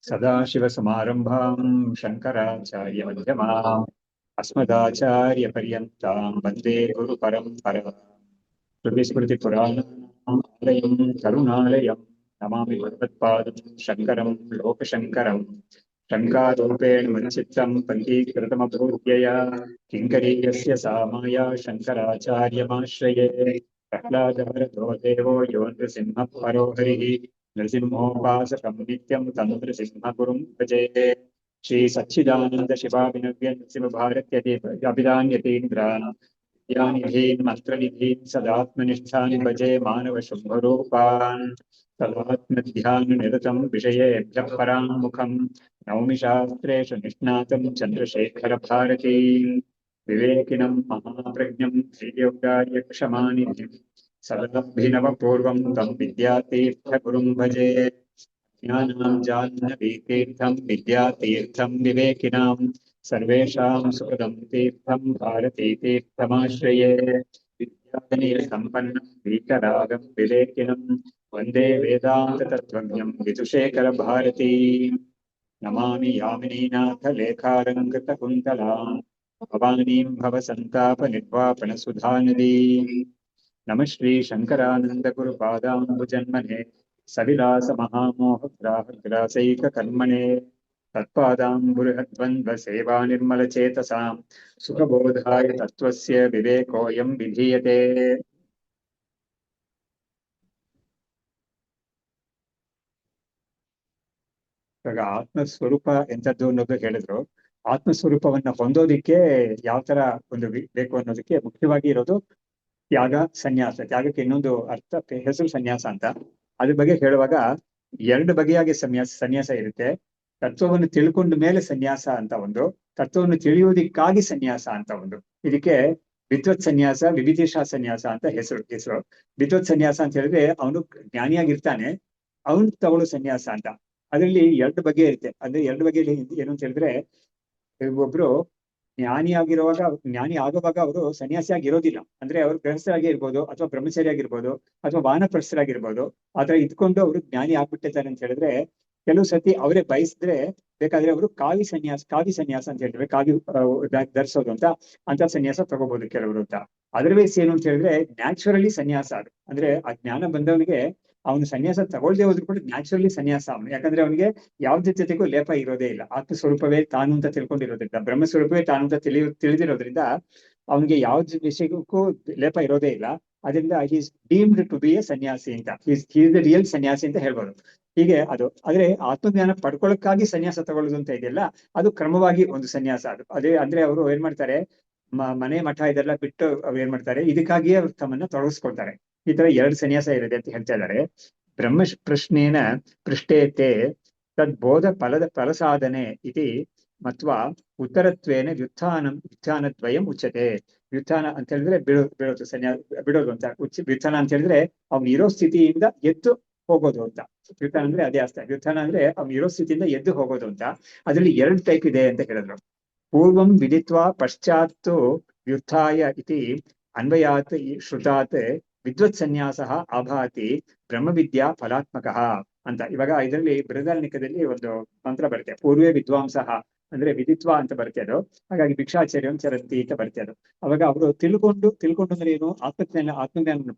सदाशिवसमारम्भां शङ्कराचार्यमध्यमाम् अस्मदाचार्यपर्यन्तां वन्दे गुरुपरम्पराम्। श्रुतिस्मृतिपुराणानाम् आलयं करुणालयं नमामि भगवत्पादं शङ्करं लोकशङ्करम्। शङ्कारूपेण मच्चित्तं पञ्चीकृतमभूद्यया किङ्करीयस्य सामाया शङ्कराचार्यमाश्रये। प्रह्लादभरतो देवो यो नृसिंहः परो हरिः नृसिंहोपासकं नित्यं तं नृसिंहगुरुं भजे। श्री सच्चिदानंद शिवाभिनव्य नृसिंहभारत्यभिधान्यतीन्द्रान् विद्यानिधीन् मंत्रनिधीन् सदात्मनिष्ठान् भजे मानव शुभरूपान्। तदात्मध्याननिरतं विषयेभ्यः पराङ्मुखं नौमि शास्त्रेषु निष्णातं चन्द्रशेखरभारतीं विवेकिनं महाप्रज्ञं श्रीयोगार्यक्षमानिधिं सदाभिनवपूर्वं तं विद्यातीर्थगुरुं भजे। ज्ञानां जाह्नवीतीर्थं विद्यातीर्थं विवेकिनां सर्वेषां सुखदं तीर्थं भारतीतीर्थमाश्रये। विद्याधनीयसम्पन्नं वीतरागं विवेकिनं वन्दे वेदान्ततत्त्वज्ञं विदुषेखरभारतीं नमामि यामिनीनाथ लेखालङ्कृतकुन्तलां भवानीं भवसन्तापनिर्वापणसुधानदीं। नमः श्री शङ्करानन्दगुरुपादाम्बुजन्मने सविलासमहामोहग्राहग्रासैककर्मणे तत्पादाम्बुरुहद्वन्द्वसेवानिर्मलचेतसां सुखबोधाय तत्त्वस्य विवेकोऽयं विधीयते। ಇವಾಗ ಆತ್ಮಸ್ವರೂಪ ಎಂಥದ್ದು ಅನ್ನೋದು ಹೇಳಿದ್ರು. ಆತ್ಮಸ್ವರೂಪವನ್ನ ಹೊಂದೋದಿಕ್ಕೆ ಯಾವ ತರ ಒಂದು ಬೇಕು ಅನ್ನೋದಕ್ಕೆ ಮುಖ್ಯವಾಗಿ ಇರೋದು ತ್ಯಾಗ ಸನ್ಯಾಸ. ತ್ಯಾಗಕ್ಕೆ ಇನ್ನೊಂದು ಅರ್ಥ ಹೆಸರು ಸನ್ಯಾಸ ಅಂತ. ಅದ್ರ ಬಗ್ಗೆ ಹೇಳುವಾಗ ಎರಡು ಬಗೆಯಾಗಿ ಸನ್ಯಾಸ ಇರುತ್ತೆ. ತತ್ವವನ್ನು ತಿಳ್ಕೊಂಡ ಮೇಲೆ ಸನ್ಯಾಸ ಅಂತ ಒಂದು, ತತ್ವವನ್ನು ತಿಳಿಯುವುದಕ್ಕಾಗಿ ಸನ್ಯಾಸ ಅಂತ ಒಂದು. ಇದಕ್ಕೆ ವಿದ್ವತ್ ಸನ್ಯಾಸ, ವಿವಿಧಿಷಾ ಸನ್ಯಾಸ ಅಂತ ಹೆಸರು. ವಿದ್ವತ್ ಸನ್ಯಾಸ ಅಂತ ಹೇಳಿದ್ರೆ ಅವನು ಜ್ಞಾನಿಯಾಗಿರ್ತಾನೆ, ಅವನು ತಗೊಳ್ಳೋ ಸನ್ಯಾಸ ಅಂತ. ಅದರಲ್ಲಿ ಎರಡು ಬಗೆ ಇರುತ್ತೆ. ಅಂದ್ರೆ ಎರಡು ಬಗೆಯಲ್ಲಿ ಏನು ಅಂತ ಹೇಳಿದ್ರೆ, ಒಬ್ರು ಜ್ಞಾನಿ ಆಗುವಾಗ ಅವರು ಸನ್ಯಾಸಿ ಆಗಿರೋದಿಲ್ಲ. ಅಂದ್ರೆ ಅವರು ಗೃಹಸ್ಥರಾಗಿ ಇರ್ಬೋದು, ಅಥವಾ ಬ್ರಹ್ಮಚಾರಿ ಆಗಿರ್ಬೋದು, ಅಥವಾ ವಾನಪ್ರಸ್ಥರಾಗಿರ್ಬೋದು. ಆತರ ಇದ್ಕೊಂಡು ಅವರು ಜ್ಞಾನಿ ಆಗ್ಬಿಟ್ಟಿರ್ತಾರೆ ಅಂತ ಹೇಳಿದ್ರೆ, ಕೆಲವು ಸತಿ ಅವರೇ ಬಯಸಿದ್ರೆ ಬೇಕಾದ್ರೆ ಅವರು ಕಾವಿ ಸನ್ಯಾಸ ಅಂತ ಹೇಳಿದ್ರೆ, ಕಾವಿ ಧರಿಸೋದು ಅಂತ ಸನ್ಯಾಸ ತಗೋಬಹುದು ಕೆಲವರು ಅಂತ. ಅದರ್ವೈಸ್ ಏನು ಅಂತ ಹೇಳಿದ್ರೆ ನ್ಯಾಚುರಲಿ ಸನ್ಯಾಸ ಅದು. ಅಂದ್ರೆ ಆ ಜ್ಞಾನ ಬಂದವನಿಗೆ ಅವನು ಸನ್ಯಾಸ ತಗೊಳ್ದೆ ಹೋದ್ರು ಕೂಡ ನ್ಯಾಚುರಲಿ ಸನ್ಯಾಸ ಅವನು. ಯಾಕಂದ್ರೆ ಅವನಿಗೆ ಯಾವ್ದೇ ಜೊತೆಗೂ ಲೇಪ ಇರೋದೇ ಇಲ್ಲ. ಆತ್ಮಸ್ವರೂಪವೇ ತಾನು ಅಂತ ತಿಳ್ಕೊಂಡಿರೋದ್ರಿಂದ, ಬ್ರಹ್ಮಸ್ವರೂಪವೇ ತಾನು ಅಂತ ತಿಳಿದಿರೋದ್ರಿಂದ ಅವನಿಗೆ ಯಾವ್ದು ವಿಷಯಕ್ಕೂ ಲೇಪ ಇರೋದೇ ಇಲ್ಲ. ಅದರಿಂದ is deemed to be a sannyasi ಅಂತ, ಈಸ್ ದ ರಿಯಲ್ ಸನ್ಯಾಸಿ ಅಂತ ಹೇಳ್ಬೋದು. ಹೀಗೆ ಅದು. ಆದ್ರೆ ಆತ್ಮಜ್ಞಾನ ಪಡ್ಕೊಳ್ಳೋಕ್ಕಾಗಿ ಸನ್ಯಾಸ ತಗೊಳ್ಳೋದು ಅಂತ ಇದೆಯಲ್ಲ, ಅದು ಕ್ರಮವಾಗಿ ಒಂದು ಸನ್ಯಾಸ ಅದು. ಅದೇ ಅಂದ್ರೆ ಅವರು ಏನ್ ಮಾಡ್ತಾರೆ, ಮನೆ ಮಠ ಇದೆಲ್ಲ ಬಿಟ್ಟು ಅವ್ರು ಏನ್ ಮಾಡ್ತಾರೆ, ಇದಕ್ಕಾಗಿಯೇ ಅವ್ರು ತಮ್ಮನ್ನ ತೊಡಗಿಸ್ಕೊಳ್ತಾರೆ. ಈ ತರ ಎರಡು ಸನ್ಯಾಸ ಇರುತ್ತೆ ಅಂತ ಹೇಳ್ತಾ ಇದ್ದಾರೆ. ಬ್ರಹ್ಮ ಪ್ರಶ್ನೇನ ಪೃಷ್ಟೇತೆ ತದ್ಬೋಧ ಫಲಸಾಧನೆ ಇತಿ ಮತ್ವಾ ಉತ್ತರತ್ವೇನ ವ್ಯುತ್ಥಾನದ್ವಯಂ ಉಚ್ಯತೆ. ವ್ಯುತ್ಥಾನ ಅಂತ ಹೇಳಿದ್ರೆ ಬೀಳೋದು, ಬಿಡೋದು ಅಂತ. ವ್ಯುತ್ಥಾನ ಅಂತ ಹೇಳಿದ್ರೆ ಅವ್ನು ಇರೋ ಸ್ಥಿತಿಯಿಂದ ಎದ್ದು ಹೋಗೋದು ಅಂತ. ವ್ಯುತ್ಥಾನ ಅಂದ್ರೆ ಅದೇ ಅರ್ಥ. ವ್ಯುತ್ಥಾನ ಅಂದ್ರೆ ಅವ್ನು ಇರೋ ಸ್ಥಿತಿಯಿಂದ ಎದ್ದು ಹೋಗೋದು ಅಂತ. ಅದ್ರಲ್ಲಿ ಎರಡು ಟೈಪ್ ಇದೆ ಅಂತ ಹೇಳಿದ್ರು. ಪೂರ್ವಂ ವಿದಿತ್ವಾ ಪಶ್ಚಾತ್ ವ್ಯುತ್ಥಾಯ ಇತಿ ಅನ್ವಯಾತ್ ಶ್ರುತಾತ್ ವಿದ್ವತ್ ಸನ್ಯಾಸ ಅಭಾತಿ ಬ್ರಹ್ಮವಿದ್ಯಾ ಫಲಾತ್ಮಕ ಅಂತ. ಇವಾಗ ಇದರಲ್ಲಿ ಬೃಹದಾರಣ್ಯಕದಲ್ಲಿ ಒಂದು ಮಂತ್ರ ಬರುತ್ತೆ, ಪೂರ್ವೇ ವಿದ್ವಾಂಸಃ ಅಂದ್ರೆ ವಿದಿತ್ವ ಅಂತ ಬರುತ್ತೆ ಅದು. ಹಾಗಾಗಿ ಭಿಕ್ಷಾಚರ್ಯಂ ಚರಂತಿ ಅಂತ ಬರುತ್ತೆ ಅದು. ಅವಾಗ ಅವರು ತಿಳ್ಕೊಂಡು ಅಂದ್ರೆ ಏನು, ಆತ್ಮಜ್ಞಾನ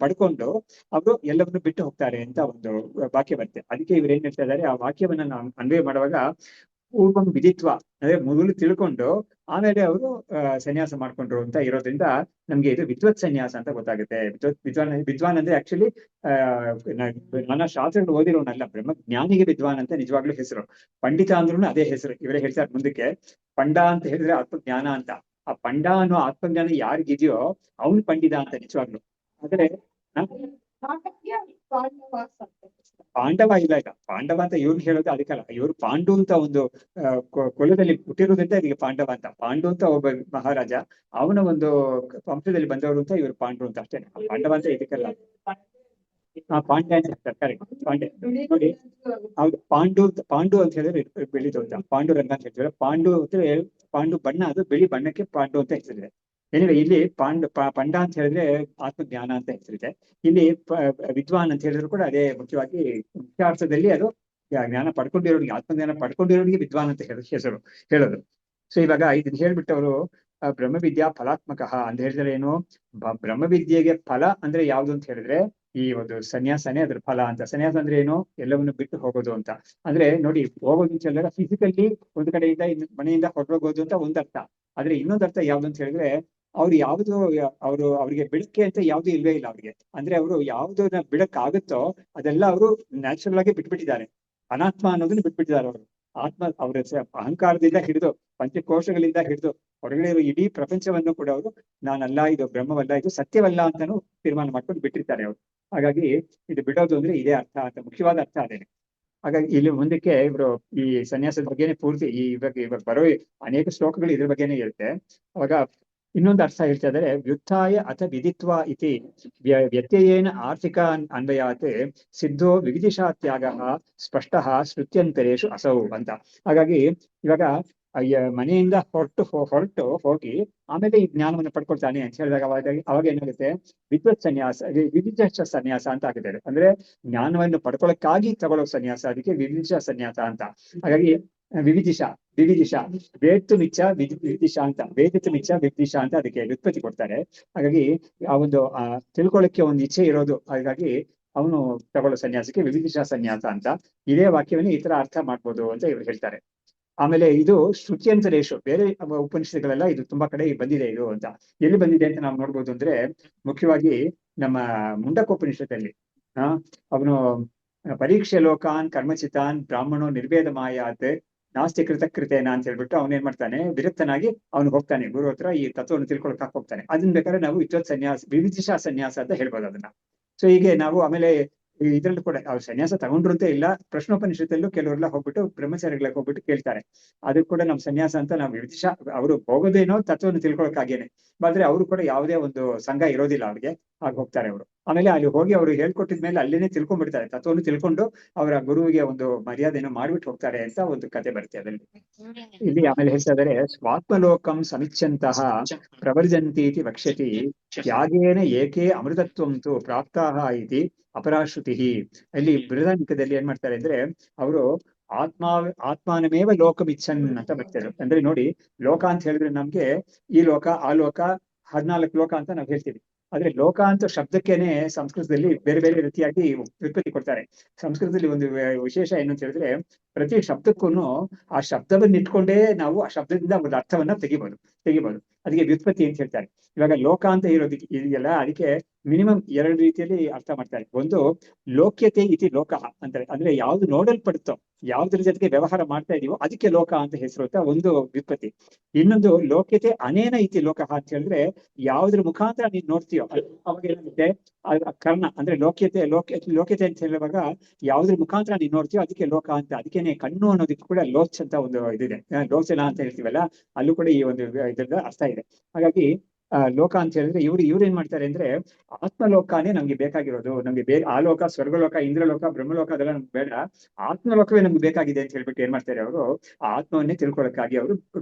ಪಡ್ಕೊಂಡು ಅವರು ಎಲ್ಲವನ್ನೂ ಬಿಟ್ಟು ಹೋಗ್ತಾರೆ ಅಂತ ಒಂದು ವಾಕ್ಯ ಬರುತ್ತೆ. ಅದಕ್ಕೆ ಇವ್ರು ಏನ್ ಹೇಳ್ತಾ ಇದ್ದಾರೆ, ಆ ವಾಕ್ಯವನ್ನ ನಾವು ಅನ್ವಯ ಮಾಡುವಾಗ ಪೂರ್ವಂ ವಿದಿತ್ವ ಅಂದ್ರೆ ಮೊದಲು ತಿಳ್ಕೊಂಡು ಆಮೇಲೆ ಅವರು ಸನ್ಯಾಸ ಮಾಡ್ಕೊಂಡ್ರು ಅಂತ ಇರೋದ್ರಿಂದ ನಮ್ಗೆ ಇದು ವಿದ್ವತ್ ಸನ್ಯಾಸ ಅಂತ ಗೊತ್ತಾಗುತ್ತೆ. ವಿದ್ವಾನ್ ಅಂದ್ರೆ ಆಕ್ಚುಲಿ ನಾನಾ ಶಾಸ್ತ್ರಗಳು ಓದಿರೋನಲ್ಲ, ಬ್ರಹ್ಮಜ್ಞಾನಿಗೆ ವಿದ್ವಾನ್ ಅಂತ ನಿಜವಾಗ್ಲೂ ಹೆಸರು. ಪಂಡಿತ ಅಂದ್ರೂ ಅದೇ ಹೆಸರು. ಇವರೇ ಹೇಳ್ತಾರೆ ಮುಂದಕ್ಕೆ, ಪಂಡ ಅಂತ ಹೇಳಿದ್ರೆ ಆತ್ಮಜ್ಞಾನ ಅಂತ. ಆ ಪಂಡ ಅನ್ನೋ ಆತ್ಮಜ್ಞಾನ ಯಾರಿಗಿದೆಯೋ ಅವನು ಪಂಡಿತ ಅಂತ ನಿಜವಾಗ್ಲು. ಆದ್ರೆ ಪಾಂಡವ ಇಲ್ಲ. ಪಾಂಡವ ಅಂತ ಇವ್ರು ಹೇಳೋದು ಅದಕ್ಕಲ್ಲ. ಇವ್ರು ಪಾಂಡು ಅಂತ ಒಂದು ಕುಲದಲ್ಲಿ ಹುಟ್ಟಿರೋದ್ರಿಂದ ಇದಕ್ಕೆ ಪಾಂಡವ ಅಂತ. ಪಾಂಡು ಅಂತ ಒಬ್ಬ ಮಹಾರಾಜ, ಅವನ ಒಂದು ವಂಶದಲ್ಲಿ ಬಂದವರು ಅಂತ ಇವ್ರು ಪಾಂಡು ಅಂತ ಅಷ್ಟೇ. ಪಾಂಡವ ಅಂತ ಇದಕ್ಕಲ್ಲ. ಪಾಂಡ್ಯ ಅಂತ ಹೇಳ್ತಾರೆ, ಕರೆಕ್ಟ್. ಪಾಂಡ್ಯ ನೋಡಿ, ಹೌದು. ಪಾಂಡು ಅಂತ ಹೇಳಿದ್ರೆ ಬೆಳಿದು ಅಂತ, ಪಾಂಡುರಂಗ ಅಂತ ಹೇಳ್ತಾರೆ. ಪಾಂಡು ಅಂದ್ರೆ ಪಾಂಡು ಬಣ್ಣ, ಅದು ಬಿಳಿ ಬಣ್ಣಕ್ಕೆ ಪಾಂಡು ಅಂತ ಹೆಸರಿದೆ. ಏನಿವೆ ಇಲ್ಲಿ ಪಂಡ ಅಂತ ಹೇಳಿದ್ರೆ ಆತ್ಮಜ್ಞಾನ ಅಂತ ಹೆಸರಿದೆ. ಇಲ್ಲಿ ವಿದ್ವಾನ್ ಅಂತ ಹೇಳಿದ್ರು ಕೂಡ ಅದೇ ಮುಖ್ಯವಾಗಿ ಮುಖ್ಯಾರ್ಥದಲ್ಲಿ ಅದು ಜ್ಞಾನ ಪಡ್ಕೊಂಡಿರೋರಿಗೆ, ಆತ್ಮಜ್ಞಾನ ಪಡ್ಕೊಂಡಿರೋರಿಗೆ ವಿದ್ವಾನ್ ಅಂತ ಹೆಸರು ಹೇಳೋದು. ಸೊ ಇವಾಗ ಇದನ್ನ ಹೇಳ್ಬಿಟ್ಟು ಅವರು ಬ್ರಹ್ಮವಿದ್ಯಾ ಫಲಾತ್ಮಕ ಅಂತ ಹೇಳಿದ್ರೆ ಏನು, ಬ್ರಹ್ಮವಿದ್ಯೆಗೆ ಫಲ ಅಂದ್ರೆ ಯಾವ್ದು ಅಂತ ಹೇಳಿದ್ರೆ ಈ ಒಂದು ಸನ್ಯಾಸನೇ ಅದ್ರ ಫಲ ಅಂತ. ಸನ್ಯಾಸ ಅಂದ್ರೆ ಏನು, ಎಲ್ಲವನ್ನು ಬಿಟ್ಟು ಹೋಗೋದು ಅಂತ. ಅಂದ್ರೆ ನೋಡಿ, ಹೋಗೋದು ಅಂತ ಹೇಳಿದ್ರೆ ಫಿಸಿಕಲಿ ಒಂದು ಕಡೆಯಿಂದ ಮನೆಯಿಂದ ಹೊರಟೋಗೋದು ಅಂತ ಒಂದ್ ಅರ್ಥ. ಆದ್ರೆ ಇನ್ನೊಂದು ಅರ್ಥ ಯಾವ್ದು ಅಂತ ಹೇಳಿದ್ರೆ ಅವ್ರು ಯಾವ್ದು ಅವ್ರಿಗೆ ಬಿಡಕ್ಕೆ ಅಂತ ಯಾವ್ದು ಇಲ್ವೇ ಇಲ್ಲ ಅವ್ರಿಗೆ. ಅಂದ್ರೆ ಅವರು ಯಾವ್ದನ್ನ ಬಿಡಕ್ ಆಗುತ್ತೋ ಅದೆಲ್ಲ ಅವರು ನ್ಯಾಚುರಲ್ ಆಗಿ ಬಿಟ್ಬಿಟ್ಟಿದ್ದಾರೆ. ಅನಾತ್ಮ ಅನ್ನೋದನ್ನ ಬಿಟ್ಬಿಟ್ಟಿದ್ದಾರೆ ಅವರು. ಆತ್ಮ ಅವರ ಅಹಂಕಾರದಿಂದ ಹಿಡಿದು ಪಂಚಕೋಶಗಳಿಂದ ಹಿಡಿದು ಹೊರಗಡೆ ಇರೋ ಇಡೀ ಪ್ರಪಂಚವನ್ನು ಕೂಡ ಅವರು ನಾನಲ್ಲ, ಇದು ಬ್ರಹ್ಮವಲ್ಲ, ಇದು ಸತ್ಯವಲ್ಲ ಅಂತಾನು ತೀರ್ಮಾನ ಮಾಡ್ಕೊಂಡು ಬಿಟ್ಟಿರ್ತಾರೆ ಅವರು. ಹಾಗಾಗಿ ಇದು ಬಿಡೋದು ಅಂದ್ರೆ ಇದೇ ಅರ್ಥ ಅಂತ, ಮುಖ್ಯವಾದ ಅರ್ಥ ಅದೇನೆ. ಹಾಗಾಗಿ ಇಲ್ಲಿ ಮುಂದಕ್ಕೆ ಇವರು ಈ ಸನ್ಯಾಸದ ಬಗ್ಗೆನೆ ಪೂರ್ತಿ ಇವಾಗ ಬರೋ ಅನೇಕ ಶ್ಲೋಕಗಳು ಇದ್ರ ಬಗ್ಗೆನೇ ಇರುತ್ತೆ. ಅವಾಗ ಇನ್ನೊಂದು ಅರ್ಥ ಹೇಳ್ತಾ ಇದ್ದಾರೆ, ವ್ಯುತ್ಥಾಯ ಅಥ ವಿದಿತ್ವ ಇತಿ ವ್ಯತ್ಯಯೇನ ಆರ್ಥಿಕ ಅನ್ವಯಾತ್ ಸಿದ್ಧೋ ವಿವಿಧಿಷಾ ತ್ಯಾಗ ಸ್ಪಷ್ಟ ಶ್ರುತ್ಯಂತರೇಶು ಅಸೌ ಅಂತ. ಹಾಗಾಗಿ ಇವಾಗ ಮನೆಯಿಂದ ಹೊರಟು ಹೋಗಿ ಆಮೇಲೆ ಈ ಜ್ಞಾನವನ್ನು ಪಡ್ಕೊಳ್ತಾನೆ ಅಂತ ಹೇಳಿದಾಗ ಅವಾಗ ಏನಾಗುತ್ತೆ, ವಿದ್ವತ್ ಸನ್ಯಾಸ, ವಿವಿಧ ಸನ್ಯಾಸ ಅಂತ ಆಗಿದ್ದಾರೆ. ಅಂದ್ರೆ ಜ್ಞಾನವನ್ನು ಪಡ್ಕೊಳ್ಳೋಕ್ಕಾಗಿ ತಗೊಳ್ಳೋ ಸನ್ಯಾಸ, ಅದಕ್ಕೆ ವಿವಿಧ ಸನ್ಯಾಸ ಅಂತ. ಹಾಗಾಗಿ ವಿವಿಧಿಷಾ ವೇತ್ತು ಮಿಚ್ಚ ವಿವಿಧಿಷಾ ಅಂತ, ವೇದಿತು ಮಿಚ್ಚ ವಿವಿಧಿಷಾ ಅಂತ ಅದಕ್ಕೆ ವ್ಯುತ್ಪತ್ತಿ ಕೊಡ್ತಾರೆ. ಹಾಗಾಗಿ ಆ ಒಂದು ತಿಳ್ಕೊಳ್ಳೋಕೆ ಒಂದು ಇಚ್ಛೆ ಇರೋದು, ಹಾಗಾಗಿ ಅವನು ತಗೊಳ್ಳೋ ಸನ್ಯಾಸಕ್ಕೆ ವಿವಿಧಿಷಾ ಸನ್ಯಾಸ ಅಂತ. ಇದೇ ವಾಕ್ಯವನ್ನು ಈ ತರ ಅರ್ಥ ಮಾಡ್ಬೋದು ಅಂತ ಇವ್ರು ಹೇಳ್ತಾರೆ. ಆಮೇಲೆ ಇದು ಶ್ರುತ್ಯಂತರೇಶು, ಬೇರೆ ಉಪನಿಷತ್ತುಗಳೆಲ್ಲ ಇದು ತುಂಬಾ ಕಡೆ ಬಂದಿದೆ ಇದು ಅಂತ. ಎಲ್ಲಿ ಬಂದಿದೆ ಅಂತ ನಾವು ನೋಡ್ಬೋದು ಅಂದ್ರೆ ಮುಖ್ಯವಾಗಿ ನಮ್ಮ ಮುಂಡಕೋಪನಿಷತ್ತಲ್ಲಿ ಅವನು ಪರೀಕ್ಷೆ ಲೋಕಾನ್ ಕರ್ಮಚಿತಾನ್ ಬ್ರಾಹ್ಮಣೋ ನಿರ್ವೇದ ಮಾಯಾತ್ ನಾಸ್ತಿ ಕೃತಕೃತೇನ ಅಂತ ಹೇಳ್ಬಿಟ್ಟು ಅವನೇನ್ ಮಾಡ್ತಾನೆ, ವಿರಕ್ತನಾಗಿ ಅವನು ಹೋಗ್ತಾನೆ ಗುರು ಹತ್ರ ಈ ತತ್ವವನ್ನು ತಿಳ್ಕೊಳಕ್ ಹೋಗ್ತಾನೆ. ಅದನ್ನ ಬೇಕಾದ್ರೆ ನಾವು ವಿದ್ವತ್ ಸನ್ಯಾಸ, ವಿವಿಧಿಷಾ ಸನ್ಯಾಸ ಅಂತ ಹೇಳ್ಬೋದು ಅದನ್ನ. ಸೊ ಹೀಗೆ ನಾವು ಆಮೇಲೆ ಇದ್ರಲ್ಲೂ ಕೂಡ ಅವ್ರು ಸನ್ಯಾಸ ತಗೊಂಡ್ರು ಅಂತ ಇಲ್ಲ, ಪ್ರಶ್ನೋಪನಿಷತ್ತಲ್ಲೂ ಕೆಲವರೆಲ್ಲ ಹೋಗ್ಬಿಟ್ಟು ಬ್ರಹ್ಮಚಾರಿಗಳಿಗೆ ಹೋಗ್ಬಿಟ್ಟು ಕೇಳ್ತಾರೆ. ಅದು ಕೂಡ ನಮ್ ಸನ್ಯಾಸ ಅಂತ ನಾವು ವಿವಿಧಿಷಾ, ಅವರು ಹೋಗೋದೇನೋ ತತ್ವವನ್ನು ತಿಳ್ಕೊಳಕ್ಕಾಗೇನೆ, ಆದ್ರೆ ಅವರು ಕೂಡ ಯಾವುದೇ ಒಂದು ಸಂಘ ಇರೋದಿಲ್ಲ ಅವ್ರಿಗೆ, ಹಾಗೆ ಹೋಗ್ತಾರೆ ಅವರು. ಆಮೇಲೆ ಅಲ್ಲಿ ಹೋಗಿ ಅವರು ಹೇಳ್ಕೊಟ್ಟಿದ್ಮೇಲೆ ಅಲ್ಲೇನೆ ತಿಳ್ಕೊಂಡ್ಬಿಡ್ತಾರೆ, ತತ್ವವನ್ನು ತಿಳ್ಕೊಂಡು ಅವರ ಗುರುವಿಗೆ ಒಂದು ಮರ್ಯಾದೆಯನ್ನು ಮಾಡ್ಬಿಟ್ಟು ಹೋಗ್ತಾರೆ ಅಂತ ಒಂದು ಕತೆ ಬರುತ್ತೆ ಅದರಲ್ಲಿ. ಇಲ್ಲಿ ಆಮೇಲೆ ಹೇಳ್ತಾ ಇದ್ದಾರೆ, ಸ್ವಾತ್ಮಲೋಕಂ ಸಮಿಚ್ಛಂತಹ ಪ್ರವರ್ಜಂತೀತಿ ವಕ್ಷ್ಯತಿ ತ್ಯಾಗೇನ ಏಕೆ ಅಮೃತತ್ವಂತು ಪ್ರಾಪ್ತಾಹ ಇತಿ ಅಪರಾಶ್ರುತಿ. ಇಲ್ಲಿ ಬೃಹದಾರಣ್ಯಕದಲ್ಲಿ ಏನ್ ಮಾಡ್ತಾರೆ ಅಂದ್ರೆ ಅವರು ಆತ್ಮಾನಮೇವ ಲೋಕಮಿಚ್ಛನ್ ಅಂತ ಬರ್ತಾರೆ. ಅಂದ್ರೆ ನೋಡಿ, ಲೋಕ ಅಂತ ಹೇಳಿದ್ರೆ ನಮ್ಗೆ ಈ ಲೋಕ ಆ ಲೋಕ 14 ಲೋಕ ಅಂತ ನಾವು ಹೇಳ್ತೀವಿ. ಆದ್ರೆ ಲೋಕ ಅಂತ ಶಬ್ದಕ್ಕೇನೆ ಸಂಸ್ಕೃತದಲ್ಲಿ ಬೇರೆ ಬೇರೆ ರೀತಿಯಾಗಿ ವ್ಯುತ್ಪತ್ತಿ ಕೊಡ್ತಾರೆ. ಸಂಸ್ಕೃತದಲ್ಲಿ ಒಂದು ವಿಶೇಷ ಏನು ಅಂತ ಹೇಳಿದ್ರೆ ಪ್ರತಿ ಶಬ್ದಕ್ಕೂ ಆ ಶಬ್ದವನ್ನ ಇಟ್ಕೊಂಡೇ ನಾವು ಆ ಶಬ್ದದಿಂದ ಒಂದು ಅರ್ಥವನ್ನ ತೆಗಿಬಹುದು. ಅದಕ್ಕೆ ವ್ಯುತ್ಪತ್ತಿ ಅಂತ ಹೇಳ್ತಾರೆ. ಇವಾಗ ಲೋಕ ಅಂತ ಇರೋದಕ್ಕೆ ಇದೆಯಲ್ಲ, ಅದಕ್ಕೆ ಮಿನಿಮಮ್ 2 ರೀತಿಯಲ್ಲಿ ಅರ್ಥ ಮಾಡ್ತಾರೆ. ಒಂದು ಲೋಕ್ಯತೆ ಇತಿ ಲೋಕ ಅಂತಾರೆ, ಅಂದ್ರೆ ಯಾವ್ದು ನೋಡಲ್ಪಡುತ್ತೋ, ಯಾವ್ದ್ರ ಜೊತೆಗೆ ವ್ಯವಹಾರ ಮಾಡ್ತಾ ಇದೀವೋ ಅದಕ್ಕೆ ಲೋಕ ಅಂತ ಹೆಸರು ಅಂತ ಒಂದು ವ್ಯುತ್ಪತ್ತಿ. ಇನ್ನೊಂದು ಲೋಕ್ಯತೆ ಅನೇನ ಇತಿ ಲೋಕ ಅಂತ ಹೇಳಿದ್ರೆ ಯಾವ್ದ್ರ ಮುಖಾಂತರ ನೀನ್ ನೋಡ್ತೀಯೋ ಅವಾಗ ಏನಾಗುತ್ತೆ, ಕರ್ಣ ಅಂದ್ರೆ ಲೋಕ್ಯತೆ ಅಂತ ಹೇಳುವಾಗ ಯಾವ್ದ್ರ ಮುಖಾಂತರ ನೀನ್ ನೋಡ್ತೀಯೋ ಅದಕ್ಕೆ ಲೋಕ ಅಂತ. ಅದಕ್ಕೇನೆ ಕಣ್ಣು ಅನ್ನೋದಕ್ಕೆ ಕೂಡ ಲೋಚ್ ಅಂತ ಒಂದು ಇದಿದೆ, ಲೋಚನ ಅಂತ ಹೇಳ್ತೀವಲ್ಲ, ಅಲ್ಲೂ ಕೂಡ ಈ ಒಂದು ಇದ್ರದ ಅರ್ಥ ಇದೆ. ಹಾಗಾಗಿ ಲೋಕ ಅಂತ ಹೇಳಿದ್ರೆ ಇವ್ರು ಏನ್ ಮಾಡ್ತಾರೆ ಅಂದ್ರೆ ಆತ್ಮಲೋಕನೇ ನಮ್ಗೆ ಬೇಕಾಗಿರೋದು, ನಮ್ಗೆ ಬೇರೆ ಆ ಲೋಕ, ಸ್ವರ್ಗಲೋಕ, ಇಂದ್ರಲೋಕ, ಬ್ರಹ್ಮಲೋಕ ಅದೆಲ್ಲ ನಮ್ಗೆ ಬೇಡ, ಆತ್ಮಲೋಕವೇ ನಮ್ಗೆ ಬೇಕಾಗಿದೆ ಅಂತ ಹೇಳ್ಬಿಟ್ಟು ಏನ್ ಮಾಡ್ತಾರೆ ಅವರು, ಆ ಆತ್ಮವನ್ನೇ ತಿಳ್ಕೊಳಕ್ಕಾಗಿ ಅವರು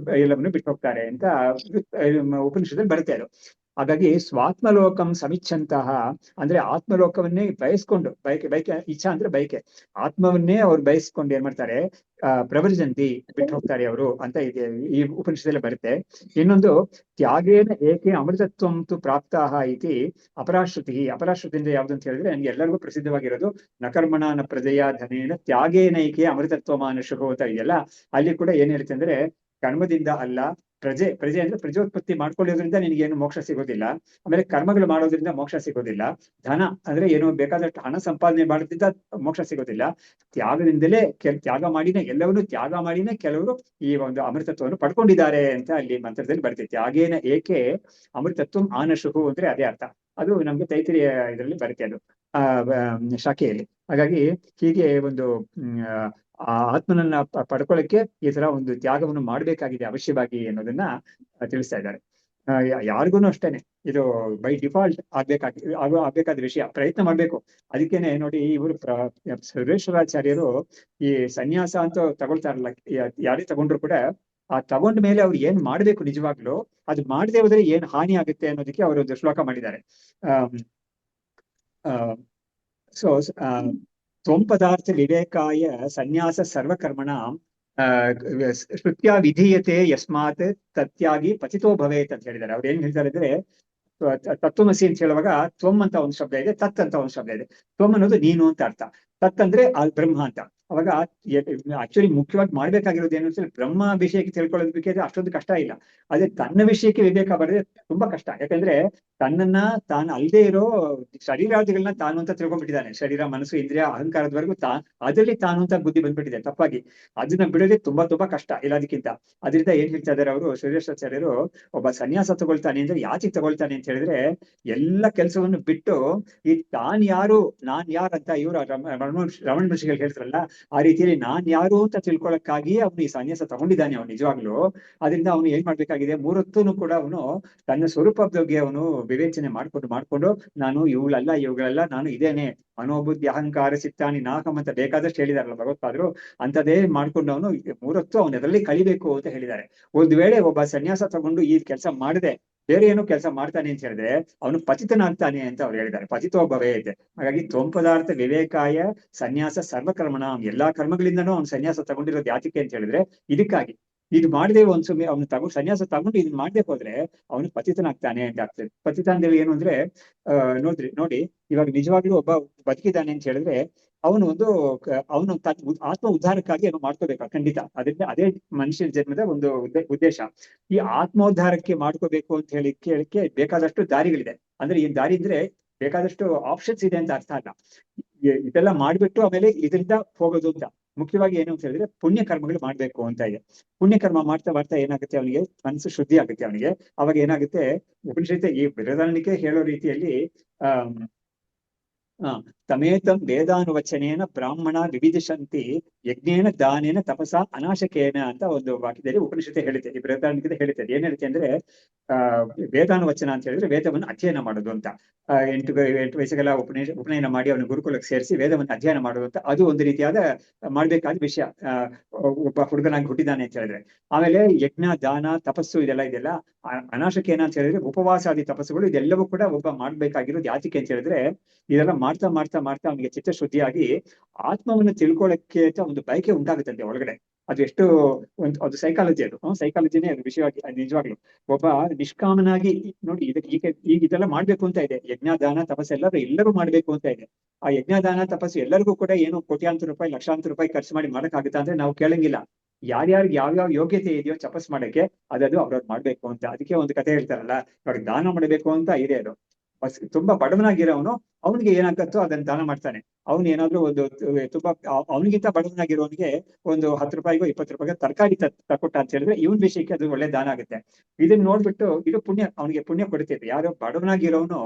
ಎಲ್ಲವನ್ನೂ ಬಿಟ್ಟು ಹೋಗ್ತಾರೆ ಅಂತ ಉಪನಿಷತ್ತಲ್ಲಿ ಬರುತ್ತೆ ಅದು. ಹಾಗಾಗಿ ಸ್ವಾತ್ಮಲೋಕಂ ಸಮಿಚ್ಛಂತಹ ಅಂದ್ರೆ ಆತ್ಮಲೋಕವನ್ನೇ ಬಯಸ್ಕೊಂಡು, ಬಯಕೆ ಇಚ್ಛಾ ಅಂದ್ರೆ ಬಯಕೆ, ಆತ್ಮವನ್ನೇ ಅವ್ರು ಬಯಸ್ಕೊಂಡು ಏನ್ ಮಾಡ್ತಾರೆ, ಪ್ರವರ್ಜಂತಿ ಬಿಟ್ಟು ಹೋಗ್ತಾರೆ ಅವರು ಅಂತ ಇದೆ ಈ ಉಪನಿಷತ್ತಲ್ಲಿ ಬರುತ್ತೆ. ಇನ್ನೊಂದು ತ್ಯಾಗೇನ ಏಕೆ ಅಮೃತತ್ವಂತು ಪ್ರಾಪ್ತಾಹ ಇತಿ ಅಪರಾಶ್ರುತಿ. ಅಪರಾಶ್ರುತಿಯಿಂದ ಯಾವ್ದು ಅಂತ ಹೇಳಿದ್ರೆ ನನ್ಗೆ ಎಲ್ಲರಿಗೂ ಪ್ರಸಿದ್ಧವಾಗಿರೋದು ನಕರ್ಮಣ ನ ಪ್ರಜೆಯ ಧನೇನ ತ್ಯಾಗೇನೈಕೆ ಅಮೃತತ್ವ ಮಾನುಷು ಅಂತ ಇದೆಯಲ್ಲ, ಅಲ್ಲಿ ಕೂಡ ಏನ್ ಹೇಳುತ್ತೆ ಅಂದ್ರೆ ಕರ್ಮದಿಂದ ಅಲ್ಲ, ಪ್ರಜೆ ಅಂದ್ರೆ ಪ್ರಜೋತ್ಪತ್ತಿ ಮಾಡ್ಕೊಳ್ಳೋದ್ರಿಂದ ನಿನಗೇನು ಮೋಕ್ಷ ಸಿಗೋದಿಲ್ಲ, ಆಮೇಲೆ ಕರ್ಮಗಳು ಮಾಡೋದ್ರಿಂದ ಮೋಕ್ಷ ಸಿಗೋದಿಲ್ಲ, ಧನ ಅಂದ್ರೆ ಏನು ಬೇಕಾದಷ್ಟು ಹಣ ಸಂಪಾದನೆ ಮಾಡೋದ್ರಿಂದ ಮೋಕ್ಷ ಸಿಗೋದಿಲ್ಲ, ತ್ಯಾಗದಿಂದಲೇ ತ್ಯಾಗ ಮಾಡಿನೇ ಎಲ್ಲವನ್ನೂ ತ್ಯಾಗ ಮಾಡಿನೇ ಕೆಲವರು ಈ ಒಂದು ಅಮೃತತ್ವವನ್ನು ಪಡ್ಕೊಂಡಿದ್ದಾರೆ ಅಂತ ಅಲ್ಲಿ ಮಂತ್ರದಲ್ಲಿ ಬರ್ತೈತೆ. ತ್ಯಾಗೇನ ಏಕೆ ಅಮೃತತ್ವ ಆನಶುಹು ಅಂದ್ರೆ ಅದೇ ಅರ್ಥ. ಅದು ನಮ್ಗೆ ತೈತಿರಿಯ ಇದರಲ್ಲಿ ಬರುತ್ತೆ ಅದು ಶಾಖೆಯಲ್ಲಿ. ಹಾಗಾಗಿ ಹೀಗೆ ಒಂದು ಆ ಆತ್ಮನನ್ನ ಪಡ್ಕೊಳ್ಳಕ್ಕೆ ಈ ತರ ಒಂದು ತ್ಯಾಗವನ್ನು ಮಾಡ್ಬೇಕಾಗಿದೆ ಅವಶ್ಯವಾಗಿ ಅನ್ನೋದನ್ನ ತಿಳಿಸ್ತಾ ಇದ್ದಾರೆ. ಯಾರಿಗೂ ಅಷ್ಟೇನೆ ಇದು ಬೈ ಡಿಫಾಲ್ಟ್ ಆಗ್ಬೇಕಾದ ವಿಷಯ, ಪ್ರಯತ್ನ ಮಾಡ್ಬೇಕು. ಅದಕ್ಕೇನೆ ನೋಡಿ ಇವರು ಸರ್ವೇಶ್ವರಾಚಾರ್ಯರು ಈ ಸನ್ಯಾಸ ಅಂತ ತಗೊಳ್ತಾರಲ್ಲ, ಯಾರೇ ತಗೊಂಡ್ರು ಕೂಡ ಆ ತಗೊಂಡ ಮೇಲೆ ಅವ್ರು ಏನ್ ಮಾಡ್ಬೇಕು ನಿಜವಾಗ್ಲು, ಅದು ಮಾಡದೆ ಹೋದ್ರೆ ಏನ್ ಹಾನಿ ಆಗುತ್ತೆ ಅನ್ನೋದಕ್ಕೆ ಅವರು ಒಂದು ಶ್ಲೋಕ ಮಾಡಿದ್ದಾರೆ. ತ್ವಂ ಪದಾರ್ಥ ವಿವೇಕಾಯ ಸನ್ಯಾಸ ಸರ್ವಕರ್ಮಣ ಶ್ರುತ್ಯ ವಿಧೀಯತೆ ಯಸ್ಮಾತ್ ತತ್ಯಾಗಿ ಪತಿತೋ ಭವೇತ್ ಅಂತ ಹೇಳಿದ್ದಾರೆ. ಅವ್ರು ಏನ್ ಹೇಳ್ತಾರೆ ಅಂದ್ರೆ, ತತ್ವಮಸಿ ಅಂತ ಹೇಳುವಾಗ ತ್ವಮ್ ಅಂತ ಒಂದು ಶಬ್ದ ಇದೆ, ತತ್ ಅಂತ ಒಂದು ಶಬ್ದ ಇದೆ. ತ್ವಮ್ ಅನ್ನೋದು ನೀನು ಅಂತ ಅರ್ಥ, ತತ್ ಅಂದ್ರೆ ಬ್ರಹ್ಮ ಅಂತ. ಅವಾಗ ಆಕ್ಚುಲಿ ಮುಖ್ಯವಾಗಿ ಮಾಡ್ಬೇಕಾಗಿರೋದು ಏನು ಅಂತ ಬ್ರಹ್ಮ ವಿಷಯಕ್ಕೆ ತಿಳ್ಕೊಳ್ಳೋದಕ್ಕೆ ಅಷ್ಟೊಂದು ಕಷ್ಟ ಇಲ್ಲ. ಅದೇ ತನ್ನ ವಿಷಯಕ್ಕೆ ವಿವೇಕ ಬರದೆ ತುಂಬಾ ಕಷ್ಟ. ಯಾಕಂದ್ರೆ ತನ್ನನ್ನ ತಾನು ಅಲ್ಲದೆ ಇರೋ ಶರೀರಾದಿಗಳನ್ನ ತಾನು ಅಂತ ತಿಳ್ಕೊಂಡ್ಬಿಟ್ಟಿದ್ದಾನೆ. ಶರೀರ, ಮನಸ್ಸು, ಇಂದ್ರಿಯ, ಅಹಂಕಾರದವರೆಗೂ ಅದರಲ್ಲಿ ತಾನು ಅಂತ ಬುದ್ಧಿ ಬಂದ್ಬಿಟ್ಟಿದೆ ತಪ್ಪಾಗಿ. ಅದನ್ನ ಬಿಡೋದೇ ತುಂಬಾ ಕಷ್ಟ ಎಲ್ಲದಕ್ಕಿಂತ. ಅದರಿಂದ ಏನ್ ಹೇಳ್ತಾ ಇದಾರೆ ಅವರು, ಸೂರ್ಯೇಶ್ವರಾಚಾರ್ಯರು, ಒಬ್ಬ ಸನ್ಯಾಸ ತಗೊಳ್ತಾನೆ ಅಂದ್ರೆ ಯಾಚಿಗೆ ತಗೊಳ್ತಾನೆ ಅಂತ ಹೇಳಿದ್ರೆ, ಎಲ್ಲ ಕೆಲಸವನ್ನು ಬಿಟ್ಟು ಈ ತಾನ್ ಯಾರು ನಾನ್ ಯಾರಂತ ಇವರು ರಮಣ ಮಹರ್ಷಿಗಳು ಹೇಳ್ತಾರಲ್ಲ, ಆ ರೀತಿಯಲ್ಲಿ ನಾನ್ ಯಾರು ಅಂತ ತಿಳ್ಕೊಳಕ್ಕಾಗಿಯೇ ಅವನು ಈ ಸನ್ಯಾಸ ತಗೊಂಡಿದ್ದಾನೆ ಅವನು ನಿಜವಾಗ್ಲು. ಅದರಿಂದ ಅವನು ಏನ್ ಮಾಡ್ಬೇಕಾಗಿದೆ, ಮೂರೊತ್ತೂ ಕೂಡ ಅವನು ತನ್ನ ಸ್ವರೂಪದ ಬಗ್ಗೆ ಅವನು ವಿವೇಚನೆ ಮಾಡ್ಕೊಂಡು ನಾನು ಇವುಗಳಲ್ಲ, ನಾನು ಇದೇನೆ, ಮನೋಬುದ್ಧಿ ಅಹಂಕಾರ ಚಿತ್ತಾನಿ ನಾಹಂ ಅಂತ ಬೇಕಾದಷ್ಟು ಹೇಳಿದಾರಲ್ಲ ಭಗವತ್ಪಾದರು. ಅಂತದೇ ಮಾಡ್ಕೊಂಡು ಅವನು ಮೂರೊತ್ತು ಅವನು ಅದರಲ್ಲಿ ಕಳಿಬೇಕು ಅಂತ ಹೇಳಿದ್ದಾರೆ. ಒಂದ್ ವೇಳೆ ಒಬ್ಬ ಸನ್ಯಾಸ ತಗೊಂಡು ಈ ಕೆಲಸ ಮಾಡದೆ ಬೇರೆ ಏನೋ ಕೆಲಸ ಮಾಡ್ತಾನೆ ಅಂತ ಹೇಳಿದ್ರೆ ಅವನು ಪತಿತನಾಗ್ತಾನೆ ಅಂತ ಅವ್ರು ಹೇಳಿದ್ದಾರೆ. ಪತಿತೋಭವೇ ಇದೆ. ಹಾಗಾಗಿ ತ್ವಂ ಪದಾರ್ಥ ವಿವೇಕಾಯ ಸನ್ಯಾಸ ಸರ್ವಕರ್ಮಣ, ಎಲ್ಲಾ ಕರ್ಮಗಳಿಂದನೂ ಅವ್ನು ಸನ್ಯಾಸ ತಗೊಂಡಿರೋದು ಯಾತಕ್ಕೆ ಅಂತ ಹೇಳಿದ್ರೆ ಇದಕ್ಕಾಗಿ. ಇದು ಮಾಡದೆ ಒಂದ್ಸುಮ್ಮೆ ಅವನು ಸನ್ಯಾಸ ತಗೊಂಡು ಇದನ್ನ ಮಾಡದೆ ಹೋದ್ರೆ ಅವನು ಪತಿತನಾಗ್ತಾನೆ ಅಂತ ಆಗ್ತದೆ. ಪತಿತ ಅಂದ್ರೆ ಏನು ಅಂದ್ರೆ ನೋಡಿ ಇವಾಗ ನಿಜವಾಗ್ಲೂ ಒಬ್ಬ ಬದುಕಿದ್ದಾನೆ ಅಂತ ಹೇಳಿದ್ರೆ ಅವನು ಆತ್ಮ ಉದ್ಧಾರಕ್ಕಾಗಿ ಏನೋ ಮಾಡ್ಕೋಬೇಕು ಖಂಡಿತ. ಅದರಿಂದ ಅದೇ ಮನುಷ್ಯನ ಜನ್ಮದ ಒಂದು ಉದ್ದೇಶ. ಈ ಆತ್ಮೋದ್ಧಾರಕ್ಕೆ ಮಾಡ್ಕೋಬೇಕು ಅಂತ ಕೇಳಕ್ಕೆ ಬೇಕಾದಷ್ಟು ದಾರಿಗಳಿದೆ. ಅಂದ್ರೆ ಈ ದಾರಿ ಅಂದ್ರೆ ಬೇಕಾದಷ್ಟು ಆಪ್ಷನ್ಸ್ ಇದೆ ಅಂತ ಅರ್ಥ ಅಲ್ಲ. ಇದೆಲ್ಲ ಮಾಡ್ಬಿಟ್ಟು ಆಮೇಲೆ ಇದರಿಂದ ಹೋಗೋದು ಅಂತ. ಮುಖ್ಯವಾಗಿ ಏನು ಅಂತ ಹೇಳಿದ್ರೆ ಪುಣ್ಯ ಕರ್ಮಗಳು ಮಾಡ್ಬೇಕು ಅಂತ ಇದೆ. ಪುಣ್ಯ ಕರ್ಮ ಮಾಡ್ತಾ ಏನಾಗುತ್ತೆ, ಅವನಿಗೆ ಮನಸ್ಸು ಶುದ್ಧಿ ಆಗುತ್ತೆ ಅವನಿಗೆ. ಅವಾಗ ಏನಾಗುತ್ತೆ, ಉಪನಿಷತ್ತು ಈ ಬೃಹದಾರಣ್ಯಕೆ ಹೇಳೋ ರೀತಿಯಲ್ಲಿ ತಮೇತಂ ವೇದಾನುವಚನೇನ ಬ್ರಾಹ್ಮಣ ವಿವಿಧಿಶಂತಿ ಯಜ್ಞೇನ ದಾನೇನ ತಪಸ ಅನಾಶಕೇನ ಅಂತ ಒಂದು ವಾಕ್ಯದಲ್ಲಿ ಉಪನಿಷತ್ತು ಹೇಳುತ್ತೆ. ಈ ಬೃಹದಾರಣ್ಯಕದಲ್ಲಿ ಹೇಳುತ್ತೆ. ಏನ್ ಹೇಳುತ್ತೆ ಅಂದ್ರೆ ವೇದಾನುವಚನ ಅಂತ ಹೇಳಿದ್ರೆ ವೇದವನ್ನು ಅಧ್ಯಯನ ಮಾಡೋದು ಅಂತ. 8 ವಯಸ್ಸಿಗೆಲ್ಲ ಉಪನಯನ ಮಾಡಿ ಅವನು ಗುರುಕುಲಕ್ಕೆ ಸೇರಿಸಿ ವೇದವನ್ನು ಅಧ್ಯಯನ ಮಾಡೋದು ಅಂತ. ಅದು ಒಂದು ರೀತಿಯಾದ ಮಾಡ್ಬೇಕಾದ ವಿಷಯ ಒಬ್ಬ ಹುಡುಗನಾಗಿ ಹುಟ್ಟಿದಾನೆ ಅಂತ ಹೇಳಿದ್ರೆ. ಆಮೇಲೆ ಯಜ್ಞ ದಾನ ತಪಸ್ಸು ಇದೆಲ್ಲ ಅನಾಶಕೇನ ಅಂತ ಹೇಳಿದ್ರೆ ಉಪವಾಸಾದಿ ತಪಸ್ಸುಗಳು, ಇದೆಲ್ಲವೂ ಕೂಡ ಒಬ್ಬ ಮಾಡ್ಬೇಕಾಗಿರೋದು ಯಾತಿಕೆ ಅಂತ ಹೇಳಿದ್ರೆ ಇದೆಲ್ಲ ಮಾಡ್ತಾ ಅವನಿಗೆ ಚಿತ್ತಶುದ್ಧಿಯಾಗಿ ಆತ್ಮವನ್ನು ತಿಳ್ಕೊಳ್ಳಕ್ಕೆ ಅಂತ ಒಂದು ಬಯಕೆ ಉಂಟಾಗುತ್ತಂತೆ ಒಳಗಡೆ. ಅದು ಎಷ್ಟು ಅದು ಸೈಕಾಲಜಿ, ಅದು ಸೈಕಾಲಜಿನೇ ಅದು ವಿಷಯವಾಗಿ. ನಿಜವಾಗ್ಲು ಒಬ್ಬ ನಿಷ್ಕಾಮನಾಗಿ ನೋಡಿ ಈಗ ಇದೆಲ್ಲ ಮಾಡ್ಬೇಕು ಅಂತ ಇದೆ. ಯಜ್ಞಾದಾನ ತಪಸ್ಸು ಎಲ್ಲರೂ ಮಾಡ್ಬೇಕು ಅಂತ ಇದೆ. ಆ ಯಜ್ಞಾದಾನ ತಪಸ್ಸು ಎಲ್ಲರಿಗೂ ಕೂಡ ಏನು ಕೋಟ್ಯಾಂತರ ರೂಪಾಯಿ ಲಕ್ಷಾಂತರ ರೂಪಾಯಿ ಖರ್ಚು ಮಾಡಿ ಮಾಡಕ್ಕಾಗುತ್ತಾ ಅಂದ್ರೆ ನಾವು ಕೇಳಂಗಿಲ್ಲ. ಯಾರ್ಯಾರಿಗೆ ಯಾವ್ಯಾವ ಯೋಗ್ಯತೆ ಇದೆಯೋ ತಪಸ್ ಮಾಡಕ್ಕೆ ಅದದು ಅವ್ರವ್ರು ಮಾಡ್ಬೇಕು ಅಂತ. ಅದಕ್ಕೆ ಒಂದು ಕಥೆ ಹೇಳ್ತಾರಲ್ಲ, ಇವಾಗ ದಾನ ಮಾಡಬೇಕು ಅಂತ ಇದೆ. ಅದು ತುಂಬಾ ಬಡವನಾಗಿರೋನು ಅವನಿಗೆ ಏನಾಗತ್ತೋ ಅದನ್ನ ದಾನ ಮಾಡ್ತಾನೆ. ಅವ್ನು ಏನಾದ್ರೂ ಒಂದು ತುಂಬಾ ಅವನಿಗಿಂತ ಬಡವನಾಗಿರೋನಿಗೆ ಒಂದು 10 ರೂಪಾಯಿಗೋ 20 ರೂಪಾಯಿಗೋ ತರಕಾರಿ ತಕೊಟ್ಟ ಅಂತ ಹೇಳಿದ್ರೆ ಇವನ್ ವಿಷಯಕ್ಕೆ ಅದು ಒಳ್ಳೆ ದಾನ ಆಗುತ್ತೆ. ಇದನ್ನ ನೋಡ್ಬಿಟ್ಟು ಇದು ಅವನಿಗೆ ಪುಣ್ಯ ಕೊಡ್ತಿತ್ತು. ಯಾರೋ ಬಡವನಾಗಿರೋನು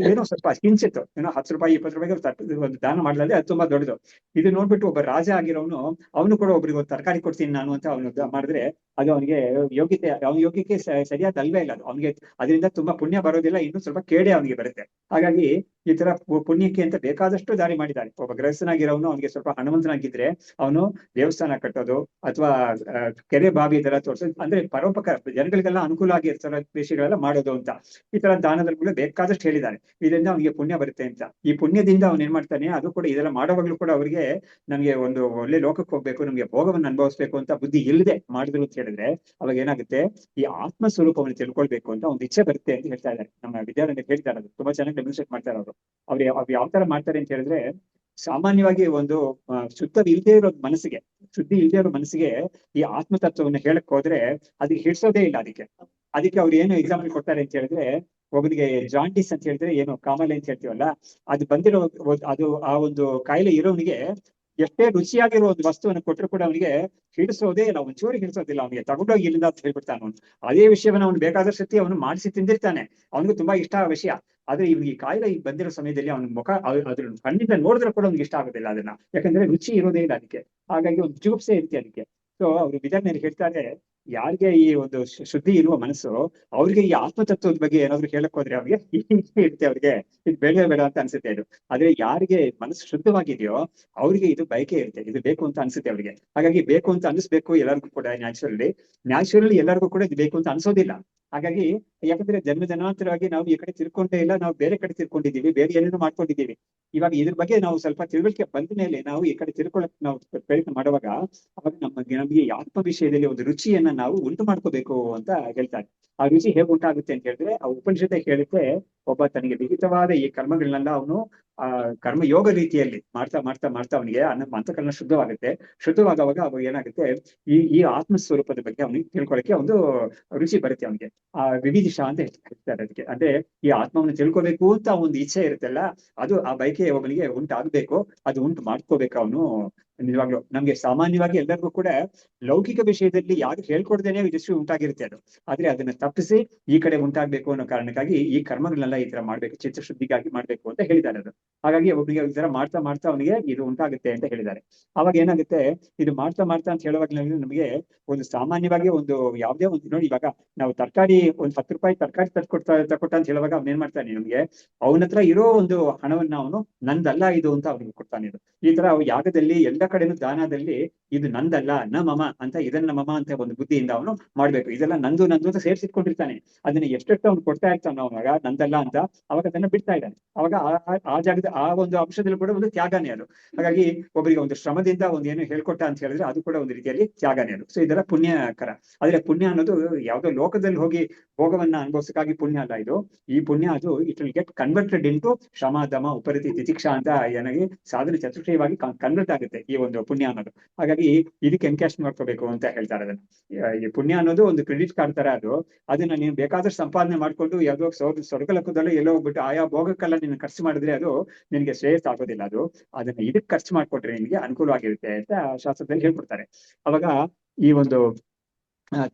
ಏನೋ ಸ್ವಲ್ಪ ಕಿಂಚಿತ್ತು, ಏನೋ 10 ರೂಪಾಯಿ 20 ರೂಪಾಯಿಗೆ ಒಂದು ದಾನ ಮಾಡ್ಲಾದ್ರೆ ಅದು ತುಂಬಾ ದೊಡ್ಡದು. ಇದು ನೋಡ್ಬಿಟ್ಟು ಒಬ್ಬ ರಾಜ ಆಗಿರೋನು ಅವನು ಕೂಡ ಒಬ್ರಿಗೆ ಒಂದು ತರಕಾರಿ ಕೊಡ್ತೀನಿ ನಾನು ಅಂತ ಅವನು ಮಾಡಿದ್ರೆ ಅದು ಅವನಿಗೆ ಯೋಗ್ಯಕ್ಕೆ ಸರಿಯಾದ ಅಲ್ವೇ ಇಲ್ಲ. ಅದು ಅವನಿಗೆ ಅದರಿಂದ ತುಂಬಾ ಪುಣ್ಯ ಬರೋದಿಲ್ಲ, ಇನ್ನು ಸ್ವಲ್ಪ ಕೇಡೆ ಅವನಿಗೆ ಬರುತ್ತೆ. ಹಾಗಾಗಿ ಈ ತರ ಪುಣ್ಯಕ್ಕೆ ಅಂತ ಬೇಕಾದಷ್ಟು ದಾರಿ ಮಾಡಿದ್ದಾರೆ. ಒಬ್ಬ ಗೃಹಸ್ಥನಾಗಿರೋನು ಅವನಿಗೆ ಸ್ವಲ್ಪ ಹಣವಂತನಾಗಿದ್ರೆ ಅವನು ದೇವಸ್ಥಾನ ಕಟ್ಟೋದು ಅಥವಾ ಕೆರೆ ಬಾವಿ ತರ ತೋರಿಸೋದು, ಅಂದ್ರೆ ಪರೋಪಕಾರ ಜನಗಳಿಗೆಲ್ಲ ಅನುಕೂಲ ಆಗಿರ್ತಾರ ವಿಷಯಗಳೆಲ್ಲ ಮಾಡೋದು ಅಂತ. ಈ ತರ ದಾನದಲ್ಲೂ ಬೇಕಾದಷ್ಟು ಹೇಳಿದ್ದಾರೆ. ಇದರಿಂದ ಅವನಿಗೆ ಪುಣ್ಯ ಬರುತ್ತೆ ಅಂತ. ಈ ಪುಣ್ಯದಿಂದ ಅವನು ಏನ್ ಮಾಡ್ತಾನೆ, ಅದು ಕೂಡ ಇದೆಲ್ಲ ಮಾಡೋವಾಗ್ಲೂ ಕೂಡ ಅವರಿಗೆ ನಮ್ಗೆ ಒಂದು ಒಳ್ಳೆ ಲೋಕಕ್ಕೆ ಹೋಗ್ಬೇಕು, ನಮ್ಗೆ ಭೋಗವನ್ನು ಅನುಭವಿಸ್ಬೇಕು ಅಂತ ಬುದ್ಧಿ ಇಲ್ಲದೆ ಮಾಡಿದ್ರು ಅಂತ ಹೇಳಿದ್ರೆ ಅವಾಗ ಏನಾಗುತ್ತೆ, ಈ ಆತ್ಮ ಸ್ವರೂಪವನ್ನು ತಿಳ್ಕೊಳ್ಬೇಕು ಅಂತ ಒಂದು ಇಚ್ಛೆ ಬರುತ್ತೆ ಅಂತ ಹೇಳ್ತಾ ಇದ್ದಾರೆ. ನಮ್ಮ ವಿದ್ಯಾರ್ಥಿ ಹೇಳ್ತಾರೆ, ಅದು ತುಂಬಾ ಚೆನ್ನಾಗಿ ಡೆಮೋನ್ಸ್ಟ್ರೇಟ್ ಮಾಡ್ತಾರೆ ಅವರು. ಅವ್ರು ಯಾವ ತರ ಮಾಡ್ತಾರೆ ಅಂತ ಹೇಳಿದ್ರೆ, ಸಾಮಾನ್ಯವಾಗಿ ಒಂದು ಶುದ್ಧಿ ಇಲ್ಲದೆ ಇರೋ ಮನಸ್ಸಿಗೆ ಈ ಆತ್ಮತತ್ವವನ್ನು ಹೇಳಕ್ ಹೋದ್ರೆ ಅದಕ್ಕೆ ಹಿಡ್ಸೋದೇ ಇಲ್ಲ. ಅದಕ್ಕೆ ಅವ್ರು ಏನು ಎಕ್ಸಾಂಪಲ್ ಕೊಡ್ತಾರೆ ಅಂತ ಹೇಳಿದ್ರೆ, ಒಬ್ಬನಿಗೆ ಜಾಂಡಿಸ್ ಅಂತ ಹೇಳಿದ್ರೆ ಏನು ಕಾಮಾಲೆ ಅಂತ ಹೇಳ್ತೀವಲ್ಲ, ಅದು ಬಂದಿರೋ ಅದು ಆ ಒಂದು ಕಾಯಿಲೆ ಇರೋನಿಗೆ ಎಷ್ಟೇ ರುಚಿಯಾಗಿರೋ ಒಂದು ವಸ್ತುವನ್ನು ಕೊಟ್ಟರು ಕೂಡ ಅವನಿಗೆ ಹಿಡಿಸೋದೇ ಇಲ್ಲ, ಒಂಚೂರಿ ಹಿಡಿಸೋದಿಲ್ಲ. ಅವನಿಗೆ ತಗೊಂಡೋಗಿ ಇಲ್ಲಿಂದ ಅಂತ ಹೇಳ್ಬಿಡ್ತಾನೆ ಅವನು. ಅದೇ ವಿಷಯವನ್ನ ಅವನು ಬೇಕಾದಷ್ಟು ಸತಿ ಅವನು ಮಾಡಿಸಿ ತಿಂದಿರ್ತಾನೆ, ಅವನಿಗೆ ತುಂಬಾ ಇಷ್ಟ ಆ ವಿಷಯ. ಆದ್ರೆ ಇವನಿಗೆ ಈ ಕಾಯಿಲೆ ಬಂದಿರೋ ಸಮಯದಲ್ಲಿ ಅವನ ಮುಖ ಅದ್ರ ಕಣ್ಣಿಂದ ನೋಡಿದ್ರೆ ಕೂಡ ಅವ್ನಿಗೆ ಇಷ್ಟ ಆಗೋದಿಲ್ಲ ಅದನ್ನ, ಯಾಕಂದ್ರೆ ರುಚಿ ಇರೋದೇ ಇಲ್ಲ ಅದಕ್ಕೆ. ಹಾಗಾಗಿ ಒಂದು ಜುಗುಪ್ಸೆ ಇರುತ್ತೆ ಅದಕ್ಕೆ. ಸೊ ಅವ್ರು ವಿದ್ಯಾರ್ಥಿಗಳು ಹೇಳ್ತಾರೆ, ಯಾರಿಗೆ ಈ ಒಂದು ಶುದ್ಧಿ ಇರುವ ಮನಸ್ಸು, ಅವ್ರಿಗೆ ಈ ಆತ್ಮತತ್ವದ ಬಗ್ಗೆ ಏನಾದ್ರು ಹೇಳಕ್ ಹೋದ್ರೆ ಅವ್ರಿಗೆ ಇರುತ್ತೆ, ಅವ್ರಿಗೆ ಇದು ಬೇಡ ಬೇಡ ಅಂತ ಅನ್ಸುತ್ತೆ ಇದು. ಆದ್ರೆ ಯಾರಿಗೆ ಮನಸ್ಸು ಶುದ್ಧವಾಗಿದೆಯೋ ಅವ್ರಿಗೆ ಇದು ಬಯಕೆ ಇರುತ್ತೆ, ಇದು ಬೇಕು ಅಂತ ಅನ್ಸುತ್ತೆ ಅವ್ರಿಗೆ. ಹಾಗಾಗಿ ಬೇಕು ಅಂತ ಅನಿಸ್ಬೇಕು ಎಲ್ಲರಿಗೂ ಕೂಡ, ನ್ಯಾಚುರಲಿ ಎಲ್ಲರಿಗೂ ಕೂಡ ಇದು ಬೇಕು ಅಂತ ಅನ್ಸೋದಿಲ್ಲ. ಹಾಗಾಗಿ ಯಾಕಂದ್ರೆ ಜನ್ಮಾಂತರವಾಗಿ ನಾವು ಈ ಕಡೆ ತಿರ್ಕೊಂಡೇ ಇಲ್ಲ, ನಾವು ಬೇರೆ ಕಡೆ ತಿರ್ಕೊಂಡಿದ್ದೀವಿ, ಬೇರೆ ಏನೇನೋ ಮಾಡ್ಕೊಂಡಿದ್ದೀವಿ. ಇವಾಗ ಇದ್ರ ಬಗ್ಗೆ ನಾವು ಸ್ವಲ್ಪ ತಿಳುವಳಿಕೆ ಬಂದ ಮೇಲೆ ನಾವು ಈ ಕಡೆ ತಿರ್ಕೊಳಕ್ ನಾವು ಪ್ರಯತ್ನ ಮಾಡುವಾಗ, ಅವಾಗ ನಮಗೆ ಈ ಆತ್ಮ ವಿಷಯದಲ್ಲಿ ಒಂದು ರುಚಿಯನ್ನ ನಾವು ಉಂಟು ಮಾಡ್ಕೋಬೇಕು ಅಂತ ಹೇಳ್ತಾರೆ. ಆ ರುಚಿ ಹೇಗೆ ಉಂಟಾಗುತ್ತೆ ಅಂತ ಹೇಳಿದ್ರೆ, ಆ ಉಪನಿಷತ್ತೆ ಹೇಳುತ್ತೆ, ಒಬ್ಬ ತನಗೆ ವಿಹಿತವಾದ ಈ ಕರ್ಮಗಳನ್ನೆಲ್ಲ ಅವನು ಕರ್ಮ ಯೋಗ ರೀತಿಯಲ್ಲಿ ಮಾಡ್ತಾ ಮಾಡ್ತಾ ಮಾಡ್ತಾ ಅವನಿಗೆ ಅಂತಃಕರಣ ಶುದ್ಧವಾಗುತ್ತೆ. ಶುದ್ಧವಾಗುವಾಗ ಅವಾಗ ಏನಾಗುತ್ತೆ, ಈ ಆತ್ಮ ಸ್ವರೂಪದ ಬಗ್ಗೆ ಅವನಿಗೆ ತಿಳ್ಕೊಳಕ್ಕೆ ಒಂದು ರುಚಿ ಬರುತ್ತೆ ಅವನಿಗೆ. ವಿವಿಧಿಷ ಅಂತ ಹೇಳ್ತಾರೆ ಅದಕ್ಕೆ. ಅಂದ್ರೆ ಈ ಆತ್ಮವನ್ನು ತಿಳ್ಕೊಬೇಕು ಅಂತ ಒಂದು ಇಚ್ಛೆ ಇರುತ್ತಲ್ಲ, ಅದು ಆ ಬಯಕೆ ಒಬ್ಬನಿಗೆ ಉಂಟಾಗ್ಬೇಕು, ಅದು ಉಂಟು ಮಾಡ್ಕೋಬೇಕು ಅವನು. ನಿಜವಾಗ್ಲು ನಮ್ಗೆ ಸಾಮಾನ್ಯವಾಗಿ ಎಲ್ಲರಿಗೂ ಕೂಡ ಲೌಕಿಕ ವಿಷಯದಲ್ಲಿ ಯಾರು ಹೇಳ್ಕೊಡ್ದೇನೆ ವಿದುಷಿ ಉಂಟಾಗಿರುತ್ತೆ ಅದು. ಆದ್ರೆ ಅದನ್ನ ತಪ್ಪಿಸಿ ಈ ಕಡೆ ಉಂಟಾಗ್ಬೇಕು ಅನ್ನೋ ಕಾರಣಕ್ಕಾಗಿ ಈ ಕರ್ಮಗಳನ್ನೆಲ್ಲ ಈ ತರ ಮಾಡ್ಬೇಕು, ಚಿತ್ತಶುದ್ಧಿಗಾಗಿ ಮಾಡ್ಬೇಕು ಅಂತ ಹೇಳಿದ್ದಾರೆ ಅದು. ಹಾಗಾಗಿ ಒಬ್ಬನಿಗೆ ಈ ತರ ಮಾಡ್ತಾ ಮಾಡ್ತಾ ಅವನಿಗೆ ಇದು ಉಂಟಾಗುತ್ತೆ ಅಂತ ಹೇಳಿದ್ದಾರೆ. ಅವಾಗ ಏನಾಗುತ್ತೆ, ಇದು ಮಾಡ್ತಾ ಮಾಡ್ತಾ ಅಂತ ಹೇಳುವಾಗ ನಮಗೆ ಒಂದು ಸಾಮಾನ್ಯವಾಗಿ ಒಂದು ಯಾವ್ದೇ ಒಂದು ನೋಡಿ, ಇವಾಗ ನಾವು ತರಕಾರಿ ಒಂದು 10 ರೂಪಾಯಿ ತರಕಾರಿ ತಕ್ಕೊಟ್ಟ ಅಂತ ಹೇಳುವಾಗ ಅವ್ನು ಏನ್ ಮಾಡ್ತಾನೆ, ನಮ್ಗೆ ಅವನ ಹತ್ರ ಇರೋ ಒಂದು ಹಣವನ್ನ ಅವನು ನಂದಲ್ಲ ಇದು ಅಂತ ಅವ್ನಿಗೆ ಕೊಡ್ತಾನೆ. ಇದು ಈ ತರ ಯಾಗದಲ್ಲಿ ಎಲ್ಲ ಕಡೆನೂ ದಾನದಲ್ಲಿ ಇದು ನಂದಲ್ಲ, ನ ಮಮ ಅಂತ, ಇದನ್ನ ಮಮ ಅಂತ ಒಂದು ಬುದ್ಧಿಯಿಂದ ಅವನು ಮಾಡ್ಬೇಕು. ಇದೆಲ್ಲ ನಂದು ನಂದು ಅಂತ ಸೇರಿಸಿಟ್ಕೊಂಡಿರ್ತಾನೆ. ಅದನ್ನ ಎಷ್ಟೆಷ್ಟು ಅವ್ನು ಕೊಡ್ತಾ ಇರ್ತಾನೆ ಅವಾಗ ನಂದಲ್ಲ ಅಂತ, ಅವಾಗ ಅದನ್ನ ಬಿಡ್ತಾ ಇದ್ದಾನೆ. ಅವಾಗ ಆ ಜಾಗದ ಆ ಒಂದು ಅಂಶದಲ್ಲಿ ಕೂಡ ಒಂದು ತ್ಯಾಗನೇ ಅದು. ಹಾಗಾಗಿ ಒಬ್ಬರಿಗೆ ಒಂದು ಶ್ರಮದಿಂದ ಒಂದು ಏನು ಹೇಳ್ಕೊಟ್ಟ ಅಂತ ಹೇಳಿದ್ರೆ ಅದು ಕೂಡ ಒಂದು ರೀತಿಯಲ್ಲಿ ತ್ಯಾಗನೇ ಅದು. ಸೊ ಇದೆಲ್ಲ ಪುಣ್ಯಕರ. ಆದ್ರೆ ಪುಣ್ಯ ಅನ್ನೋದು ಯಾವ್ದೋ ಲೋಕದಲ್ಲಿ ಹೋಗಿ ಭೋಗವನ್ನ ಅನುಭವಿಸಕ್ಕಾಗಿ ಪುಣ್ಯ ಅಲ್ಲ ಇದು. ಈ ಪುಣ್ಯ ಅದು it will get converted into ಶಮ ದಮ ಉಪರತಿ ತಿತಿಕ್ಷಾ ಅಂತ ಏನಾಗಿ ಸಾಧನೆ ಚತುಷ್ಟಯವಾಗಿ ಕನ್ವರ್ಟ್ ಆಗುತ್ತೆ ಈ ಒಂದು ಪುಣ್ಯ ಅನ್ನೋದು. ಹಾಗಾಗಿ ಇದಕ್ಕೆ ಎನ್ಕ್ಯಾಶ್ ಮಾಡ್ಕೋಬೇಕು ಅಂತ ಹೇಳ್ತಾರೆ ಅದನ್ನ. ಈ ಪುಣ್ಯ ಅನ್ನೋದು ಒಂದು ಕ್ರೆಡಿಟ್ ಕಾರ್ಡ್ ತರ ಅದು. ಅದನ್ನ ನೀನು ಬೇಕಾದಷ್ಟು ಸಂಪಾದನೆ ಮಾಡ್ಕೊಂಡು ಯಾವ್ದೋ ಸ್ವರ್ಗಲೋಕದಲ್ಲೂ ಎಲ್ಲೋ ಹೋಗ್ಬಿಟ್ಟು ಆಯಾ ಭೋಗಕ್ಕೆಲ್ಲ ನೀನು ಖರ್ಚು ಮಾಡಿದ್ರೆ ಅದು ನಿನಗೆ ಶ್ರೇಯಸ್ ಆಗೋದಿಲ್ಲ. ಅದು ಅದನ್ನ ಇದಕ್ಕೆ ಖರ್ಚು ಮಾಡ್ಕೊಟ್ರೆ ನಿನಗೆ ಅನುಕೂಲವಾಗಿರುತ್ತೆ ಅಂತ ಶಾಸ್ತ್ರದಲ್ಲಿ ಹೇಳ್ಕೊಡ್ತಾರೆ. ಅವಾಗ ಈ ಒಂದು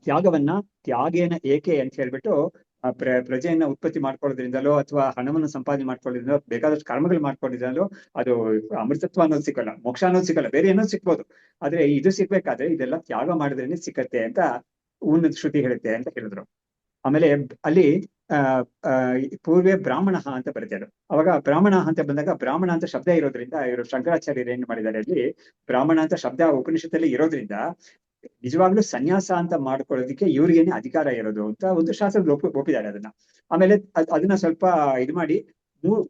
ತ್ಯಾಗವನ್ನ ತ್ಯಾಗೇನ ಏಕೆ ಅಂತ ಹೇಳ್ಬಿಟ್ಟು ಪ್ರಜೆಯನ್ನ ಉತ್ಪತ್ತಿ ಮಾಡ್ಕೊಳ್ಳೋದ್ರಿಂದಲೋ ಅಥವಾ ಹಣವನ್ನು ಸಂಪಾದನೆ ಮಾಡ್ಕೊಳ್ಳೋದ್ರಿಂದಲೋ ಬೇಕಾದಷ್ಟು ಕರ್ಮಗಳು ಮಾಡ್ಕೊಳ್ಳೋದ್ರಿಂದಲೋ ಅದು ಅಮೃತತ್ವ ಅನ್ನೋದು ಸಿಕ್ಕಲ್ಲ, ಮೋಕ್ಷ ಅನ್ನೋದು ಸಿಕ್ಕಲ್ಲ, ಬೇರೆ ಏನೋ ಸಿಕ್ಬೋದು. ಆದ್ರೆ ಇದು ಸಿಗ್ಬೇಕಾದ್ರೆ ಇದೆಲ್ಲ ತ್ಯಾಗ ಮಾಡಿದ್ರೇನೆ ಸಿಕ್ಕತ್ತೆ ಅಂತ ಉನ್ನತ ಶ್ರುತಿ ಹೇಳುತ್ತೆ ಅಂತ ಹೇಳಿದ್ರು. ಆಮೇಲೆ ಅಲ್ಲಿ ಪೂರ್ವೇ ಬ್ರಾಹ್ಮಣ ಅಂತ ಬರುತ್ತೆ ಅದು. ಅವಾಗ ಬ್ರಾಹ್ಮಣ ಅಂತ ಬಂದಾಗ ಬ್ರಾಹ್ಮಣ ಅಂತ ಶಬ್ದ ಇರೋದ್ರಿಂದ ಇವರು ಶಂಕರಾಚಾರ್ಯರು ಏನ್ ಮಾಡಿದ್ದಾರೆ, ಅಲ್ಲಿ ಬ್ರಾಹ್ಮಣ ಅಂತ ಶಬ್ದ ಉಪನಿಷತ್ತಲ್ಲಿ ಇರೋದ್ರಿಂದ ನಿಜವಾಗ್ಲೂ ಸನ್ಯಾಸ ಅಂತ ಮಾಡ್ಕೊಳ್ಳೋದಕ್ಕೆ ಇವ್ರಿಗೇನೆ ಅಧಿಕಾರ ಇರೋದು ಅಂತ ಒಂದು ಶಾಸ್ತ್ರ ಒಪ್ಪಿದ್ದಾರೆ ಅದನ್ನ. ಆಮೇಲೆ ಅದನ್ನ ಸ್ವಲ್ಪ ಇದು ಮಾಡಿ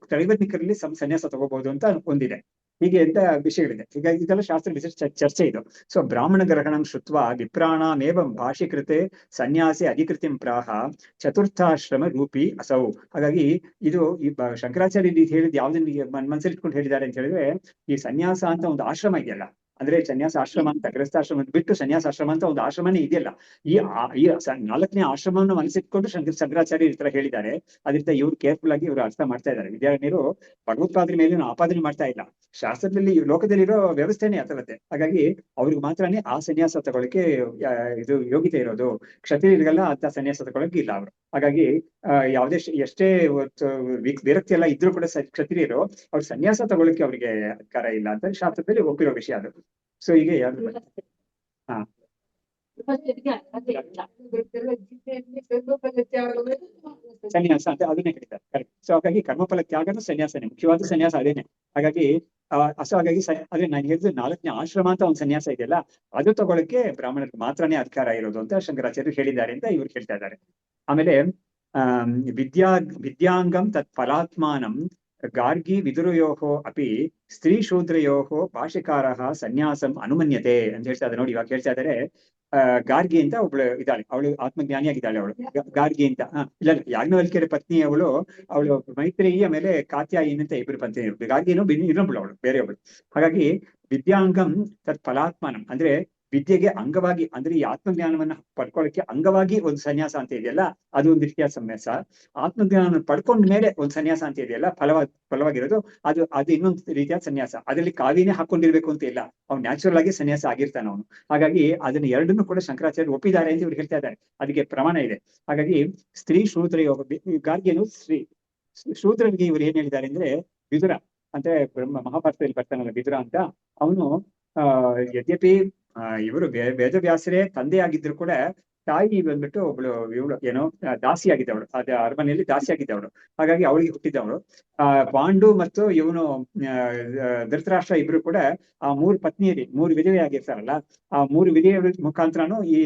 ತ್ರೈವರ್ಣಿಕರಲ್ಲಿ ಸನ್ಯಾಸ ತಗೋಬಹುದು ಅಂತ ಒಂದಿದೆ. ಹೀಗೆ ಅಂತ ವಿಷಯಗಳಿದೆ. ಹೀಗಾಗಿ ಇದೆಲ್ಲ ಶಾಸ್ತ್ರ ಚರ್ಚೆ ಇದು. ಸೊ ಬ್ರಾಹ್ಮಣ ಗ್ರಹಣಂ ಶುತ್ವ ವಿಪ್ರಾಣಾಮೇವಂ ಭಾಷಿಕೃತೆ ಸನ್ಯಾಸಿ ಅಧಿಕೃತಿಂ ಪ್ರಾಹ ಚತುರ್ಥಾಶ್ರಮ ರೂಪಿ ಅಸೌ. ಹಾಗಾಗಿ ಇದು ಈ ಶಂಕರಾಚಾರ್ಯ ಹೇಳಿದ್ ಯಾವ್ದನ್ನ ಮನಸ್ಸಲ್ಲಿ ಇಟ್ಕೊಂಡು ಹೇಳಿದ್ದಾರೆ ಅಂತ ಹೇಳಿದ್ರೆ, ಈ ಸನ್ಯಾಸ ಅಂತ ಒಂದು ಆಶ್ರಮ ಇದೆಯಲ್ಲ, ಅಂದ್ರೆ ಸನ್ಯಾಸ ಆಶ್ರಮ ಅಂತ ಗೃಹಸ್ಥಾಶ್ರಮ ಬಿಟ್ಟು ಸನ್ಯಾಸಾಶ್ರಮ ಅಂತ ಒಂದು ಆಶ್ರಮನೇ ಇದೆಯಲ್ಲ, ಈ 4ನೇ ಆಶ್ರಮವನ್ನು ಮನಸ್ಸಿಟ್ಕೊಂಡು ಶಂಕರಾಚಾರ್ಯ ಈ ತರ ಹೇಳಿದ್ದಾರೆ. ಅದರಿಂದ ಇವ್ರು ಕೇರ್ಫುಲ್ ಆಗಿ ಇವರು ಅರ್ಥ ಮಾಡ್ತಾ ಇದ್ದಾರೆ. ವಿದ್ಯಾರಣ್ಯರು ಭಗವತ್ಪಾದರ ಮೇಲೆ ಆಪಾದನೆ ಮಾಡ್ತಾ ಇಲ್ಲ, ಶಾಸ್ತ್ರದಲ್ಲಿ ಲೋಕದಲ್ಲಿರೋ ವ್ಯವಸ್ಥೆನೇ ಅಥವತ್ತೆ. ಹಾಗಾಗಿ ಅವ್ರಿಗೆ ಮಾತ್ರನೇ ಆ ಸನ್ಯಾಸ ತಗೊಳಕ್ಕೆ ಇದು ಯೋಗ್ಯತೆ ಇರೋದು. ಕ್ಷತ್ರಿಯರಿಗೆಲ್ಲ ಅಂತ ಸನ್ಯಾಸ ತಗೊಳಕ್ಕೆ ಇಲ್ಲ ಅವರು. ಹಾಗಾಗಿ ಯಾವುದೇ ಎಷ್ಟೇ ವಿರಕ್ತಿ ಎಲ್ಲ ಇದ್ರೂ ಕೂಡ ಕ್ಷತ್ರಿಯರು ಅವ್ರ ಸನ್ಯಾಸ ತಗೊಳಕ್ಕೆ ಅವ್ರಿಗೆ ಅಧಿಕಾರ ಇಲ್ಲ ಅಂತ ಶಾಸ್ತ್ರದಲ್ಲಿ ಒಪ್ಪಿರೋ ವಿಷಯ ಅದು. ಸೊ ಹೀಗೆ ಹಾ ಸನ್ಯಾಸ ಅಂತ ಅದನ್ನೇ ಹೇಳ್ತಾರೆ. ಕರೆಕ್ಟ್. ಸೊ ಹಾಗಾಗಿ ಕರ್ಮಫಲ ತ್ಯಾಗನೂ ಸನ್ಯಾಸನೇ, ಮುಖ್ಯವಾದ ಸನ್ಯಾಸ ಅದೇನೆ. ಹಾಗಾಗಿ ಹಾಗಾಗಿ ಅದೇ ನಾನು ಹೇಳಿದ್ರೆ 4ನೇ ಆಶ್ರಮ ಅಂತ ಒಂದು ಸನ್ಯಾಸ ಇದೆಯಲ್ಲ, ಅದು ತಗೊಳಕ್ಕೆ ಬ್ರಾಹ್ಮಣರಿಗೆ ಮಾತ್ರನೇ ಅಧಿಕಾರ ಇರೋದು ಅಂತ ಶಂಕರಾಚಾರ್ಯರು ಹೇಳಿದ್ದಾರೆ ಅಂತ ಇವ್ರು ಹೇಳ್ತಾ ಇದ್ದಾರೆ. ಆಮೇಲೆ ವಿದ್ಯಾಂಗಂ ತತ್ ಫಲಾತ್ಮಾನಂ ಗಾರ್ಗಿ ವಿದುರಯೋಹೋ ಅಪಿ ಸ್ತ್ರೀ ಶೂದ್ರಯೋಹೋ ಭಾಷಿಕಾರಃ ಸನ್ಯಾಸಂ ಅನುಮನ್ಯತೆ ಅಂತ ಹೇಳ್ತಾ ಇದ್ದಾರೆ. ನೋಡಿ, ಇವಾಗ ಹೇಳ್ತಾ ಇದ್ದಾರೆ ಗಾರ್ಗಿ ಅಂತ ಒಬ್ಳು ಇದ್ದಾಳೆ, ಅವಳು ಆತ್ಮಜ್ಞಾನಿಯಾಗಿದ್ದಾಳೆ. ಅವಳು ಗಾರ್ಗಿ ಅಂತ ಇಲ್ಲ, ಯಾಜ್ಞವಲ್ಕ್ಯರ ಪತ್ನಿ ಅವಳು ಮೈತ್ರೇಯಿ ಆಮೇಲೆ ಕಾತ್ಯಾಯಿನಿ ಅಂತ ಇಬ್ಬರು ಪತ್ನಿ. ಗಾರ್ಗಿನೂ ಇನ್ನೊಬ್ಳು ಅವಳು ಬೇರೆಯೊಬ್ಳು. ಹಾಗಾಗಿ ವಿದ್ಯಾಂಗಂ ತತ್ ಫಲಾತ್ಮಾನಂ ಅಂದ್ರೆ ವಿದ್ಯೆಗೆ ಅಂಗವಾಗಿ, ಅಂದ್ರೆ ಈ ಆತ್ಮಜ್ಞಾನವನ್ನ ಪಡ್ಕೊಳ್ಳಕ್ಕೆ ಅಂಗವಾಗಿ ಒಂದು ಸನ್ಯಾಸ ಅಂತ ಇದೆಯಲ್ಲ, ಅದು ಒಂದು ರೀತಿಯ ಸನ್ಯಾಸ. ಆತ್ಮಜ್ಞಾನ ಪಡ್ಕೊಂಡ ಮೇಲೆ ಒಂದು ಸನ್ಯಾಸ ಅಂತ ಇದೆಯಲ್ಲ ಫಲವಾಗಿರೋದು, ಅದು ಇನ್ನೊಂದು ರೀತಿಯ ಸನ್ಯಾಸ. ಅದರಲ್ಲಿ ಕಾವಿನೇ ಹಾಕೊಂಡಿರ್ಬೇಕು ಅಂತ ಇಲ್ಲ, ಅವ್ನು ನ್ಯಾಚುರಲ್ ಆಗಿ ಸನ್ಯಾಸ ಆಗಿರ್ತಾನೆ ಅವನು. ಹಾಗಾಗಿ ಅದನ್ನ ಎರಡನ್ನೂ ಕೂಡ ಶಂಕರಾಚಾರ್ಯ ಒಪ್ಪಿದ್ದಾರೆ ಅಂತ ಇವ್ರು ಹೇಳ್ತಾ ಇದ್ದಾರೆ. ಅದಕ್ಕೆ ಪ್ರಮಾಣ ಇದೆ. ಹಾಗಾಗಿ ಸ್ತ್ರೀ ಶೂದ್ರ ಗಾರ್ಗಿಯನು ಶೂದ್ರನಿಗೆ ಇವ್ರು ಏನ್ ಹೇಳಿದ್ದಾರೆ ಅಂದ್ರೆ, ವಿದುರ ಅಂದ್ರೆ ಮಹಾಭಾರತದಲ್ಲಿ ಬರ್ತಾನಲ್ಲ ವಿದುರ ಅಂತ, ಅವನು ಯದ್ಯಪಿ ಇವರು ವೇದವ್ಯಾಸರೇ ತಂದೆ ಆಗಿದ್ರು ಕೂಡ ತಾಯಿ ಬಂದ್ಬಿಟ್ಟು ಒಬ್ಳು ಇವಳು ಏನೋ ದಾಸಿ ಆಗಿದ್ದವಳು, ಅದ ಅರಮನೆಯಲ್ಲಿ ದಾಸಿ ಆಗಿದ್ದವಳು. ಹಾಗಾಗಿ ಅವಳಿಗೆ ಹುಟ್ಟಿದವಳು. ಪಾಂಡು ಮತ್ತು ಇವನು ಧೃತರಾಷ್ಟ್ರ ಇಬ್ರು ಕೂಡ ಆ ಮೂರು ಪತ್ನಿಯರಿ, ಮೂರು ವಿಧವೆ ಆಗಿರ್ತಾರಲ್ಲ, ಆ ಮೂರು ವಿಧವೆಯ ಮುಖಾಂತರನು ಈ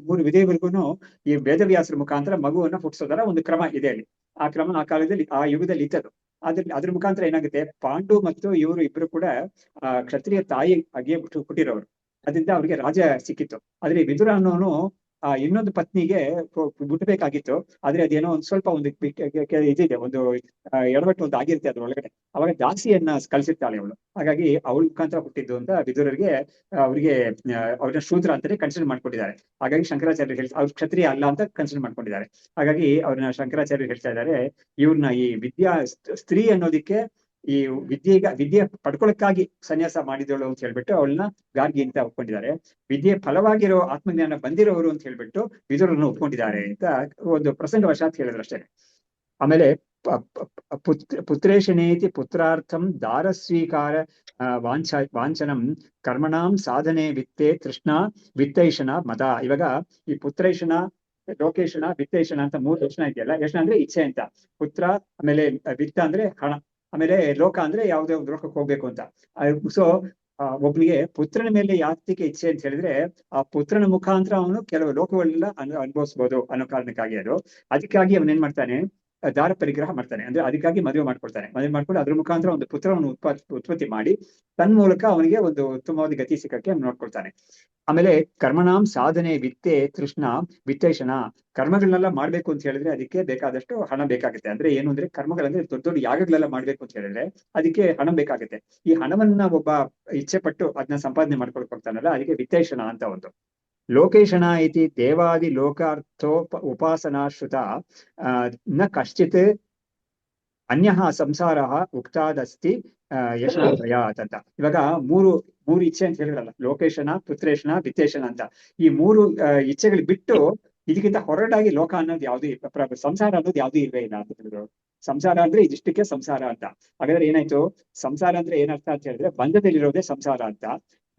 ಮೂರು ವಿಧವೆಯರಿಗೂ ಈ ವೇದವ್ಯಾಸರ ಮುಖಾಂತರ ಮಗುವನ್ನ ಹುಟ್ಟಿಸೋದರ ಒಂದು ಕ್ರಮ ಇದೆ ಅಲ್ಲಿ. ಆ ಕ್ರಮ ಆ ಕಾಲದಲ್ಲಿ ಆ ಯುಗದಲ್ಲಿ ಇದ್ದದು. ಅದ್ರ ಮುಖಾಂತರ ಏನಾಗುತ್ತೆ, ಪಾಂಡು ಮತ್ತು ಇವರು ಇಬ್ರು ಕೂಡ ಕ್ಷತ್ರಿಯ ತಾಯಿ ಆಗಿಯೇ ಹುಟ್ಟಿರೋರು. ಅದರಿಂದ ಅವ್ರಿಗೆ ರಾಜ ಸಿಕ್ಕಿತ್ತು. ಆದ್ರೆ ವಿದುರ ಅನ್ನೋನು ಇನ್ನೊಂದು ಪತ್ನಿಗೆ ಬಿಡ್ಬೇಕಾಗಿತ್ತು. ಆದ್ರೆ ಅದೇನೋ ಒಂದ್ ಸ್ವಲ್ಪ ಒಂದು ಇದಿದೆ, ಒಂದು ಎಡವಟ್ಟು ಒಂದು ಆಗಿರುತ್ತೆ ಅದ್ರೊಳಗಡೆ. ಅವಾಗ ದಾಸಿಯನ್ನ ಕಳ್ಸಿರ್ತಾಳೆ ಅವಳು. ಹಾಗಾಗಿ ಅವಳ ಮುಖಾಂತರ ಹುಟ್ಟಿದ್ದು ಅಂತ ವಿದುರರಿಗೆ ಅವ್ರಿಗೆ ಅವ್ರನ್ನ ಶೂದ್ರ ಅಂತಾನೆ ಕನ್ಸಿಡರ್ ಮಾಡ್ಕೊಂಡಿದ್ದಾರೆ. ಹಾಗಾಗಿ ಶಂಕರಾಚಾರ್ಯರು ಅವ್ರ ಕ್ಷತ್ರಿಯ ಅಲ್ಲ ಅಂತ ಕನ್ಸಿಡರ್ ಮಾಡ್ಕೊಂಡಿದ್ದಾರೆ. ಹಾಗಾಗಿ ಅವ್ರನ್ನ ಶಂಕರಾಚಾರ್ಯರು ಹೇಳ್ತಾ ಇದ್ದಾರೆ, ಇವ್ರನ್ನ ಈ ಸ್ತ್ರೀ ಅನ್ನೋದಿಕ್ಕೆ ಈ ವಿದ್ಯೆ ಪಡ್ಕೊಳಕ್ಕಾಗಿ ಸನ್ಯಾಸ ಮಾಡಿದವಳು ಅಂತ ಹೇಳ್ಬಿಟ್ಟು ಅವಳನ್ನ ಗಾರ್ಗಿ ಅಂತ ಒಪ್ಕೊಂಡಿದ್ದಾರೆ. ವಿದ್ಯೆ ಫಲವಾಗಿರೋ ಆತ್ಮಜ್ಞಾನ ಬಂದಿರೋರು ಅಂತ ಹೇಳ್ಬಿಟ್ಟು ವಿದುರನ್ನು ಒಪ್ಕೊಂಡಿದ್ದಾರೆ ಅಂತ ಒಂದು ಪ್ರಸಂಗವಶಾತ್ ಹೇಳಿದ್ರು ಅಷ್ಟೇ. ಆಮೇಲೆ ಪುತ್ರೇಶನೇತಿ ಪುತ್ರಾರ್ಥಂ ದಾರ ಸ್ವೀಕಾರ ವಾಂಚನಂ ಕರ್ಮಣಾಂ ಸಾಧನೆ ವಿತ್ತೆ ತೃಷ್ಣ ವಿತ್ತೈಷಣ ಮತ. ಇವಾಗ ಈ ಪುತ್ರೈಷಣ, ಲೋಕೇಶಣ, ವಿತ್ತೈಷಣ ಅಂತ ಮೂರು ಲಕ್ಷಣ ಇದೆಯಲ್ಲ. ಯಶನ ಅಂದ್ರೆ ಇಚ್ಛೆ ಅಂತ, ಪುತ್ರ, ಆಮೇಲೆ ವಿತ್ತ ಅಂದ್ರೆ ಹಣ, ಆಮೇಲೆ ಲೋಕ ಅಂದ್ರೆ ಯಾವುದೇ ಒಂದು ಲೋಕಕ್ಕೆ ಹೋಗ್ಬೇಕು ಅಂತ. ಸೊ ಒಬ್ನಿಗೆ ಪುತ್ರನ ಮೇಲೆ ಯಾತಿಗೆ ಇಚ್ಛೆ ಅಂತ ಹೇಳಿದ್ರೆ, ಆ ಪುತ್ರನ ಮುಖಾಂತರ ಅವನು ಕೆಲವು ಲೋಕಗಳೆಲ್ಲ ಅನುಭವಿಸ್ಬೋದು ಅನ್ನೋ ಕಾರಣಕ್ಕಾಗಿ ಅದು. ಅದಕ್ಕಾಗಿ ಅವನ್ ಏನ್ ಮಾಡ್ತಾನೆ, ದಾರ ಪರಿಗ್ರಹ ಮಾಡ್ತಾನೆ. ಅಂದ್ರೆ ಅದಕ್ಕಾಗಿ ಮದುವೆ ಮಾಡ್ಕೊಳ್ತಾನೆ. ಮದುವೆ ಮಾಡ್ಕೊಂಡು ಅದ್ರ ಮುಖಾಂತರ ಒಂದು ಪುತ್ರವನ್ನು ಉತ್ಪತ್ತಿ ಮಾಡಿ ತನ್ನ ಮೂಲಕ ಅವನಿಗೆ ಒಂದು ಉತ್ತಮವಾದ ಗತಿ ಸಿಕ್ಕಕ್ಕೆ ನೋಡ್ಕೊಳ್ತಾನೆ. ಆಮೇಲೆ ಕರ್ಮಣಾಂ ಸಾಧನೆ ವಿತ್ತೆ ತೃಷ್ಣ ವಿತ್ತೈಷಣ. ಕರ್ಮಗಳನ್ನೆಲ್ಲ ಮಾಡ್ಬೇಕು ಅಂತ ಹೇಳಿದ್ರೆ ಅದಕ್ಕೆ ಬೇಕಾದಷ್ಟು ಹಣ ಬೇಕಾಗುತ್ತೆ. ಅಂದ್ರೆ ಏನು ಅಂದ್ರೆ ಕರ್ಮಗಳಂದ್ರೆ ದೊಡ್ಡ ದೊಡ್ಡ ಯಾಗಗಳೆಲ್ಲ ಮಾಡ್ಬೇಕು ಅಂತ ಹೇಳಿದ್ರೆ ಅದಕ್ಕೆ ಹಣ ಬೇಕಾಗುತ್ತೆ. ಈ ಹಣವನ್ನ ಒಬ್ಬ ಇಚ್ಛೆ ಪಟ್ಟು ಅದನ್ನ ಸಂಪಾದನೆ ಮಾಡ್ಕೊಳಕ್ ಹೋಗ್ತಾನಲ್ಲ, ಅದಕ್ಕೆ ವಿತ್ತೈಷಣ ಅಂತ ಒಂದು. ಲೋಕೇಶಣ ಇತಿ ದೇವಾದಿ ಉಪಾಸನಾಶ್ರುತ ನ ಕಶ್ಚಿತ್ ಅನ್ಯ ಸಂಸಾರ ಉಕ್ತಾದಸ್ತಿ ಯಶಾತ್ರಯಾತ್ ಅಂತ. ಇವಾಗ ಮೂರು ಇಚ್ಛೆ ಅಂತ ಹೇಳಿದ್ರಲ್ಲ, ಲೋಕೇಶನ, ಪುತ್ರೇಶನ, ವಿತ್ತೇಶನ ಅಂತ. ಈ ಮೂರು ಇಚ್ಛೆಗಳು ಬಿಟ್ಟು ಇದಕ್ಕಿಂತ ಹೊರಟಾಗಿ ಲೋಕ ಅನ್ನೋದು ಯಾವ್ದು, ಸಂಸಾರ ಅನ್ನೋದು ಯಾವ್ದು ಇಲ್ವೇ ಇಲ್ಲ ಅಂತ ಹೇಳಿದ್ರು. ಸಂಸಾರ ಅಂದ್ರೆ ಇದಿಷ್ಟಕ್ಕೆ ಸಂಸಾರ ಅಂತ. ಹಾಗಾದ್ರೆ ಏನಾಯ್ತು, ಸಂಸಾರ ಅಂದ್ರೆ ಏನರ್ಥ ಅಂತ ಹೇಳಿದ್ರೆ ಬಂಧದಲ್ಲಿರೋದೇ ಸಂಸಾರ ಅಂತ.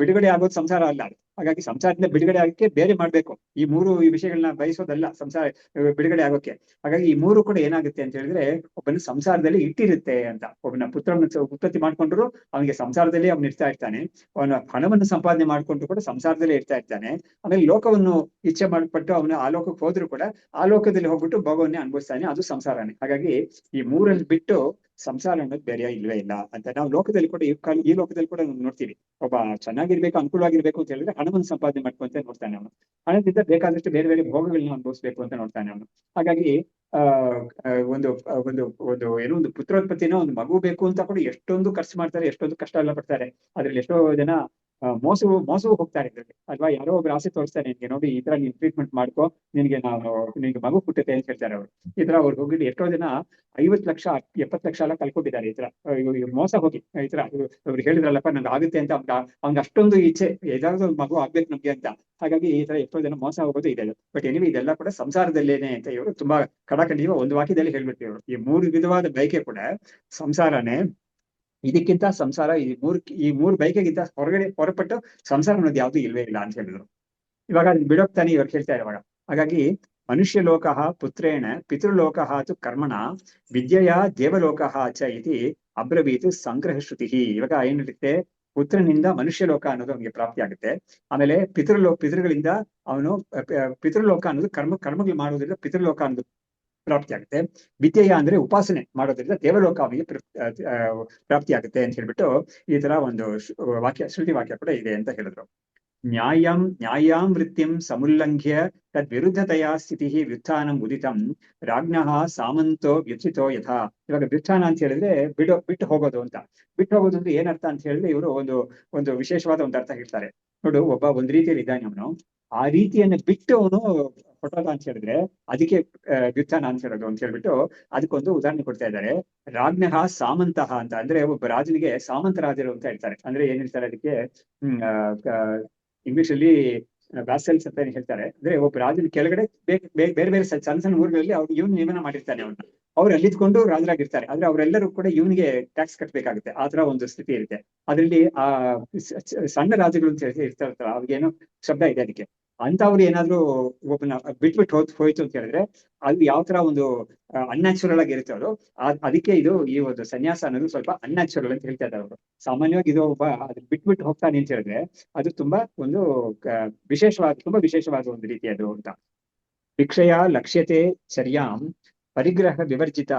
ಬಿಡುಗಡೆ ಆಗೋದು ಸಂಸಾರ ಅಲ್ಲ. ಹಾಗಾಗಿ ಸಂಸಾರದಿಂದ ಬಿಡುಗಡೆ ಆಗಕ್ಕೆ ಬೇರೆ ಮಾಡ್ಬೇಕು. ಈ ವಿಷಯಗಳನ್ನ ಬಯಸೋದಲ್ಲ ಸಂಸಾರ ಬಿಡುಗಡೆ ಆಗೋಕೆ. ಹಾಗಾಗಿ ಈ ಮೂರು ಕೂಡ ಏನಾಗುತ್ತೆ ಅಂತ ಹೇಳಿದ್ರೆ ಒಬ್ಬನ ಸಂಸಾರದಲ್ಲಿ ಇಟ್ಟಿರುತ್ತೆ ಅಂತ. ಒಬ್ಬನ ಪುತ್ರನ ಉತ್ಪತ್ತಿ ಮಾಡ್ಕೊಂಡ್ರು ಅವನಿಗೆ ಸಂಸಾರದಲ್ಲಿ ಅವನು ಇರ್ತಾ ಇರ್ತಾನೆ. ಅವನ ಹಣವನ್ನು ಸಂಪಾದನೆ ಮಾಡ್ಕೊಂಡ್ರು ಕೂಡ ಸಂಸಾರದಲ್ಲೇ ಇರ್ತಾ ಇರ್ತಾನೆ. ಆಮೇಲೆ ಲೋಕವನ್ನು ಇಚ್ಛೆ ಮಾಡ್ಬಿಟ್ಟು ಅವನು ಆ ಲೋಕಕ್ಕೆ ಹೋದ್ರು ಕೂಡ ಆ ಲೋಕದಲ್ಲಿ ಹೋಗ್ಬಿಟ್ಟು ಭೋಗವನ್ನೇ ಅನುಭವಿಸ್ತಾನೆ. ಅದು ಸಂಸಾರನೇ. ಹಾಗಾಗಿ ಈ ಮೂರಲ್ಲಿ ಬಿಟ್ಟು ಸಂಸಾರ ಅನ್ನೋದು ಬೇರೆ ಇಲ್ವೇ ಇಲ್ಲ ಅಂತ ನಾವು ಲೋಕದಲ್ಲಿ ಕೂಡ ಈ ಲೋಕದಲ್ಲಿ ಕೂಡ ನೋಡ್ತೀವಿ. ಒಬ್ಬ ಚೆನ್ನಾಗಿರ್ಬೇಕು, ಅನುಕೂಲವಾಗಿರ್ಬೇಕು ಅಂತ ಹೇಳಿದ್ರೆ ಹಣವನ್ನು ಸಂಪಾದನೆ ಮಾಡ್ಕೊಂತ ನೋಡ್ತಾನೆ ಅವನು. ಹಣದಿಂದ ಬೇಕಾದಷ್ಟು ಬೇರೆ ಬೇರೆ ಭೋಗಗಳನ್ನ ಅನುಭವಿಸ್ಬೇಕು ಅಂತ ನೋಡ್ತಾನೆ ಅವನು. ಹಾಗಾಗಿ ಒಂದು ಒಂದು ಒಂದು ಏನೋ ಒಂದು ಪುತ್ರೋತ್ಪತ್ತಿನ ಒಂದು ಮಗು ಬೇಕು ಅಂತ ಕೂಡ ಎಷ್ಟೊಂದು ಖರ್ಚು ಮಾಡ್ತಾರೆ, ಎಷ್ಟೊಂದು ಕಷ್ಟ ಎಲ್ಲ ಪಡ್ತಾರೆ. ಅದ್ರಲ್ಲಿ ಎಷ್ಟೋ ಜನ ಮೋಸವು ಹೋಗ್ತಾರೆ ಇದ್ರಲ್ಲಿ ಅಲ್ವಾ. ಯಾರೋ ಒಬ್ರು ಆಸೆ ತೋರಿಸ್ತಾರೆ, ನಿನ್ಗೆ ನೋಡಿ ಈ ತರ ನೀನ್ ಟ್ರೀಟ್ಮೆಂಟ್ ಮಾಡ್ಕೋ, ನಿನ್ಗೆ ಮಗು ಹುಟ್ಟುತ್ತೆ ಅಂತ ಹೇಳ್ತಾರೆ ಅವರು. ಈ ತರ ಅವ್ರು ಹೋಗಿದ್ದು ಎಷ್ಟೋ ಜನ 50 ಲಕ್ಷ 70 ಲಕ್ಷ ಎಲ್ಲ ಕಳ್ಕೊಂಡಿದ್ದಾರೆ ಈ ತರ ಮೋಸ ಹೋಗಿ. ಈ ತರ ಅವ್ರು ಹೇಳಿದ್ರಲ್ಲಪ್ಪ ನಂಗೆ ಆಗುತ್ತೆ ಅಂತ ಅವ್ನಿಗೆ ಅಷ್ಟೊಂದು ಇಚ್ಛೆ, ಏದಾದ್ರು ಮಗು ಆಗ್ಬೇಕು ನಮ್ಗೆ ಅಂತ. ಹಾಗಾಗಿ ಈ ತರ ಎಷ್ಟೋ ಜನ ಮೋಸ ಹೋಗೋದು ಇದೆ. ಬಟ್ ಎನಿವೆ ಇದೆಲ್ಲ ಕೂಡ ಸಂಸಾರದಲ್ಲೇನೆ ಅಂತ ಇವರು ತುಂಬಾ ಕಡಾಖಂಡಿತ ಒಂದು ವಾಕ್ಯದಲ್ಲಿ ಹೇಳ್ಬಿಟ್ಟು ಇವರು ಈ ಮೂರು ವಿಧವಾದ ಬಯಕೆ ಕೂಡ ಸಂಸಾರನೇ. ಇದಕ್ಕಿಂತ ಸಂಸಾರ ಈ ಮೂರು ಬಯಕೆಗಿಂತ ಹೊರಪಟ್ಟು ಸಂಸಾರ ಅನ್ನೋದು ಯಾವ್ದು ಇಲ್ವೇ ಇಲ್ಲ ಅಂತ ಹೇಳಿದ್ರು. ಇವಾಗ ಅದನ್ನ ಬಿಡೋಗ್ತಾನೆ ಇವ್ರು ಹೇಳ್ತಾರೆ ಇವಾಗ. ಹಾಗಾಗಿ ಮನುಷ್ಯ ಲೋಕ ಪುತ್ರೇಣ ಪಿತೃಲೋಕ ತು ಕರ್ಮಣ ವಿದ್ಯೆಯ ದೇವಲೋಕ ಚ ಇತಿ ಅಬ್ರವೀತ್ ಸಂಗ್ರಹ ಶ್ರುತಿ. ಇವಾಗ ಏನಿರುತ್ತೆ, ಪುತ್ರನಿಂದ ಮನುಷ್ಯ ಲೋಕ ಅನ್ನೋದು ಅವನಿಗೆ ಪ್ರಾಪ್ತಿ ಆಗುತ್ತೆ. ಆಮೇಲೆ ಪಿತೃಗಳಿಂದ ಅವನು ಪಿತೃಲೋಕ ಅನ್ನೋದು ಕರ್ಮಗಳು ಮಾಡೋದ್ರಿಂದ ಪಿತೃಲೋಕ ಅನ್ನೋದು ಪ್ರಾಪ್ತಿ ಆಗುತ್ತೆ. ವಿದ್ಯೆಯ ಅಂದ್ರೆ ಉಪಾಸನೆ ಮಾಡೋದ್ರಿಂದ ದೇವಲೋಕ ಅವನಿಗೆ ಪ್ರಾಪ್ತಿ ಆಗುತ್ತೆ ಅಂತ ಹೇಳ್ಬಿಟ್ಟು ಈ ತರ ಒಂದು ಶ್ರುತಿ ವಾಕ್ಯ ಕೂಡ ಇದೆ ಅಂತ ಹೇಳಿದ್ರು. ನ್ಯಾಯಾಂ ವೃತ್ತಿಂ ಸಮುಲ್ಲಂಘ್ಯ ತದ್ವಿರುದ್ಧತೆಯ ಸ್ಥಿತಿ ವ್ಯುತ್ಥಾನಂ ಉದಿತಂ ರಾಜ್ಞಃ ಸಾಮಂತೋ ವ್ಯುತ್ಥಿತೋ ಯಥಾ. ಇವಾಗ ವ್ಯುತ್ಥಾನ ಅಂತ ಹೇಳಿದ್ರೆ ಬಿಟ್ಟು ಹೋಗೋದು ಅಂತ. ಬಿಟ್ಟು ಹೋಗೋದು ಅಂದ್ರೆ ಏನರ್ಥ ಅಂತ ಹೇಳಿದ್ರೆ ಇವರು ಒಂದು ವಿಶೇಷವಾದ ಒಂದು ಅರ್ಥ ಹೇಳ್ತಾರೆ. ನೋಡು, ಒಬ್ಬ ಒಂದ್ ರೀತಿಯಲ್ಲಿ ಇದ್ದಾನೆ, ಅವನು ಆ ರೀತಿಯನ್ನು ಬಿಟ್ಟು ಅವನು ಹೊಟ್ಟೋದ ಅಂತ ಹೇಳಿದ್ರೆ ಅದಕ್ಕೆ ವ್ಯುತ್ಥಾನ ಅಂತ ಹೇಳೋದು ಅಂತ ಹೇಳ್ಬಿಟ್ಟು ಅದಕ್ಕೊಂದು ಉದಾಹರಣೆ ಕೊಡ್ತಾ ಇದ್ದಾರೆ. ರಾಜ್ಞಃ ಸಾಮಂತಃ ಅಂತ ಅಂದ್ರೆ ಒಬ್ಬ ರಾಜನಿಗೆ ಸಾಮಂತರಾಜರು ಅಂತ ಹೇಳ್ತಾರೆ. ಅಂದ್ರೆ ಏನ್ ಹೇಳ್ತಾರೆ ಅದಕ್ಕೆ, ಇಂಗ್ಲಿಷ್ ಅಲ್ಲಿ ವ್ಯಾಸಲ್ಸ್ ಅಂತ ಹೇಳ್ತಾರೆ. ಅಂದ್ರೆ ಒಬ್ಬ ರಾಜನ ಕೆಳಗಡೆ ಬೇರೆ ಬೇರೆ ಸಣ್ಣ ಸಣ್ಣ ಊರುಗಳಲ್ಲಿ ಇವನು ನೇಮನ ಮಾಡಿರ್ತಾನೆ. ಅವ್ರು ಅಲ್ಲಿದ್ಕೊಂಡು ರಾಜರಾಗಿರ್ತಾರೆ. ಆದ್ರೆ ಅವರೆಲ್ಲರೂ ಕೂಡ ಇವನಿಗೆ ಟ್ಯಾಕ್ಸ್ ಕಟ್ಟಬೇಕಾಗುತ್ತೆ. ಆ ತರ ಒಂದು ಸ್ಥಿತಿ ಇರುತ್ತೆ. ಅದರಲ್ಲಿ ಸಣ್ಣ ರಾಜ್ಯಗಳು ಅಂತ ಇರ್ತಾರಲ್ಲ, ಅವ್ರಿಗೇನೋ ಶಬ್ದ ಇದೆ ಅದಕ್ಕೆ. ಅಂತವ್ರು ಏನಾದ್ರು ಒಬ್ಬನ ಬಿಟ್ಬಿಟ್ಟು ಹೋಯ್ತು ಅಂತ ಹೇಳಿದ್ರೆ ಅದು ಯಾವ ತರ ಒಂದು ಅನ್ಯಾಚುರಲ್ ಆಗಿ ಇರುತ್ತೆ ಅದು. ಅದಕ್ಕೆ ಈ ಒಂದು ಸನ್ಯಾಸ ಅನ್ನೋದು ಸ್ವಲ್ಪ ಅನ್ಯಾಚುರಲ್ ಅಂತ ಹೇಳ್ತಾ ಇದ್ದಾರೆ ಅವರು. ಸಾಮಾನ್ಯವಾಗಿ ಇದು ಒಬ್ಬ ಅದು ಬಿಟ್ಬಿಟ್ಟು ಹೋಗ್ತಾನೆ ಅಂತ ಹೇಳಿದ್ರೆ ಅದು ತುಂಬಾ ಒಂದು ತುಂಬಾ ವಿಶೇಷವಾದ ಒಂದು ರೀತಿ ಅದು ಅಂತ. ಭಿಕ್ಷೆಯ ಲಕ್ಷ್ಯತೆ ಚರ್ಯಾಂ ಪರಿಗ್ರಹ ವಿವರ್ಜಿತ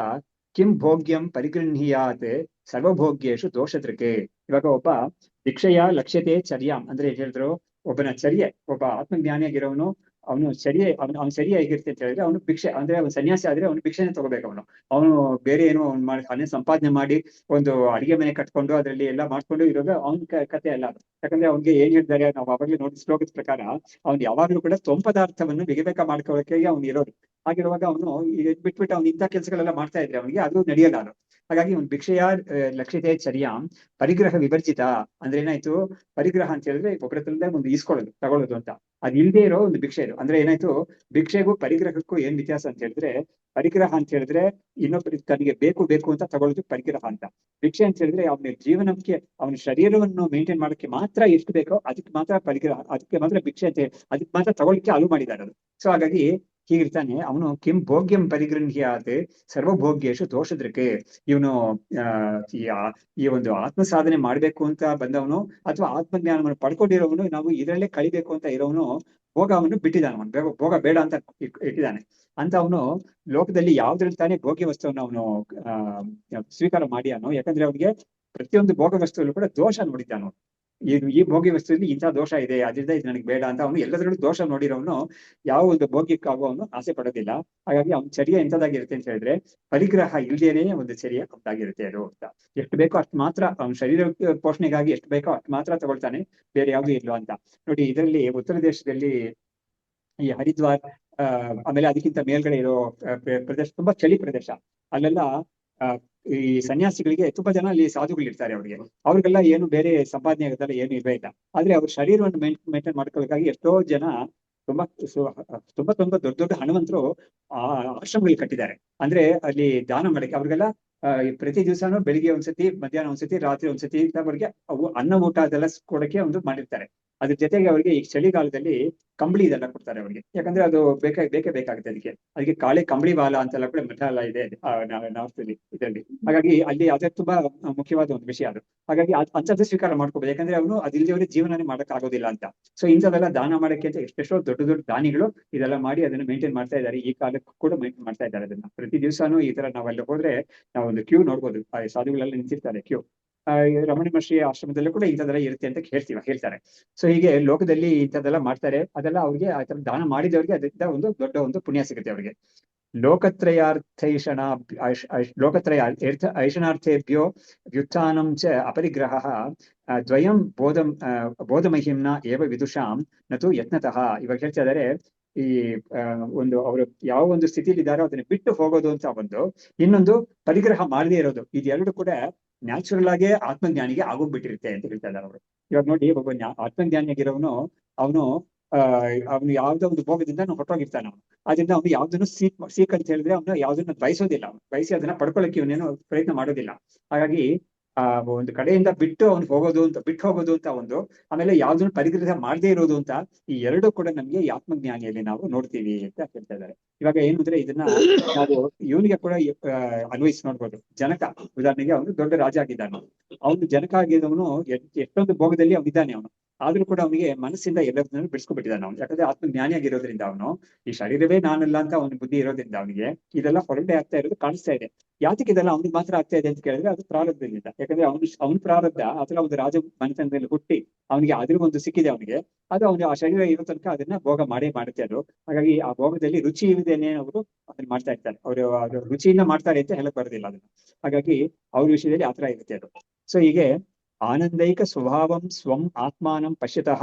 ಕಿಂ ಭೋಗ್ಯಂ ಪರಿಗೃಹ್ಣೀಯಾತ್ ಸರ್ವಭೋಗ್ಯೇಶು ದೋಷದೃಕೆ. ಇವಾಗ ಒಬ್ಬ ಭಿಕ್ಷೆಯ ಲಕ್ಷ್ಯತೆ ಚರ್ಯಾಂ ಅಂದ್ರೆ ಹೇಳಿದ್ರು ಒಬ್ಬನ ಚರ್ಯೆ, ಒಬ್ಬ ಆತ್ಮಜ್ಞಾನಿಯಾಗಿರೋನು ಅವನು ಚರ್ಯೆ ಅವ್ನು ಸರಿ ಹೇಗಿರುತ್ತೆ ಅಂತ ಹೇಳಿದ್ರೆ ಅವನು ಭಿಕ್ಷೆ ಅಂದ್ರೆ ಅವನು ಸನ್ಯಾಸಿ ಆದ್ರೆ ಅವನು ಭಿಕ್ಷೆನೆ ತಗೋಬೇಕು. ಅವನು ಬೇರೆ ಏನು ಅವ್ನು ಮಾಡಿ ಹಣ ಸಂಪಾದನೆ ಮಾಡಿ ಒಂದು ಅಡಿಗೆ ಮನೆ ಕಟ್ಕೊಂಡು ಅದರಲ್ಲಿ ಎಲ್ಲ ಮಾಡ್ಕೊಂಡು ಇರೋದು ಅವನ ಕತೆ ಅಲ್ಲ. ಯಾಕಂದ್ರೆ ಅವ್ನಿಗೆ ಏನ್ ಹೇಳ್ತಾರೆ ನಾವು ಅವಾಗಲೇ ನೋಡಿ ಶ್ಲೋಕದ ಪ್ರಕಾರ ಅವ್ನು ಯಾವಾಗ್ಲೂ ಕೂಡ ಪದಾರ್ಥವನ್ನು ಬೇಗ ಮಾಡ್ಕೊಳ್ಳೋಕೆ ಅವ್ನು ಇರೋದು. ಹಾಗಿರುವಾಗ ಅವನು ಬಿಟ್ಬಿಟ್ಟು ಅವ್ನು ಇಂಥ ಕೆಲಸಗಳೆಲ್ಲ ಮಾಡ್ತಾ ಇದ್ರೆ ಅವನಿಗೆ ಅದು ನಡೆಯಲ್ಲ. ಹಾಗಾಗಿ ಅವ್ನು ಭಿಕ್ಷೆಯ ಲಕ್ಷ್ಯತೆ ಚರ್ಯಾಂ ಪರಿಗ್ರಹ ವಿವರ್ಜಿತ ಅಂದ್ರೆ ಏನಾಯ್ತು, ಪರಿಗ್ರಹ ಅಂತ ಹೇಳಿದ್ರೆ ಒಬ್ಬರತ್ರದಿಂದ ಒಂದು ಈಸ್ಕೊಳ್ಳೋದು ತಗೊಳ್ಳೋದು ಅಂತ. ಅದ್ ಇಲ್ದೇ ಇರೋ ಒಂದು ಭಿಕ್ಷೆ ಇದು. ಅಂದ್ರೆ ಏನಾಯ್ತು, ಭಿಕ್ಷೆಗೂ ಪರಿಗ್ರಹಕ್ಕೂ ಏನ್ ವ್ಯತ್ಯಾಸ ಅಂತ ಹೇಳಿದ್ರೆ, ಪರಿಗ್ರಹ ಅಂತ ಹೇಳಿದ್ರೆ ಇನ್ನೊಬ್ಬರಿಗೆ ತನಗೆ ಬೇಕು ಅಂತ ತಗೊಳ್ಳೋದು ಪರಿಗ್ರಹ ಅಂತ. ಭಿಕ್ಷೆ ಅಂತ ಹೇಳಿದ್ರೆ ಅವನ ಜೀವನಕ್ಕೆ ಅವನ ಶರೀರವನ್ನು ಮೇಂಟೈನ್ ಮಾಡೋಕ್ಕೆ ಮಾತ್ರ ಎಷ್ಟು ಬೇಕೋ ಅದಕ್ಕೆ ಮಾತ್ರ ಪರಿಗ್ರಹ, ಅದಕ್ಕೆ ಮಾತ್ರ ಭಿಕ್ಷೆ ಅಂತ ಅದಕ್ಕೆ ಮಾತ್ರ ತಗೊಳ್ಳಿಕ್ಕೆ ಅಲು ಮಾಡಿದ್ದಾರೆ ಅದು. ಸೊ ಹಾಗಾಗಿ ಹೀಗಿರ್ತಾನೆ ಅವನು ಕಿಂ ಭೋಗ್ಯಂ ಪರಿಗೃಹ್ಯಾತ್ ಸರ್ವಭೋಗ್ಯೇಶು ದೋಷದೃಕೆ. ಇವನು ಈ ಒಂದು ಆತ್ಮ ಸಾಧನೆ ಮಾಡ್ಬೇಕು ಅಂತ ಬಂದವನು ಅಥವಾ ಆತ್ಮಜ್ಞಾನವನ್ನು ಪಡ್ಕೊಂಡಿರೋವನು, ನಾವು ಇದರಲ್ಲೇ ಕಳಿಬೇಕು ಅಂತ ಇರೋವನು ಭೋಗವನ್ನು ಬಿಟ್ಟಿದ್ದಾನೆ. ಅವನು ಭೋಗ ಬೇಡ ಅಂತ ಇಟ್ಟಿದ್ದಾನೆ ಅಂತ ಅವನು ಲೋಕದಲ್ಲಿ ಯಾವ್ದ್ರಲ್ಲಿ ತಾನೇ ಭೋಗ್ಯ ವಸ್ತುವನ್ನು ಅವನು ಸ್ವೀಕಾರ ಮಾಡಿ ಅನ್ನೋ. ಯಾಕಂದ್ರೆ ಅವನಿಗೆ ಪ್ರತಿಯೊಂದು ಭೋಗ ವಸ್ತುವಲ್ಲೂ ಕೂಡ ದೋಷ ನೋಡಿದ್ದಾನು. ಈ ಭೋಗ್ಯ ವಸ್ತುವಿನಲ್ಲಿ ಇಂಥ ದೋಷ ಇದೆ, ಅದರಿಂದ ಇದು ನನಗೆ ಬೇಡ ಅಂತ ಅವನು ಎಲ್ಲದರಲ್ಲೂ ದೋಷ ನೋಡಿರೋನು ಯಾವ ಒಂದು ಭೋಗ್ಯಕ್ಕಾಗೋ ಅವನು ಆಸೆ ಪಡೋದಿಲ್ಲ. ಹಾಗಾಗಿ ಅವ್ನ ಚರ್ಯ ಎಂಥದ್ದಾಗಿರುತ್ತೆ ಅಂತ ಹೇಳಿದ್ರೆ ಪರಿಗ್ರಹ ಇಲ್ದೇನೆ ಒಂದು ಚರ್ಯ ಅಂತಾಗಿರುತ್ತೆ ಅದು ಅಂತ. ಎಷ್ಟು ಬೇಕೋ ಅಷ್ಟು ಮಾತ್ರ ಅವ್ನ ಶರೀರ ಪೋಷಣೆಗಾಗಿ ಎಷ್ಟು ಬೇಕೋ ಅಷ್ಟು ಮಾತ್ರ ತಗೊಳ್ತಾನೆ, ಬೇರೆ ಯಾವ್ದು ಇಲ್ವೋ ಅಂತ. ನೋಡಿ ಇದರಲ್ಲಿ ಉತ್ತರ ದೇಶದಲ್ಲಿ ಈ ಹರಿದ್ವಾರ್ ಆಮೇಲೆ ಅದಕ್ಕಿಂತ ಮೇಲ್ಗಡೆ ಇರೋ ಪ್ರದೇಶ ತುಂಬಾ ಚಳಿ ಪ್ರದೇಶ. ಅಲ್ಲೆಲ್ಲ ಈ ಸನ್ಯಾಸಿಗಳಿಗೆ ತುಂಬಾ ಜನ ಅಲ್ಲಿ ಸಾಧುಗಳು ಇರ್ತಾರೆ. ಅವ್ರಿಗೆಲ್ಲ ಏನು ಬೇರೆ ಸಂಪಾದನೆ ಆಗುತ್ತಲ್ಲ ಏನು ಇಲ್ವೇ ಇಲ್ಲ. ಆದ್ರೆ ಅವ್ರ ಶರೀರವನ್ನು ಮೇಂಟೈನ್ ಮಾಡ್ಕೊಳ್ಳೋಕ್ಕಾಗಿ ಎಷ್ಟೋ ಜನ ತುಂಬಾ ದೊಡ್ಡ ಹಣವಂತರು ಆಶ್ರಮಗಳು ಕಟ್ಟಿದ್ದಾರೆ. ಅಂದ್ರೆ ಅಲ್ಲಿ ದಾನ ಮಾಡಕ್ಕೆ ಅವ್ರಿಗೆಲ್ಲ ಪ್ರತಿ ದಿವಸನೂ ಬೆಳಿಗ್ಗೆ ಒಂದ್ಸತಿ, ಮಧ್ಯಾಹ್ನ ಒಂದ್ಸತಿ, ರಾತ್ರಿ ಒಂದ್ಸತಿ ಅವ್ರಿಗೆ ಅವು ಅನ್ನ ಊಟ ಅದೆಲ್ಲ ಕೊಡಕ್ಕೆ ಒಂದು ಮಾಡಿರ್ತಾರೆ. ಅದ್ರ ಜೊತೆಗೆ ಅವರಿಗೆ ಈ ಚಳಿಗಾಲದಲ್ಲಿ ಕಂಬಳಿ ಇದೆಲ್ಲ ಕೊಡ್ತಾರೆ ಅವ್ರಿಗೆ. ಯಾಕಂದ್ರೆ ಅದು ಬೇಕೇ ಬೇಕಾಗುತ್ತೆ ಅದಕ್ಕೆ ಕಾಳೆ ಕಂಬಳಿ ಬಾಲ ಅಂತೆಲ್ಲ ಕೂಡ ಮಠ ಎಲ್ಲ ಇದೆ ನಾರ್ತ್ ಇದರಲ್ಲಿ. ಹಾಗಾಗಿ ಅಲ್ಲಿ ಅದೇ ತುಂಬಾ ಮುಖ್ಯವಾದ ಒಂದು ವಿಷಯ ಅದು. ಹಾಗಾಗಿ ಅಂಥದ್ದು ಸ್ವೀಕಾರ ಮಾಡ್ಕೋಬಹುದು. ಯಾಕಂದ್ರೆ ಅವನು ಅದಿಲ್ಲದೆ ಜೀವನನೇ ಮಾಡಕ್ ಆಗೋದಿಲ್ಲ ಅಂತ. ಸೊ ಇಂಥದೆಲ್ಲ ದಾನ ಮಾಡಕ್ಕೆ ಅಂತ ಎಷ್ಟೆಷ್ಟೋ ದೊಡ್ಡ ದಾನಿಗಳು ಇದೆಲ್ಲ ಮಾಡಿ ಅದನ್ನ ಮೇಂಟೈನ್ ಮಾಡ್ತಾ ಇದ್ದಾರೆ. ಈ ಕಾಲಕ್ಕೂ ಕೂಡ ಮೇಂಟೈನ್ ಮಾಡ್ತಾ ಇದ್ದಾರೆ ಅದನ್ನ. ಪ್ರತಿ ದಿವಸನೂ ಈ ತರ ನಾವಲ್ಲಿ ಹೋದ್ರೆ ನಾವು ಒಂದು ಕ್ಯೂ ನೋಡ್ಬೋದು, ಆ ಸಾಧುಗಳೆಲ್ಲ ನಿಂತಿರ್ತಾರೆ ಕ್ಯೂ. ರಮಣ ಮಹರ್ಷಿ ಆಶ್ರಮದಲ್ಲೂ ಕೂಡ ಇಂಥದ್ದೆಲ್ಲ ಇರುತ್ತೆ ಅಂತ ಹೇಳ್ತಾರೆ. ಸೊ ಹೀಗೆ ಲೋಕದಲ್ಲಿ ಇಂಥದ್ದೆಲ್ಲ ಮಾಡ್ತಾರೆ. ಅದೆಲ್ಲ ಅವ್ರಿಗೆ ಆ ತರ ದಾನ ಮಾಡಿದವ್ರಿಗೆ ಅದರಿಂದ ಒಂದು ದೊಡ್ಡ ಒಂದು ಪುಣ್ಯ ಸಿಗುತ್ತೆ ಅವ್ರಿಗೆ. ಲೋಕತ್ರಯ ಐಷಣಾರ್ಥೇಭ್ಯೋ ವ್ಯುತ್ಥಾನಂ ಚ ಅಪರಿಗ್ರಹ ದ್ವಯಂ ಬೋಧಮಹಿಮ್ನ ಏವ ವಿದುಷಾಂ ನತು ಯತ್ನತಃ. ಇವಾಗ ಹೇಳ್ತಾ ಇದ್ದಾರೆ ಈ ಒಂದು ಅವರು ಯಾವ ಒಂದು ಸ್ಥಿತಿಲಿ ಇದ್ದಾರೋ ಅದನ್ನ ಬಿಟ್ಟು ಹೋಗೋದು ಅಂತ ಒಂದು, ಇನ್ನೊಂದು ಪರಿಗ್ರಹ ಮಾಡದೇ ಇರೋದು. ಇದೆರಡು ಕೂಡ ನ್ಯಾಚುರಲ್ ಆಗೇ ಆತ್ಮಜ್ಞಾನಿಗೆ ಆಗೋಗ್ಬಿಟ್ಟಿರುತ್ತೆ ಅಂತ ಹೇಳ್ತಾ ಇದ್ದಾರೆ ಅವರು. ಇವಾಗ ನೋಡಿ, ಒಬ್ಬ ಆತ್ಮಜ್ಞಾನಿಯಾಗಿರೋನು ಅವನು ಯಾವ್ದೋ ಒಂದು ಭೋಗದಿಂದ ಹೊರಟೋಗಿರ್ತಾನೆ. ಅದರಿಂದ ಅವನು ಯಾವ್ದನ್ನು ಸೀಕ್ ಅಂತ ಹೇಳಿದ್ರೆ ಅವನು ಯಾವ್ದನ್ನ ಬಯಸೋದಿಲ್ಲ. ಬಯಸಿ ಅದನ್ನ ಪಡ್ಕೊಳ್ಳಕ್ಕೆ ಇವನೇನು ಪ್ರಯತ್ನ ಮಾಡೋದಿಲ್ಲ. ಹಾಗಾಗಿ ಒಂದು ಕಡೆಯಿಂದ ಬಿಟ್ಟು ಹೋಗೋದು ಅಂತ ಒಂದು, ಆಮೇಲೆ ಯಾವ್ದನ್ನು ಪರಿಗ್ರಹ ಮಾಡದೇ ಇರೋದು ಅಂತ, ಈ ಎರಡೂ ಕೂಡ ನಮ್ಗೆ ಈ ಆತ್ಮಜ್ಞಾನಿಯಲ್ಲಿ ನಾವು ನೋಡ್ತೀವಿ ಅಂತ ಹೇಳ್ತಾ ಇದ್ದಾರೆ. ಇವಾಗ ಏನು ಅಂದ್ರೆ ಇದನ್ನ ನಾವು ಇವನಿಗೆ ಕೂಡ ಅನ್ವಯಿಸಿ ನೋಡ್ಬೋದು. ಜನಕ ಉದಾಹರಣೆಗೆ ಅವನು ದೊಡ್ಡ ರಾಜ ಆಗಿದ್ದಾನೆ. ಅವನು ಜನಕ ಆಗಿದ್ದವನು ಎಷ್ಟೊಂದು ಭೋಗದಲ್ಲಿ ಅವನಿದ್ದಾನೆ. ಅವನು ಆದ್ರೂ ಕೂಡ ಅವನಿಗೆ ಮನಸ್ಸಿಂದ ಎಲ್ಲರನ್ನೂ ಬಿಡಿಸ್ಕೊಬಿಟ್ಟಿದ್ದಾನೆ ಅವನು. ಯಾಕಂದ್ರೆ ಆತ್ಮಜ್ಞಾನಿ ಆಗಿರೋದ್ರಿಂದ ಅವನು ಈ ಶರೀರವೇ ನಾನಲ್ಲ ಅಂತ ಅವನ ಬುದ್ಧಿ ಇರೋದ್ರಿಂದ ಅವನಿಗೆ ಇದೆಲ್ಲ ಹೊರಗಡೆ ಆಗ್ತಾ ಇರೋದು ಕಾಣಿಸ್ತಾ ಇದೆ. ಯಾತಕ್ಕೆ ಇದೆಲ್ಲ ಅವನಿಗೆ ಮಾತ್ರ ಆಗ್ತಾ ಇದೆ ಅಂತ ಕೇಳಿದ್ರೆ ಅದು ಪ್ರಾರಬ್ಧದಿಂದ. ಯಾಕಂದ್ರೆ ಅವನ ಪ್ರಾರಬ್ಧ ಅಥವಾ ಒಂದು ರಾಜ ಮನೆತನದಲ್ಲಿ ಹುಟ್ಟಿ ಅವನಿಗೆ ಅದ್ರ ಒಂದು ಸಿಕ್ಕಿದೆ ಅವನಿಗೆ. ಅದು ಅವನು ಆ ಶರೀರ ಇರೋ ತನಕ ಅದನ್ನ ಭೋಗ ಮಾಡುತ್ತೆ ಅದು. ಹಾಗಾಗಿ ಆ ಭೋಗದಲ್ಲಿ ರುಚಿ ಇದೇನೆ ಅವರು ಅದನ್ನ ಮಾಡ್ತಾ ಇರ್ತಾರೆ. ಅವರು ರುಚಿಯಿಂದ ಮಾಡ್ತಾರೆ ಅಂತ ಹೇಳಕ್ ಬರೋದಿಲ್ಲ ಅದನ್ನ. ಹಾಗಾಗಿ ಅವ್ರ ವಿಷಯದಲ್ಲಿ ಆತರ ಇರುತ್ತೆ ಅದು. ಸೊ ಹೀಗೆ ಆನಂದೈಕ ಸ್ವಭಾವಂ ಸ್ವಂ ಆತ್ಮಾನಂ ಪಶ್ಯತಃ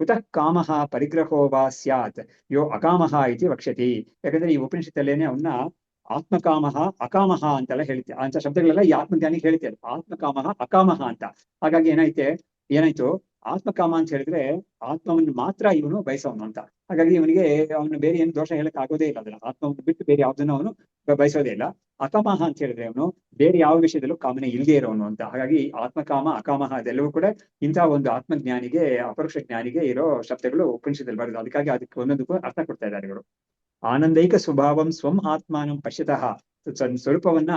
ಕುತಃ ಕಾಮಃ ಪರಿಗ್ರಹೋ ವಾ ಸ್ಯಾತ್ ಯೋ ಅಕಾಮಃ ಇತಿ ವಕ್ಷ್ಯತಿ. ಯಾಕಂದ್ರೆ ಈ ಉಪನಿಷತ್ತಲ್ಲೇನೆ ಅವನ್ನ ಆತ್ಮಕಾಮಃ ಅಕಾಮಃ ಅಂತೆಲ್ಲ ಹೇಳ್ತಾರೆ. ಅಂತ ಶಬ್ದಗಳೆಲ್ಲ ಈ ಆತ್ಮಜ್ಞಾನಿಗೆ ಹೇಳ್ತಾರೆ, ಆತ್ಮಕಾಮಃ ಅಕಾಮಃ ಅಂತ. ಹಾಗಾಗಿ ಏನಾಯ್ತು, ಆತ್ಮಕಾಮ ಅಂತ ಹೇಳಿದ್ರೆ ಆತ್ಮವನ್ನು ಮಾತ್ರ ಇವನು ಬಯಸೋನು ಅಂತ. ಹಾಗಾಗಿ ಇವನಿಗೆ ಅವನು ಬೇರೆ ಏನು ದೋಷ ಹೇಳಕ್ ಆಗೋದೇ ಇಲ್ಲ. ಅದನ್ನ ಆತ್ಮವನ್ನು ಬಿಟ್ಟು ಬೇರೆ ಯಾವ್ದನ್ನು ಅವನು ಬಯಸೋದೇ ಇಲ್ಲ. ಅಕಾಮಹ ಅಂತ ಹೇಳಿದ್ರೆ ಅವನು ಬೇರೆ ಯಾವ ವಿಷಯದಲ್ಲೂ ಕಾಮನೆ ಇಲ್ಲದೆ ಇರೋನು ಅಂತ. ಹಾಗಾಗಿ ಆತ್ಮಕಾಮ ಅಕಾಮಹ ಅದೆಲ್ಲವೂ ಕೂಡ ಇಂತಹ ಒಂದು ಆತ್ಮಜ್ಞಾನಿಗೆ ಅಪರೋಕ್ಷ ಜ್ಞಾನಿಗೆ ಇರೋ ಶಬ್ದಗಳು ಉಪನಿಷತ್ತಲ್ಲಿ ಬರೋದು. ಅದಕ್ಕಾಗಿ ಅದಕ್ಕೆ ಒಂದೊಂದಕ್ಕೂ ಅರ್ಥ ಕೊಡ್ತಾ ಇದ್ದಾರೆ ಇವರು. ಆನಂದೈಕ ಸ್ವಭಾವಂ ಸ್ವಂ ಆತ್ಮಾನಂ ಪಶ್ಯತಃ, ಸ್ವರೂಪವನ್ನ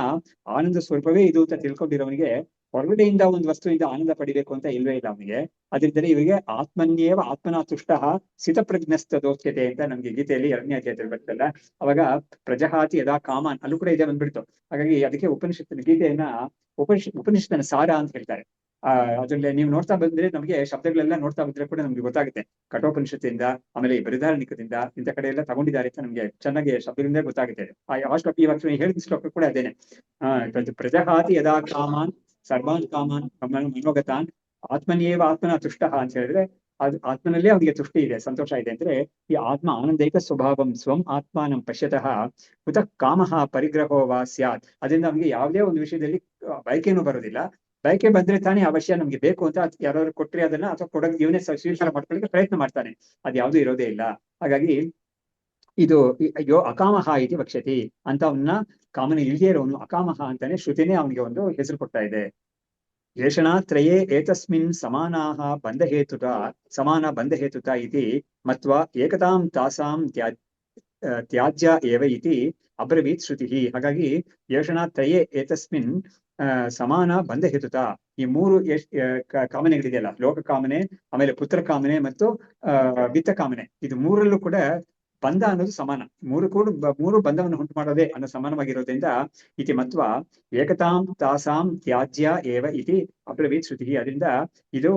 ಆನಂದ ಸ್ವರೂಪವೇ ಇದು ಅಂತ ತಿಳ್ಕೊಂಡಿರೋವನಿಗೆ ಹೊರಗಡೆಯಿಂದ ಒಂದು ವಸ್ತುವಿಂದ ಆನಂದ ಪಡಿಬೇಕು ಅಂತ ಇಲ್ವೇ ಇಲ್ಲ ಅವನಿಗೆ. ಅದರಿಂದಲೇ ಇವರಿಗೆ ಆತ್ಮನ್ಯೇವ ಆತ್ಮನ ತುಷ್ಟ ಸ್ಥಿತಪ್ರಜ್ಞಸ್ಥ ದೋಚ್ಯತೆ ಅಂತ ನಮ್ಗೆ ಗೀತೆಯಲ್ಲಿ 2ನೇ ಅಧ್ಯಾಯದಲ್ಲಿ ಬರ್ತಲ್ಲ. ಅವಾಗ ಪ್ರಜಹಾತಿ ಯದಾ ಕಾಮಾನ್ ಅಲ್ಲೂ ಕೂಡ ಇದೆ ಬಂದ್ಬಿಡ್ತು. ಹಾಗಾಗಿ ಅದಕ್ಕೆ ಉಪನಿಷತ್ತಿನ ಗೀತೆಯನ್ನ ಉಪನಿಷತ್ತಿನ ಸಾರ ಅಂತ ಹೇಳ್ತಾರೆ. ಅದ್ರಲ್ಲಿ ನೀವು ನೋಡ್ತಾ ಬಂದ್ರೆ ನಮಗೆ ಶಬ್ದಗಳೆಲ್ಲ ನೋಡ್ತಾ ಬಂದ್ರೆ ಕೂಡ ನಮ್ಗೆ ಗೊತ್ತಾಗುತ್ತೆ. ಕಠೋಪನಿಷತ್ತಿಂದ ಆಮೇಲೆ ಬೃಹದಾರಣ್ಯಕದಿಂದ ಇಂಥ ಕಡೆ ಎಲ್ಲ ತಗೊಂಡಿದ್ದಾರೆ ಅಂತ ನಮ್ಗೆ ಚೆನ್ನಾಗಿ ಶಬ್ದಗಳಿಂದ ಗೊತ್ತಾಗುತ್ತೆ. ಆ ಶ್ಲೋಕ ಇವಾಗ ಹೇಳಿದ ಶ್ಲೋಕ ಕೂಡ ಅದೇನೆ. ಪ್ರಜಹಾತಿ ಯದಾ ಕಾಮಾನ್ ಸರ್ವಾನ್ ಕಾಮಾನ್ ಮನೋಗತಾನ್ ಆತ್ಮನಿಯೇವ ಆತ್ಮನ ತುಷ್ಟ ಅಂತ ಹೇಳಿದ್ರೆ ಅದು ಆತ್ಮನಲ್ಲೇ ಅವನಿಗೆ ತುಷ್ಟಿ ಇದೆ, ಸಂತೋಷ ಇದೆ. ಅಂದ್ರೆ ಈ ಆತ್ಮ ಆನಂದೈಕ ಸ್ವಭಾವಂ ಸ್ವಂ ಆತ್ಮಾನಂ ಪಶ್ಯತಃ ಕುತಃ ಕಾಮಃ ಪರಿಗ್ರಹೋ ವಾ ಸ್ಯಾತ್. ಅದರಿಂದ ಅವನಿಗೆ ಯಾವುದೇ ಒಂದು ವಿಷಯದಲ್ಲಿ ಬಯಕೆನೂ ಬರೋದಿಲ್ಲ. ಬಯಕೆ ಬಂದ್ರೆ ತಾನೇ ಅವಶ್ಯ ನಮ್ಗೆ ಬೇಕು ಅಂತ ಯಾರು ಕೊಟ್ರೆ ಅದನ್ನ ಅಥವಾ ಕೊಡೋಕೆ ಇವನೇ ಸ್ವೀಕಾರ ಮಾಡ್ಕೊಳ್ಳಿಕ್ಕೆ ಪ್ರಯತ್ನ ಮಾಡ್ತಾನೆ. ಅದು ಯಾವ್ದು ಇರೋದೇ ಇಲ್ಲ. ಹಾಗಾಗಿ ಇದು ಅಕಾಮಹ ಇತಿ ವಕ್ಷ್ಯತಿ ಅಂತ ಅವನ್ನ ಕಾಮನೆ ಇಲ್ದೇ ಇರೋನು ಅಕಾಮಹ ಅಂತಾನೆ ಶ್ರುತಿನೇ ಅವನಿಗೆ ಒಂದು ಹೆಸರು ಕೊಡ್ತಾ ಇದೆ. ಏಷಣಾತ್ರಯೇ ಏತಸ್ಮಿನ್ ಸಮಾನಾಹ ಬಂಧಹೇತುತ ಸಮಾನ ಬಂಧಹೇತುತ ಇತಿ ಮತ್ವಾ ಏಕತಾಂ ತಾಸಾಂ ತ್ಯಾಜ್ಯ ಏವ ಇತಿ ಅಬ್ರವೀತ್ ಶ್ರುತಿ. ಹಾಗಾಗಿ ಏಷಣಾತ್ರಯೇ ಏತಸ್ಮಿನ್ ಸಮಾನ ಬಂಧಹೇತುತ, ಈ ಮೂರು ಕಾಮನೆಗಳಿದೆಯಲ್ಲ, ಲೋಕ ಕಾಮನೆ, ಆಮೇಲೆ ಪುತ್ರ ಕಾಮನೆ ಮತ್ತು ವಿತ್ತ ಕಾಮನೆ, ಇದು ಮೂರಲ್ಲೂ ಕೂಡ ಬಂಧ ಅನ್ನೋದು ಸಮಾನ. ಮೂರು ಬಂಧವನ್ನು ಉಂಟು ಮಾಡೋದೇ ಅನ್ನೋ ಸಮಾನವಾಗಿರೋದ್ರಿಂದ ಇತಿ ಮತ್ವ ಏಕತಾಂ ತಾಸಾಂ ತ್ಯಾಜ್ಯ ಏವ ಇತಿ ಅಬ್ರವೀತ್ ಶ್ರುತಿ. ಅದರಿಂದ ಇದು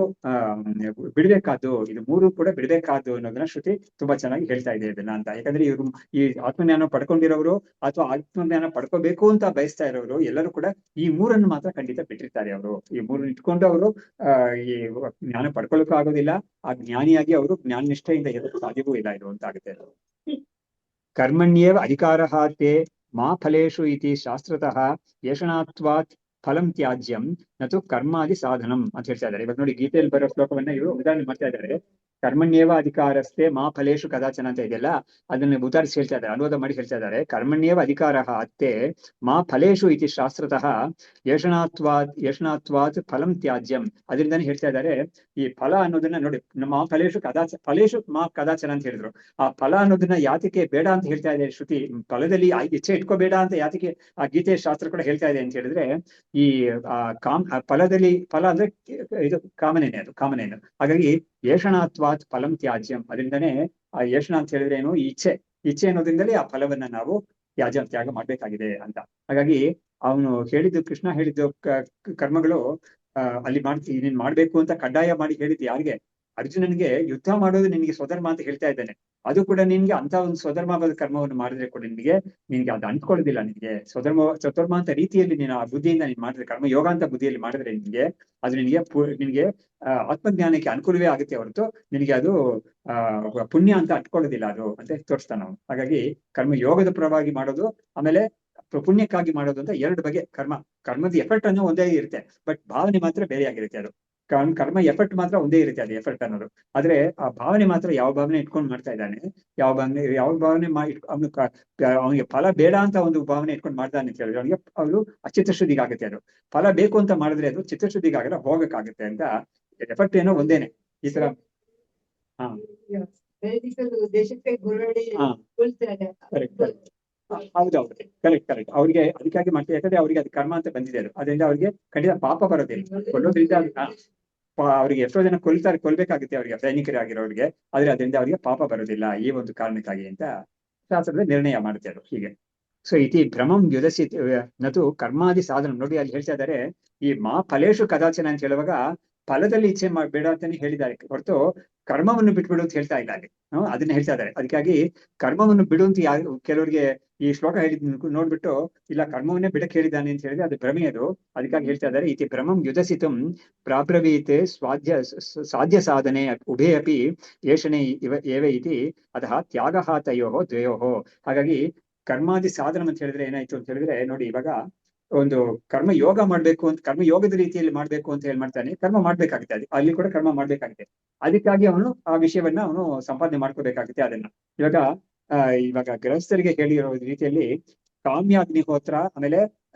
ಬಿಡ್ಬೇಕಾದ್ದು, ಇದು ಮೂರು ಕೂಡ ಬಿಡ್ಬೇಕಾದ್ದು ಅನ್ನೋದನ್ನ ಶ್ರುತಿ ತುಂಬಾ ಚೆನ್ನಾಗಿ ಹೇಳ್ತಾ ಇದೆ ಇದನ್ನ ಅಂತ. ಯಾಕಂದ್ರೆ ಇವರು ಈ ಆತ್ಮಜ್ಞಾನ ಪಡ್ಕೊಂಡಿರೋರು ಅಥವಾ ಆತ್ಮಜ್ಞಾನ ಪಡ್ಕೋಬೇಕು ಅಂತ ಬಯಸ್ತಾ ಇರೋರು ಎಲ್ಲರೂ ಕೂಡ ಈ ಮೂರನ್ನು ಮಾತ್ರ ಖಂಡಿತ ಬಿಟ್ಟಿರ್ತಾರೆ. ಅವರು ಈ ಮೂರನ್ನು ಇಟ್ಕೊಂಡು ಅವರು ಈ ಜ್ಞಾನ ಪಡ್ಕೊಳ್ಳೋಕ್ಕೂ ಆಗೋದಿಲ್ಲ. ಆ ಜ್ಞಾನಿಯಾಗಿ ಅವರು ಜ್ಞಾನ ನಿಷ್ಠೆಯಿಂದ ಇರೋದು ಸಾಧ್ಯವೂ ಇಲ್ಲ ಇದು ಅಂತ ಆಗುತ್ತೆ. ಕರ್ಮಣ್ಯೇವ ಅಧಿಕಾರಃ ತೇ ಮಾ ಫಲೇಷು ಇತಿ ಶಾಸ್ತ್ರತಃ ಯೇಷಣಾತ್ವಾತ್ ಫಲಂ ತ್ಯಾಜ್ಯಂ ನತು ಕರ್ಮಾದಿ ಸಾಧನಂ ಅಂತ ಹೇಳ್ತಾ ಇದ್ದಾರೆ. ಇವಾಗ ನೋಡಿ ಗೀತೆಯಲ್ಲಿ ಬರೋ ಶ್ಲೋಕವನ್ನ ಇವರು ಉದಾಹರಣೆ ಮಾಡ್ತಾ ಇದ್ದಾರೆ. ಕರ್ಮಣ್ಯೇವ ಅಧಿಕಾರಸ್ಥೆ ಮಾ ಫಲೇಷು ಕದಾಚನ ಅಂತ ಇದೆಯಲ್ಲ, ಅದನ್ನ ಉದಾಹರಿಸಿ ಹೇಳ್ತಾ ಇದ್ದಾರೆ, ಅನುವಾದ ಮಾಡಿ ಹೇಳ್ತಾ ಇದ್ದಾರೆ. ಕರ್ಮಣ್ಯೇವ ಅಧಿಕಾರಃ ಅತ್ತೆ ಮಾ ಫಲೇಷು ಇತಿ ಶಾಸ್ತ್ರತಃ ಯೇಷಣಾತ್ವಾತ್ ಫಲಂ ತ್ಯಾಜ್ಯಂ. ಅದರಿಂದಾನೇ ಹೇಳ್ತಾ ಇದ್ದಾರೆ ಈ ಫಲ ಅನ್ನೋದನ್ನ ನೋಡಿ, ಮಾ ಫಲೇಷು ಫಲೇಷು ಮಾ ಕದಾಚನ ಅಂತ ಹೇಳಿದ್ರು. ಆ ಫಲ ಅನ್ನೋದನ್ನ ಯಾತಕ್ಕೆ ಬೇಡ ಅಂತ ಹೇಳ್ತಾ ಇದೆ ಶ್ರುತಿ, ಫಲದಲ್ಲಿ ಇಚ್ಛೆ ಇಟ್ಕೋಬೇಡ ಅಂತ ಯಾತಕ್ಕೆ ಆ ಗೀತೆಯ ಶಾಸ್ತ್ರ ಕೂಡ ಹೇಳ್ತಾ ಇದೆ ಅಂತ ಹೇಳಿದ್ರೆ, ಈ ಫಲದಲ್ಲಿ ಫಲ ಅಂದ್ರೆ ಇದು ಕಾಮನೇನೆ, ಅದು ಕಾಮನೇನು. ಹಾಗಾಗಿ ಏಷಣಾತ್ವಾತ್ ಫಲಂ ತ್ಯಾಜ್ಯಂ, ಅದರಿಂದನೇ ಆ ಏಷಣ ಅಂತ ಹೇಳಿದ್ರೆ ಏನು, ಇಚ್ಛೆ ಅನ್ನೋದ್ರಿಂದಲೇ ಆ ಫಲವನ್ನ ನಾವು ತ್ಯಾಗ ಮಾಡ್ಬೇಕಾಗಿದೆ ಅಂತ. ಹಾಗಾಗಿ ಅವನು ಹೇಳಿದ್ದು, ಕೃಷ್ಣ ಹೇಳಿದ್ದು ಕರ್ಮಗಳು ಅಲ್ಲಿ ನೀನ್ ಮಾಡ್ಬೇಕು ಅಂತ ಕಡ್ಡಾಯ ಮಾಡಿ ಹೇಳಿದ್ದು ಯಾರಿಗೆ? ಅರ್ಜುನನಿಗೆ ಯುದ್ಧ ಮಾಡೋದು ನಿನಗೆ ಸ್ವಧರ್ಮ ಅಂತ ಹೇಳ್ತಾ ಇದ್ದಾನೆ. ಅದು ಕೂಡ ನಿನ್ಗೆ ಅಂತ ಒಂದು ಸ್ವಧರ್ಮವಾದ ಕರ್ಮವನ್ನು ಮಾಡಿದ್ರೆ ಕೂಡ ನಿನ್ಗೆ ಅದು ಅಂಟ್ಕೊಳ್ಳೋದಿಲ್ಲ. ನಿನ್ಗೆ ಸ್ವಧರ್ಮ ಅಂತ ರೀತಿಯಲ್ಲಿ ನೀನು ಆ ಬುದ್ಧಿಯಿಂದ ನೀನ್ ಮಾಡಿದ್ರೆ, ಕರ್ಮ ಯೋಗ ಅಂತ ಬುದ್ಧಿಯಲ್ಲಿ ಮಾಡಿದ್ರೆ ಅದು ನಿನ್ಗೆ ಆತ್ಮಜ್ಞಾನಕ್ಕೆ ಅನುಕೂಲವೇ ಆಗುತ್ತೆ ಹೊರತು ನಿನಗೆ ಅದು ಪುಣ್ಯ ಅಂತ ಅಂಟ್ಕೊಳ್ಳೋದಿಲ್ಲ ಅದು ಅಂತ ತೋರಿಸ್ತಾನ ನಾವು. ಹಾಗಾಗಿ ಕರ್ಮ ಯೋಗದ ಪರವಾಗಿ ಮಾಡೋದು, ಆಮೇಲೆ ಪುಣ್ಯಕ್ಕಾಗಿ ಮಾಡೋದು ಅಂತ ಎರಡು ಬಗೆ ಕರ್ಮದ ಎಫರ್ಟ್ ಅನ್ನೋ ಒಂದೇ ಇರುತ್ತೆ, ಬಟ್ ಭಾವನೆ ಮಾತ್ರ ಬೇರೆ ಆಗಿರುತ್ತೆ. ಅದು ಕರ್ಮ ಎಫರ್ಟ್ ಮಾತ್ರ ಒಂದೇ ಇರುತ್ತೆ, ಅದು ಎಫರ್ಟ್ ಅನ್ನೋದು. ಆದ್ರೆ ಆ ಭಾವನೆ ಮಾತ್ರ ಯಾವ ಭಾವನೆ ಇಟ್ಕೊಂಡು ಮಾಡ್ತಾ ಇದ್ದಾನೆ, ಯಾವ ಭಾವನೆ ಅವನಿಗೆ ಫಲ ಬೇಡ ಅಂತ ಒಂದು ಭಾವನೆ ಇಟ್ಕೊಂಡು ಮಾಡ್ತಾನೆ ಅಂತ ಹೇಳಿದ್ರೆ ಅವನಿಗೆ ಅದು ಚಿತ್ತಶುದ್ಧಿಗಾಗುತ್ತೆ. ಅದು ಫಲ ಬೇಕು ಅಂತ ಮಾಡಿದ್ರೆ ಅದು ಚಿತ್ತಶುದ್ಧಿಗಾಗಲ್ಲ, ಹೋಗಕ್ಕಾಗುತ್ತೆ ಅಂತ. ಎಫರ್ಟ್ ಏನೋ ಒಂದೇನೆ. ಈ ತರ ಹೌದೌದು, ಕರೆಕ್ಟ್. ಅವ್ರಿಗೆ ಅದಕ್ಕಾಗಿ ಮಾಡ್ತಾರೆ, ಯಾಕಂದ್ರೆ ಅವ್ರಿಗೆ ಅದು ಕರ್ಮ ಅಂತ ಬಂದಿದೆ. ಅದರಿಂದ ಅವ್ರಿಗೆ ಖಂಡಿತ ಪಾಪ ಬರೋದಿಲ್ಲ. ಕೊಲ್ಲೋದ್ರಿಂದ ಅವ್ರಿಗೆ ಎಷ್ಟೋ ಜನ ಕೊಲ್ಬೇಕಾಗುತ್ತೆ ಅವ್ರಿಗೆ, ಸೈನಿಕರಾಗಿರೋರಿಗೆ. ಆದ್ರೆ ಅದರಿಂದ ಅವ್ರಿಗೆ ಪಾಪ ಬರೋದಿಲ್ಲ ಈ ಒಂದು ಕಾರಣಕ್ಕಾಗಿ ಅಂತ ಶಾಸ್ತ್ರದ ನಿರ್ಣಯ ಮಾಡುತ್ತೆ ಅದು ಹೀಗೆ. ಸೊ ಇತಿ ಭ್ರಮಂ ಯುಧಸಿ ನತು ಕರ್ಮಾದಿ ಸಾಧನ. ನೋಡಿ ಅಲ್ಲಿ ಹೇಳ್ತಾ ಇದ್ದಾರೆ, ಈ ಮಾ ಫಲೇಶು ಕದಾಚನ ಅಂತ ಹೇಳುವಾಗ ಫಲದಲ್ಲಿ ಇಚ್ಛೆ ಬೇಡ ಅಂತಾನೆ ಹೇಳಿದ್ದಾರೆ ಹೊರತು ಕರ್ಮವನ್ನು ಬಿಟ್ಬಿಡು ಅಂತ ಹೇಳ್ತಾ ಇಲ್ಲ ಅಲ್ಲಿ. ಅದನ್ನ ಹೇಳ್ತಾ ಇದ್ದಾರೆ. ಅದಕ್ಕಾಗಿ ಕರ್ಮವನ್ನು ಬಿಡು ಅಂತ ಕೆಲವರಿಗೆ ಈ ಶ್ಲೋಕ ಹೇಳಿದ್ ನೋಡ್ಬಿಟ್ಟು ಇಲ್ಲ ಕರ್ಮವನ್ನೇ ಬಿಡಕ್ಕೆ ಹೇಳಿದ್ದಾನೆ ಅಂತ ಹೇಳಿದ್ರೆ ಅದು ಭ್ರಮೆ ಅದು. ಅದಕ್ಕಾಗಿ ಹೇಳ್ತಾ ಇದ್ದಾರೆ, ಇತಿ ಭ್ರಮಂ ಯುಧಸಿತಂ ಪ್ರಾಬ್ರವೀತ್ ಸಾಧ್ಯ ಸಾಧನೆ ಉಭೇ ಅಪಿ ಏಷಣೆ ಏವ ಇತಿ ಅತಃ ತ್ಯಾಗಃ ತಯೋಃ ದ್ವಯೋಃ. ಹಾಗಾಗಿ ಕರ್ಮಾದಿ ಸಾಧನ ಅಂತ ಹೇಳಿದ್ರೆ ಏನಾಯ್ತು ಅಂತ ಹೇಳಿದ್ರೆ, ನೋಡಿ ಇವಾಗ ಒಂದು ಕರ್ಮ ಯೋಗ ಮಾಡ್ಬೇಕು ಅಂತ, ಕರ್ಮ ಯೋಗದ ರೀತಿಯಲ್ಲಿ ಮಾಡ್ಬೇಕು ಅಂತ ಹೇಳಿ ಮಾಡ್ತಾನೆ, ಕರ್ಮ ಮಾಡ್ಬೇಕಾಗುತ್ತೆ. ಅಲ್ಲಿ ಕೂಡ ಕರ್ಮ ಮಾಡ್ಬೇಕಾಗುತ್ತೆ. ಅದಕ್ಕಾಗಿ ಅವನು ಆ ವಿಷಯವನ್ನ ಅವನು ಸಂಪಾದನೆ ಮಾಡ್ಕೋಬೇಕಾಗುತ್ತೆ ಅದನ್ನ. ಇವಾಗ ಇವಾಗ ಗೃಹಸ್ಥರಿಗೆ ಹೇಳಿರೋ ರೀತಿಯಲ್ಲಿ ಕಾಮ್ಯ ಅಗ್ನಿಹೋತ್ರ, ಆಮೇಲೆ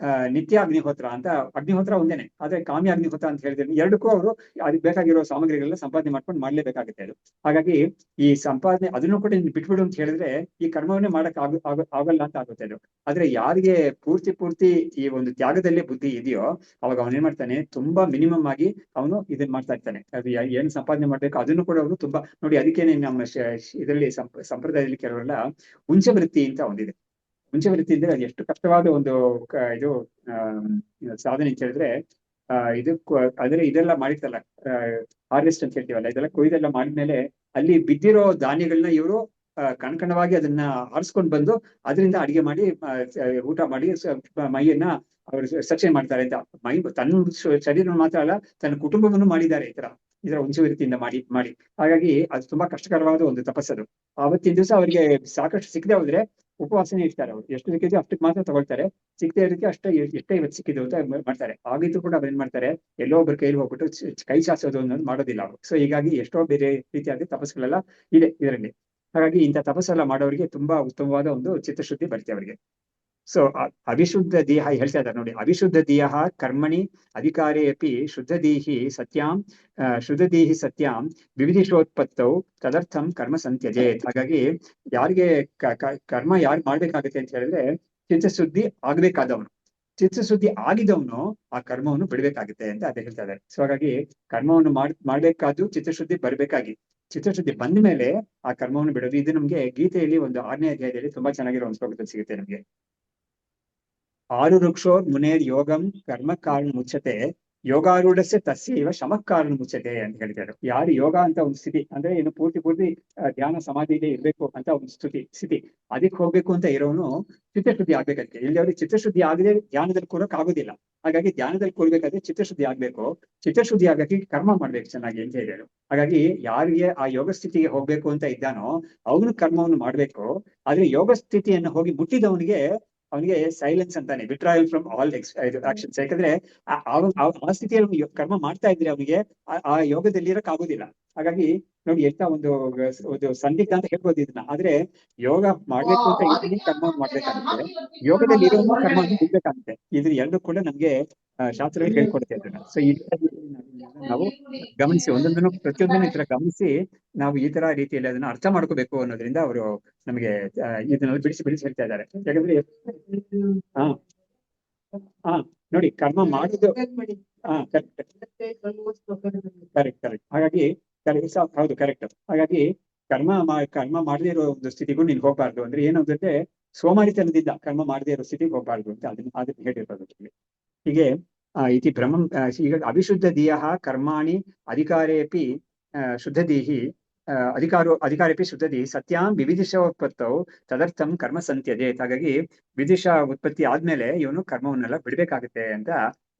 ನಿತ್ಯ ಅಗ್ನಿಹೋತ್ರ ಅಂತ. ಅಗ್ನಿಹೋತ್ರ ಒಂದೇನೆ, ಆದ್ರೆ ಕಾಮ್ಯ ಅಗ್ನಿಹೋತ್ರ ಅಂತ ಹೇಳಿದ್ರೆ ಎರಡಕ್ಕೂ ಅವರು ಅದಕ್ಕೆ ಬೇಕಾಗಿರೋ ಸಾಮಗ್ರಿಗಳನ್ನ ಸಂಪಾದನೆ ಮಾಡ್ಕೊಂಡು ಮಾಡ್ಲೇಬೇಕಾಗುತ್ತೆ ಅದು. ಹಾಗಾಗಿ ಈ ಸಂಪಾದನೆ ಅದನ್ನು ಕೂಡ ಬಿಟ್ಬಿಡು ಅಂತ ಹೇಳಿದ್ರೆ ಈ ಕರ್ಮವನ್ನೇ ಮಾಡಕ್ ಆಗಲ್ಲ ಅಂತ ಆಗುತ್ತೆ ಅದು. ಆದ್ರೆ ಯಾರಿಗೆ ಪೂರ್ತಿ ಈ ಒಂದು ತ್ಯಾಗದಲ್ಲೇ ಬುದ್ಧಿ ಇದೆಯೋ ಅವಾಗ ಅವನೇನ್ ಮಾಡ್ತಾನೆ, ತುಂಬಾ ಮಿನಿಮಮ್ ಆಗಿ ಅವನು ಇದನ್ನ ಮಾಡ್ತಾ ಇರ್ತಾನೆ. ಅದು ಏನ್ ಸಂಪಾದನೆ ಮಾಡ್ಬೇಕು ಅದನ್ನು ಕೂಡ ಅವನು ತುಂಬಾ ನೋಡಿ. ಅದಕ್ಕೇನೆ ನಮ್ಮ ಇದರಲ್ಲಿ ಸಂಪ್ರದಾಯದಲ್ಲಿ ಕೆಲವರೆಲ್ಲ ಉಂಚವೃತ್ತಿ ಅಂತ ಒಂದಿದೆ. ಮುಂಚೆ ಇದ್ರೆ ಅದು ಎಷ್ಟು ಕಷ್ಟವಾದ ಒಂದು ಇದು ಸಾಧನೆ ಅಂತ ಹೇಳಿದ್ರೆ, ಇದು ಅಂದ್ರೆ ಇದೆಲ್ಲ ಮಾಡಿರ್ತಲ್ಲ, ಹಾರ್ವೆಸ್ಟ್ ಅಂತ ಹೇಳ್ತೀವಲ್ಲ, ಇದೆಲ್ಲ ಕೊಯ್ದೆಲ್ಲ ಮಾಡಿದ್ಮೇಲೆ ಅಲ್ಲಿ ಬಿದ್ದಿರೋ ಧಾನ್ಯಗಳನ್ನ ಇವರು ಕಣಕಣವಾಗಿ ಅದನ್ನ ಆರಿಸ್ಕೊಂಡು ಬಂದು ಅದರಿಂದ ಅಡಿಗೆ ಮಾಡಿ ಊಟ ಮಾಡಿ ಮೈಯನ್ನ ಅವರು ಸಕ್ಷೆ ಮಾಡ್ತಾರೆ ಅಂತ. ಮೈ ತನ್ನ ಶರೀರ ಮಾತ್ರ ಅಲ್ಲ, ತನ್ನ ಕುಟುಂಬವನ್ನು ಮಾಡಿದ್ದಾರೆ ಇದರ ಉಂಚುವೃತ್ತಿಯಿಂದ ಮಾಡಿ. ಹಾಗಾಗಿ ಅದು ತುಂಬಾ ಕಷ್ಟಕರವಾದ ಒಂದು ತಪಸ್ಸದು. ಆವತ್ತಿನ ದಿವಸ ಅವರಿಗೆ ಸಾಕಷ್ಟು ಸಿಕ್ಕದೆ ಹೋದ್ರೆ ಉಪವಾಸನೆ ಇರ್ತಾರೆ. ಅವರು ಎಷ್ಟು ಸಿಕ್ಕಿದ್ರು ಅಷ್ಟಕ್ಕೆ ಮಾತ್ರ ತಗೊಳ್ತಾರೆ. ಸಿಕ್ಕದೆ ಇರೋದಕ್ಕೆ ಎಷ್ಟೇ ಇವತ್ತು ಸಿಕ್ಕಿದ್ರು ಅಂತ ಮಾಡ್ತಾರೆ. ಆಗಿದ್ರು ಕೂಡ ಅವ್ರು ಏನ್ ಮಾಡ್ತಾರೆ, ಎಲ್ಲೋ ಒಬ್ಬರ ಕೈಲಿ ಹೋಗ್ಬಿಟ್ಟು ಕೈ ಚಾಚೋದು ಅನ್ನೋದು ಮಾಡೋದಿಲ್ಲ ಅವರು. ಸೊ ಹೀಗಾಗಿ ಎಷ್ಟೋ ಬೇರೆ ರೀತಿಯಾದ ತಪಸ್ಸುಗಳೆಲ್ಲ ಇದೆ ಇದರಲ್ಲಿ. ಹಾಗಾಗಿ ಇಂಥ ತಪಸ್ಸೆಲ್ಲ ಮಾಡೋರಿಗೆ ತುಂಬಾ ಉತ್ತಮವಾದ ಒಂದು ಚಿತ್ತಶುದ್ಧಿ ಬರುತ್ತೆ ಅವರಿಗೆ. ಸೊ ಅವಿಶುದ್ಧ ದೇಹ ಹೇಳ್ತಾ ಇದ್ದಾರೆ ನೋಡಿ, ಅವಿಶುದ್ಧ ದೇಹ ಕರ್ಮಣಿ ಅಧಿಕಾರೇ ಅಪಿ ಶುದ್ಧದೀಹಿ ಸತ್ಯಾಂ ವಿವಿಧಿಶೋತ್ಪತ್ತೌ ತದರ್ಥಂ ಕರ್ಮ ಸಂತ್ಯಜೇತ್. ಹಾಗಾಗಿ ಯಾರಿಗೆ ಕರ್ಮ ಯಾರು ಮಾಡ್ಬೇಕಾಗತ್ತೆ ಅಂತ ಹೇಳಿದ್ರೆ ಚಿತ್ತಶುದ್ಧಿ ಆಗ್ಬೇಕಾದವನು, ಚಿತ್ತಶುದ್ಧಿ ಆಗಿದವನು ಆ ಕರ್ಮವನ್ನು ಬಿಡ್ಬೇಕಾಗುತ್ತೆ ಅಂತ ಅದೇ ಹೇಳ್ತಾ ಇದ್ದಾರೆ. ಸೊ ಹಾಗಾಗಿ ಕರ್ಮವನ್ನು ಮಾಡ್ಬೇಕಾದ್ದು ಚಿತ್ತಶುದ್ಧಿ ಬರ್ಬೇಕಾಗಿ, ಚಿತ್ತಶುದ್ಧಿ ಬಂದ ಮೇಲೆ ಆ ಕರ್ಮವನ್ನು ಬಿಡೋದು. ಇದು ನಮ್ಗೆ ಗೀತೆಯಲ್ಲಿ ಒಂದು 6ನೇ ಅಧ್ಯಾಯದಲ್ಲಿ ತುಂಬಾ ಚೆನ್ನಾಗಿರೋ ಒಂದು ಶ್ಲೋಕದಲ್ಲಿ ಸಿಗುತ್ತೆ ನಮ್ಗೆ. ಆರು ವೃಕ್ಷೋರ್ ಮುನೇರ್ ಯೋಗಂ ಕರ್ಮ ಕಾರಣ ಮುಚ್ಚತೆ ಯೋಗಾರೂಢಸ್ಯ ತಸ್ಯೈವ ಶಮಃ ಕಾರಣ ಮುಚ್ಚತೆ ಅಂತ ಹೇಳಿದ್ದಾರೆ. ಯಾರು ಯೋಗ ಅಂತ ಒಂದು ಸ್ಥಿತಿ ಅಂದ್ರೆ ಏನು ಪೂರ್ತಿ ಧ್ಯಾನ ಸಮಾಧಿಯಲ್ಲಿ ಇರ್ಬೇಕು ಅಂತ ಒಂದು ಸ್ಥಿತಿ ಅದಕ್ಕೆ ಹೋಗ್ಬೇಕು ಅಂತ ಇರೋನು ಚಿತ್ತಶುದ್ಧಿ ಆಗ್ಬೇಕಂತೆ. ಇಲ್ಲಿ ಅವ್ರಿಗೆ ಚಿತ್ತಶುದ್ಧಿ ಆಗದೆ ಧ್ಯಾನದಲ್ಲಿ ಕೂರಕ್ ಆಗೋದಿಲ್ಲ. ಹಾಗಾಗಿ ಧ್ಯಾನದಲ್ಲಿ ಕೂರ್ಬೇಕಾದ್ರೆ ಚಿತ್ತಶುದ್ಧಿ ಆಗ್ಬೇಕು. ಚಿತ್ತಶುದ್ಧಿ ಆಗಕ್ಕೆ ಕರ್ಮ ಮಾಡ್ಬೇಕು ಚೆನ್ನಾಗಿ ಅಂತ ಹೇಳಿದ್ರು. ಹಾಗಾಗಿ ಯಾರಿಗೆ ಆ ಯೋಗ ಸ್ಥಿತಿಗೆ ಹೋಗ್ಬೇಕು ಅಂತ ಇದ್ದಾನೋ ಅವನು ಕರ್ಮವನ್ನು ಮಾಡ್ಬೇಕು. ಆದ್ರೆ ಯೋಗ ಸ್ಥಿತಿಯನ್ನು ಹೋಗಿ ಮುಟ್ಟಿದವನಿಗೆ ಅವನಿಗೆ ಸೈಲೆನ್ಸ್ ಅಂತಾನೆ, ವಿಡ್ರಾಯಲ್ ಫ್ರಮ್ ಆಲ್ ಆಕ್ಷನ್ಸ್. ಯಾಕಂದ್ರೆ ಆ ಸ್ಥಿತಿಯಲ್ಲಿ ಕರ್ಮ ಮಾಡ್ತಾ ಇದ್ರೆ ಅವನಿಗೆ ಆ ಯೋಗದಲ್ಲಿ ಇರಕ್ ಆಗೋದಿಲ್ಲ. ಹಾಗಾಗಿ ನೋಡಿ ಎಂತ ಒಂದು ಸಂದಿಗ್ಧ ಅಂತ ಹೇಳ್ಬೋದು ಇದನ್ನ. ಆದ್ರೆ ಯೋಗ ಮಾಡ್ಬೇಕು ಅಂತ ಇದನ್ನೇ ಕರ್ಮ ಮಾಡ್ಬೇಕಾಗುತ್ತೆ, ಯೋಗದಲ್ಲಿ ಇರೋನು ಕರ್ಮವನ್ನು ಬಿಡ್ಬೇಕಾಗುತ್ತೆ. ಇದ್ರ ಎರಡು ಕೂಡ ನಮ್ಗೆ ಶಾಸ್ತ್ರಗಳು ಹೇಳ್ಕೊಡುತ್ತೆ ಅದನ್ನ. ಸೊ ಈ ನಾವು ಗಮನಿಸಿ ಒಂದೊಂದನ್ನು ಪ್ರತಿಯೊಂದನ್ನು ಈ ತರ ಗಮನಿಸಿ ನಾವು ಈ ತರ ರೀತಿಯಲ್ಲಿ ಅದನ್ನ ಅರ್ಥ ಮಾಡ್ಕೋಬೇಕು ಅನ್ನೋದ್ರಿಂದ ಅವರು ನಮಗೆ ಇದನ್ನೆಲ್ಲ ಬಿಡಿಸಿ ಹೇಳ್ತಾ ಇದ್ದಾರೆ. ಯಾಕಂದ್ರೆ ಹಾ ನೋಡಿ ಕರ್ಮ ಮಾಡುದು ಕರೆಕ್ಟ್. ಹಾಗಾಗಿ ಹೌದು ಕರೆಕ್ಟ್. ಹಾಗಾಗಿ ಕರ್ಮ ಮಾಡದೇ ಇರೋ ಒಂದು ಸ್ಥಿತಿಗೂ ನೀನ್ ಹೋಗ್ಬಾರ್ದು. ಅಂದ್ರೆ ಏನು ಅಂದ್ರೆ ಸೋಮಾರಿತನದಿಂದ ಕರ್ಮ ಮಾಡದೇ ಇರೋ ಸ್ಥಿತಿಗೆ ಹೋಗ್ಬಾರ್ದು ಅಂತ ಅದನ್ನ ಹೇಳಿರೋದು. ಹೀಗೆ ಇತಿ ಭ್ರಮಂ ಈಗ ಅವಿಶುದ್ಧ ದಿಯ ಕರ್ಮಾಣಿ ಅಧಿಕಾರೇಪಿ ಶುದ್ಧದೀಹಿ ಅಧಿಕಾರೇಪಿ ಶುದ್ಧದಿ ಸತ್ಯಾಂ ವಿವಿಧಿಶೋತ್ಪತ್ತೌ ತದರ್ಥಂ ಕರ್ಮ ಸಂತ್ಯಜೆ. ಹಾಗಾಗಿ ವಿದಿಶ ಉತ್ಪತ್ತಿ ಆದ್ಮೇಲೆ ಇವನು ಕರ್ಮವನ್ನೆಲ್ಲ ಬಿಡ್ಬೇಕಾಗುತ್ತೆ ಅಂತ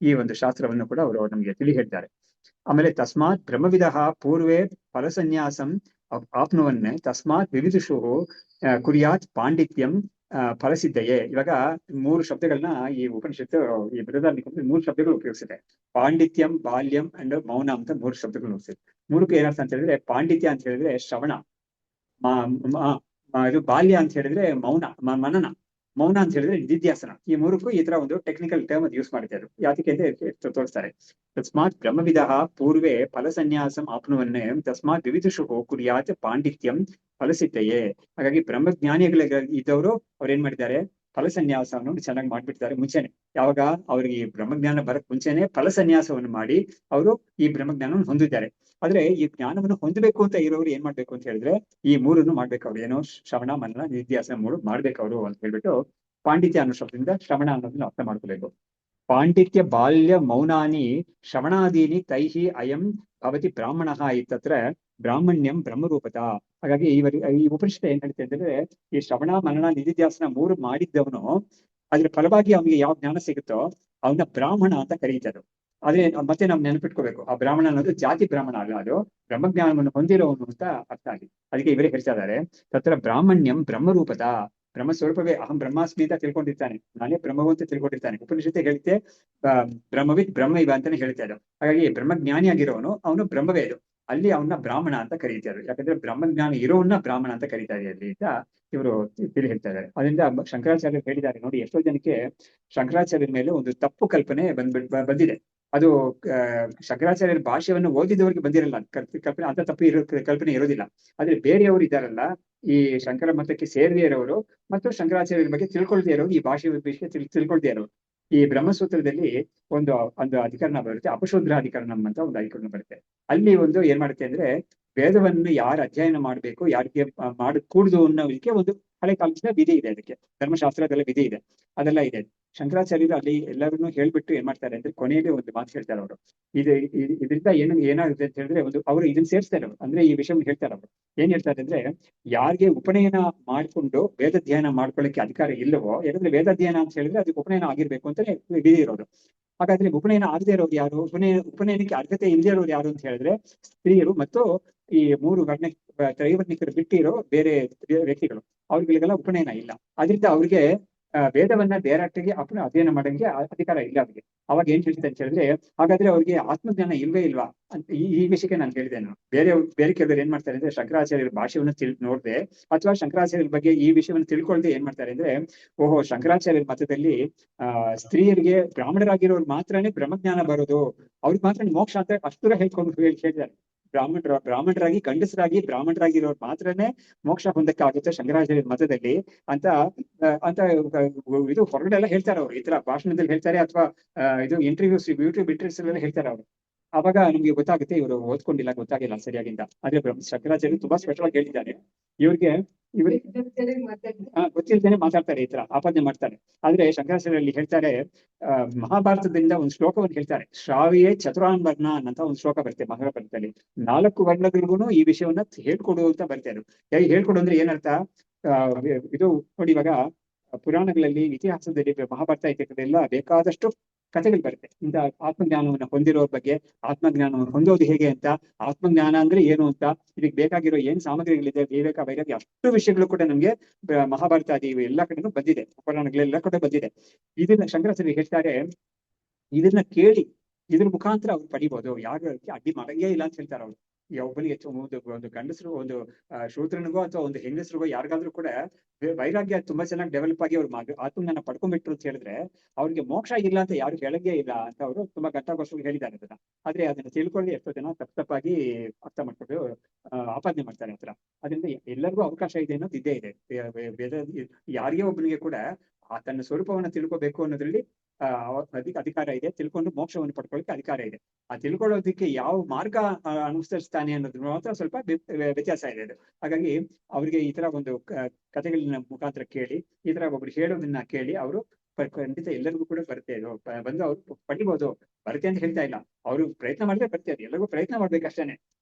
ಈ ಒಂದು ಶಾಸ್ತ್ರವನ್ನು ಕೂಡ ಅವರು ನಮ್ಗೆ ತಿಳಿ ಹೇಳ್ತಾರೆ. ಆಮೇಲೆ ತಸ್ಮಾತ್ ಬ್ರಹ್ಮವಿದ ಪೂರ್ವೇ ಫಲಸನ್ಯಾಸಂ ಆಪ್ನುವನ್ನೇ ತಸ್ಮಾತ್ ವಿವಿಧಿಷು ಕುರ್ಯಾತ್ ಪಾಂಡಿತ್ಯಂ ಫಲಸಿದ್ಧಯೇ. ಇವಾಗ 3 ಶಬ್ದಗಳನ್ನ ಈ ಉಪನಿಷತ್ತು ಈ ಬೃಹದಾರಣ್ಯಕದಲ್ಲಿ 3 ಶಬ್ದಗಳು ಉಪಯೋಗಿಸಿದೆ. ಪಾಂಡಿತ್ಯಂ, ಬಾಲ್ಯಂ ಅಂಡ್ ಮೌನ ಅಂತ 3 ಶಬ್ದಗಳು ಉಪಯೋಗಿಸಿದೆ. 3ಕ್ಕೆ ಏನರ್ಥ ಅಂತ ಹೇಳಿದ್ರೆ, ಪಾಂಡಿತ್ಯ ಅಂತ ಹೇಳಿದ್ರೆ ಶ್ರವಣ, ಇದು ಬಾಲ್ಯ ಅಂತ ಹೇಳಿದ್ರೆ ಮನನ, ಮೌನ ಅಂತ ಹೇಳಿದ್ರೆ ನಿಧಿಧ್ಯಾಸನ. ಈ 3ಕ್ಕೂ ಈ ತರ ಒಂದು ಟೆಕ್ನಿಕಲ್ ಟರ್ಮ್ ಅದು ಯೂಸ್ ಮಾಡಿದ್ದಾರೆ. ಯಾತಕ್ಕೆ ಅಂತ ತೋರಿಸ್ತಾರೆ. ತಸ್ಮಾತ್ ಬ್ರಹ್ಮವಿದ ಪೂರ್ವೇ ಫಲಸನ್ಯಾಸಂ ಆಪ್ನುವನ್ನೇ ತಸ್ಮಾತ್ ವಿವಿಧಿಷು ಕುರ್ಯಾತ್ ಪಾಂಡಿತ್ಯಂ ಫಲಸಿದ್ಧಯೇ. ಹಾಗಾಗಿ ಬ್ರಹ್ಮಜ್ಞಾನಿಗಳ ಇದ್ದವರು ಅವ್ರು ಏನ್ ಮಾಡಿದ್ದಾರೆ, ಫಲಸನ್ಯಾಸವನ್ನು ಚೆನ್ನಾಗಿ ಮಾಡ್ಬಿಡ್ತಾರೆ ಮುಂಚೆನೆ. ಯಾವಾಗ ಅವ್ರಿಗೆ ಈ ಬ್ರಹ್ಮಜ್ಞಾನ ಬರಕ್ ಮುಂಚೆನೆ ಫಲಸನ್ಯಾಸವನ್ನು ಮಾಡಿ ಅವರು ಈ ಬ್ರಹ್ಮಜ್ಞಾನವನ್ನು ಹೊಂದಿದ್ದಾರೆ. ಆದ್ರೆ ಈ ಜ್ಞಾನವನ್ನು ಹೊಂದಬೇಕು ಅಂತ ಇರೋರು ಏನ್ ಮಾಡ್ಬೇಕು ಅಂತ ಹೇಳಿದ್ರೆ ಈ 3 ಮಾಡ್ಬೇಕು ಅವ್ರು. ಏನೋ ಶ್ರವಣ, ಮನನ, ನಿಧಿಧ್ಯಾಸನ 3 ಮಾಡ್ಬೇಕು ಅವರು ಅಂತ ಹೇಳ್ಬಿಟ್ಟು ಪಾಂಡಿತ್ಯ ಅನ್ನೋ ಶಬ್ದದಿಂದ ಶ್ರವಣ ಅನ್ನೋದನ್ನ ಅರ್ಥ ಮಾಡ್ಕೋಬೇಕು. ಪಾಂಡಿತ್ಯ ಬಾಲ್ಯ ಮೌನಾನಿ ಶ್ರವಣಾದೀನಿ ತೈಹಿ ಅಯಂ ಭವತಿ ಬ್ರಾಹ್ಮಣ ಇತ್ತತ್ರ ಬ್ರಾಹ್ಮಣ್ಯಂ ಬ್ರಹ್ಮರೂಪತ. ಹಾಗಾಗಿ ಈ ಉಪನಿಷತ್ ಏನ್ ಹೇಳ್ತಾ ಇದ್ರೆ, ಈ ಶ್ರವಣ, ಮನನ, ನಿಧಿಧ್ಯಾಸನ 3 ಮಾಡಿದ್ದವನು ಅದ್ರ ಫಲವಾಗಿ ಅವನಿಗೆ ಯಾವ ಜ್ಞಾನ ಸಿಗುತ್ತೋ ಅವನ ಬ್ರಾಹ್ಮಣ ಅಂತ ಕರೀತದ್ದು. ಆದ್ರೆ ಮತ್ತೆ ನಾವು ನೆನಪಿಟ್ಕೋಬೇಕು, ಆ ಬ್ರಾಹ್ಮಣ ಅನ್ನೋದು ಜಾತಿ ಬ್ರಾಹ್ಮಣ ಅಲ್ಲ, ಅದು ಬ್ರಹ್ಮಜ್ಞಾನವನ್ನು ಹೊಂದಿರೋನು ಅಂತ ಅರ್ಥ ಆಗಿ. ಅದಕ್ಕೆ ಇವರೇ ಹೇಳ್ತಾ ಇದ್ದಾರೆ, ತತ್ರ ಬ್ರಾಹ್ಮಣ್ಯಂ ಬ್ರಹ್ಮರೂಪದ. ಸ್ವರೂಪವೇ ಅಹಂ ಬ್ರಹ್ಮಾಸ್ಮಿ ಅಂತ ತಿಳ್ಕೊಂಡಿರ್ತಾನೆ, ನಾನೇ ಬ್ರಹ್ಮವು ಅಂತ ತಿಳ್ಕೊಂಡಿರ್ತಾನೆ. ಉಪನಿಷತ್ತೆ ಹೇಳುತ್ತೆ ಬ್ರಹ್ಮವಿತ್ ಬ್ರಹ್ಮ ಇವ ಅಂತಾನೆ ಹೇಳ್ತಾ ಇದ್ರು. ಹಾಗಾಗಿ ಬ್ರಹ್ಮಜ್ಞಾನಿ ಆಗಿರೋನು ಅವನು ಬ್ರಹ್ಮವೇ ಇದು. ಅಲ್ಲಿ ಅವನ್ನ ಬ್ರಾಹ್ಮಣ ಅಂತ ಕರೀತಾರೆ, ಯಾಕಂದ್ರೆ ಬ್ರಹ್ಮಜ್ಞಾನಿ ಇರೋವನ್ನ ಬ್ರಾಹ್ಮಣ ಅಂತ ಕರೀತಾರೆ ಅಲ್ಲಿ ಅಂತ ಇವರು ತಿಳಿ ಹೇಳ್ತಾ ಇದ್ದಾರೆ. ಅದರಿಂದ ಶಂಕರಾಚಾರ್ಯರು ಹೇಳಿದ್ದಾರೆ ನೋಡಿ, ಎಷ್ಟೋ ಜನಕ್ಕೆ ಶಂಕರಾಚಾರ್ಯರ ಮೇಲೆ ಒಂದು ತಪ್ಪು ಕಲ್ಪನೆ ಬಂದಿದೆ. ಅದು ಶಂಕರಾಚಾರ್ಯರ ಭಾಷೆಯನ್ನು ಓದಿದವರಿಗೆ ಬಂದಿರಲ್ಲ ಕಲ್ಪನೆ, ಅಂತ ತಪ್ಪು ಕಲ್ಪನೆ ಇರೋದಿಲ್ಲ. ಆದ್ರೆ ಬೇರೆಯವರು ಇದ್ದಾರಲ್ಲ, ಈ ಶಂಕರ ಮತಕ್ಕೆ ಸೇರದೇ ಇರೋರು ಮತ್ತು ಶಂಕರಾಚಾರ್ಯರ ಬಗ್ಗೆ ತಿಳ್ಕೊಳ್ದೇ ಇರೋರು, ಈ ಭಾಷೆ ವಿಷಯ ತಿಳ್ಕೊಳ್ದೇ ಇರೋರು, ಈ ಬ್ರಹ್ಮಸೂತ್ರದಲ್ಲಿ ಒಂದು ಅಧಿಕರಣ ಬರುತ್ತೆ, ಅಪಶೂದ್ರ ಅಧಿಕರಣಂ ಅಂತ ಒಂದು ಅಧಿಕರಣ ಬರುತ್ತೆ. ಅಲ್ಲಿ ಒಂದು ಏನ್ ಮಾಡುತ್ತೆ ಅಂದ್ರೆ, ವೇದವನ್ನು ಯಾರು ಅಧ್ಯಯನ ಮಾಡ್ಬೇಕು, ಯಾರಿಗೆ ಕೂಡುದು ಅನ್ನೋದಕ್ಕೆ ಒಂದು ಹಳೆ ಕಾಲದ ವಿಧಿ ಇದೆ. ಅದಕ್ಕೆ ಧರ್ಮಶಾಸ್ತ್ರದಲ್ಲ ವಿಧಿ ಇದೆ, ಅದೆಲ್ಲ ಇದೆ. ಶಂಕರಾಚಾರ್ಯರು ಅಲ್ಲಿ ಎಲ್ಲರನ್ನೂ ಹೇಳ್ಬಿಟ್ಟು ಏನ್ ಮಾಡ್ತಾರೆ ಅಂದ್ರೆ, ಕೊನೆಯಲ್ಲಿ ಒಂದು ಮಾತು ಹೇಳ್ತಾರೆ ಅವರು. ಇದರಿಂದ ಏನಾಗುತ್ತೆ ಅಂತ ಹೇಳಿದ್ರೆ, ಅವರು ಇದನ್ನ ಸೇರಿಸ್ತಾರೆ ಅವರು, ಅಂದ್ರೆ ಈ ವಿಷಯವನ್ನು ಹೇಳ್ತಾರೆ ಅವರು. ಏನ್ ಹೇಳ್ತಾರೆ ಅಂದ್ರೆ, ಯಾರಿಗೆ ಉಪನಯನ ಮಾಡ್ಕೊಂಡು ವೇದಾಧ್ಯಯನ ಮಾಡ್ಕೊಳ್ಳಿಕ್ಕೆ ಅಧಿಕಾರ ಇಲ್ಲವೋ, ಯಾಕಂದ್ರೆ ವೇದಾಧ್ಯಯನ ಅಂತ ಹೇಳಿದ್ರೆ ಅದಕ್ಕೆ ಉಪನಯನ ಆಗಿರ್ಬೇಕು ಅಂತಾನೆ ವಿಧಿ ಇರೋದು. ಹಾಗಾದ್ರೆ ಉಪನಯನ ಆಗದೆ ಇರೋರು ಯಾರು, ಉಪನಯನಕ್ಕೆ ಅರ್ಹತೆ ಇಲ್ಲದೆ ಇರೋರು ಯಾರು ಅಂತ ಹೇಳಿದ್ರೆ, ಸ್ತ್ರೀಯರು ಮತ್ತು ಈ 3 ತ್ರೈವರ್ಣಿಕರು ಬಿಟ್ಟಿರೋ ಬೇರೆ ವ್ಯಕ್ತಿಗಳು, ಅವ್ರಿಗೆಲ್ಲ ಉಪನಯನ ಇಲ್ಲ. ಅದರಿಂದ ಅವ್ರಿಗೆ ವೇದವನ್ನ ಡೈರೆಕ್ಟ್ಗೆ ಅಧ್ಯಯನ ಮಾಡಂಗೆ ಅಧಿಕಾರ ಇಲ್ಲ ಅವ್ರಿಗೆ. ಅವಾಗ ಏನ್ ಹೇಳ್ತಾರೆ ಅಂತ ಹೇಳಿದ್ರೆ, ಹಾಗಾದ್ರೆ ಅವ್ರಿಗೆ ಆತ್ಮಜ್ಞಾನ ಇಲ್ವೇ ಇಲ್ವಾ ಅಂತ ಈ ವಿಷಯಕ್ಕೆ ನಾನು ಹೇಳಿದೆ. ನಾನು ಬೇರೆ ಕೆಲವರು ಏನ್ ಮಾಡ್ತಾರೆ ಅಂದ್ರೆ, ಶಂಕರಾಚಾರ್ಯರ ಭಾಷೆಯನ್ನು ನೋಡ್ದೆ ಅಥವಾ ಶಂಕರಾಚಾರ್ಯರ ಬಗ್ಗೆ ಈ ವಿಷಯವನ್ನು ತಿಳ್ಕೊಳ್ದೆ ಏನ್ ಮಾಡ್ತಾರೆ ಅಂದ್ರೆ, ಓಹೋ ಶಂಕರಾಚಾರ್ಯರ ಮತದಲ್ಲಿ ಸ್ತ್ರೀಯರಿಗೆ ಬ್ರಾಹ್ಮಣರಾಗಿರೋರು ಮಾತ್ರನೇ ಬ್ರಹ್ಮಜ್ಞಾನ ಬರೋದು, ಅವ್ರಿಗೆ ಮಾತ್ರ ಮೋಕ್ಷ ಅಂತ ಅಷ್ಟರ ಹೇಳ್ತಾರೆ. ಬ್ರಾಹ್ಮಣರಾಗಿ ಬ್ರಾಹ್ಮಣರಾಗಿರೋರು ಮಾತ್ರನೇ ಮೋಕ್ಷ ಹೊಂದಕ್ಕಾಗುತ್ತೆ ಶಂಕರಾಚಾರ್ಯರ ಮತದಲ್ಲಿ ಅಂತ ಇದು ಹೊರಗಡೆ ಎಲ್ಲ ಹೇಳ್ತಾರೆ ಅವರು. ಈ ತರ ಭಾಷಣದಲ್ಲಿ ಹೇಳ್ತಾರೆ ಅಥವಾ ಇದು ಇಂಟರ್ವ್ಯೂಸ್, ಯೂಟ್ಯೂಬ್ ಇಂಟರ್ವ್ಯೂಸ್ ಎಲ್ಲ ಹೇಳ್ತಾರೆ ಅವರು. ಅವಾಗ ನಮ್ಗೆ ಗೊತ್ತಾಗುತ್ತೆ ಇವರು ಓದ್ಕೊಂಡಿಲ್ಲ, ಗೊತ್ತಾಗಿಲ್ಲ ಸರಿಯಾಗಿಂತ. ಆದ್ರೆ ಶಂಕರಾಚಾರ್ಯರು ತುಂಬಾ ಸ್ಪಷ್ಟವಾಗಿ ಹೇಳಿದ್ದಾರೆ. ಇವ್ರಿಗೆ ಗೊತ್ತಿಲ್ದೇನೆ ಮಾತಾಡ್ತಾರೆ, ಈ ತರ ಆಪಾದನೆ ಮಾಡ್ತಾರೆ. ಆದ್ರೆ ಶಂಕರಾಚಾರ್ಯರಲ್ಲಿ ಹೇಳ್ತಾರೆ, ಮಹಾಭಾರತದಿಂದ ಒಂದು ಶ್ಲೋಕವನ್ನು ಹೇಳ್ತಾರೆ, ಶ್ರಾವಿಯೇ ಚತುರಾನ್ ವರ್ಣಾನ್ ಅಂತ ಒಂದು ಶ್ಲೋಕ ಬರುತ್ತೆ ಮಹಾಭಾರತದಲ್ಲಿ. 4 ವರ್ಣಗಳಿಗೂ ಈ ವಿಷಯವನ್ನ ಹೇಳ್ಕೊಡು ಅಂತ ಬರ್ತಾ ಇದ್ರು. ಹೇಳ್ಕೊಡು ಅಂದ್ರೆ ಏನರ್ಥ? ಇದು ನೋಡಿ, ಇವಾಗ ಪುರಾಣಗಳಲ್ಲಿ, ಇತಿಹಾಸದಲ್ಲಿ, ಮಹಾಭಾರತ ಇತಿಹಾಸದೆಲ್ಲ ಬೇಕಾದಷ್ಟು ಕಥೆಗಳು ಬರುತ್ತೆ ಇಂಥ ಆತ್ಮಜ್ಞಾನವನ್ನು ಹೊಂದಿರೋರ ಬಗ್ಗೆ. ಆತ್ಮಜ್ಞಾನವನ್ನು ಹೊಂದೋದು ಹೇಗೆ ಅಂತ, ಆತ್ಮಜ್ಞಾನ ಅಂದ್ರೆ ಏನು ಅಂತ, ಇದಕ್ಕೆ ಬೇಕಾಗಿರೋ ಏನ್ ಸಾಮಗ್ರಿಗಳಿದೆ, ವಿವೇಕ ವೈರಾಗ್ಯ, ಅಷ್ಟು ವಿಷಯಗಳು ಕೂಡ ನಮ್ಗೆ ಮಹಾಭಾರತ ಆದಿ ಎಲ್ಲ ಕಡೆನೂ ಬಂದಿದೆ, ಪುರಾಣಗಳೆಲ್ಲ ಕಡೆ ಬಂದಿದೆ. ಇದನ್ನ ಶಂಕರಾಚಾರ್ಯ ಹೇಳ್ತಾರೆ, ಇದನ್ನ ಕೇಳಿ ಇದ್ರ ಮುಖಾಂತರ ಅವ್ರು ಪಡಿಬೋದು, ಯಾರು ಅಡ್ಡಿ ಮಾಡಂಗೇ ಇಲ್ಲ ಅಂತ ಹೇಳ್ತಾರೆ ಅವ್ರು. ಒಬ್ಬನಿಗೆ ಒಂದು ಗಂಡಸರು, ಒಂದು ಶೂದ್ರನಿಗೋ ಅಥವಾ ಒಂದು ಹೆಂಗಸರಿಗೋ ಯಾರಿಗಾದ್ರೂ ಕೂಡ ವೈರಾಗ್ಯ ತುಂಬಾ ಚೆನ್ನಾಗಿ ಡೆವಲಪ್ ಆಗಿ ಅವ್ರು ಆತ್ಮಜ್ಞಾನ ಪಡ್ಕೊಂಡ್ಬಿಟ್ರು ಅಂತ ಹೇಳಿದ್ರೆ, ಅವ್ರಿಗೆ ಮೋಕ್ಷ ಇಲ್ಲ ಅಂತ ಯಾರು ಹೇಳಂಗೇ ಇಲ್ಲ ಅಂತ ಅವರು ತುಂಬಾ ಘಂಟಾಘೋಷವಾಗಿ ಹೇಳಿದ್ದಾರೆ ಅದನ್ನ. ಆದ್ರೆ ಅದನ್ನ ತಿಳ್ಕೊಳ್ಳಿ ಎಷ್ಟೋ ಜನ ತಪ್ಪಾಗಿ ಅರ್ಥ ಮಾಡ್ಕೊಂಡು ಆಪಾದನೆ ಮಾಡ್ತಾರೆ ಹತ್ರ. ಅದರಿಂದ ಎಲ್ಲರಿಗೂ ಅವಕಾಶ ಇದೆ ಅನ್ನೋದು ಇದ್ದೇ ಇದೆ. ಯಾರಿಗೇ ಒಬ್ಬನಿಗೆ ಕೂಡ ತನ್ನ ಸ್ವರೂಪವನ್ನ ತಿಳ್ಕೊಬೇಕು ಅನ್ನೋದ್ರಲ್ಲಿ ಅಧಿಕಾರ ಇದೆ, ತಿಳ್ಕೊಂಡು ಮೋಕ್ಷವನ್ನು ಪಡ್ಕೊಳ್ಳಿಕ್ಕೆ ಅಧಿಕಾರ ಇದೆ. ಆ ತಿಳ್ಕೊಳ್ಳೋದಕ್ಕೆ ಯಾವ ಮಾರ್ಗ ಅನುಸರಿಸ್ತಾನೆ ಅನ್ನೋದ್ರ ಮಾತ್ರ ಸ್ವಲ್ಪ ವ್ಯತ್ಯಾಸ ಇದೆ ಅದು. ಹಾಗಾಗಿ ಅವ್ರಿಗೆ ಈ ತರ ಒಂದು ಕಥೆಗಳನ್ನ ಮುಖಾಂತರ ಕೇಳಿ, ಈ ತರ ಒಬ್ರು ಹೇಳೋದನ್ನ ಕೇಳಿ ಅವರು ಖಂಡಿತ ಎಲ್ಲರಿಗೂ ಕೂಡ ಬರುತ್ತೆ, ಬಂದು ಅವ್ರು ಪಡಿಬೋದು. ಬರುತ್ತೆ ಅಂತ ಹೇಳ್ತಾ ಇಲ್ಲ, ಅವರು ಪ್ರಯತ್ನ ಮಾಡಿದ್ರೆ ಬರುತ್ತೆ. ಅದು ಎಲ್ಲರಿಗೂ ಪ್ರಯತ್ನ ಮಾಡ್ಬೇಕಷ್ಟೇನೆ.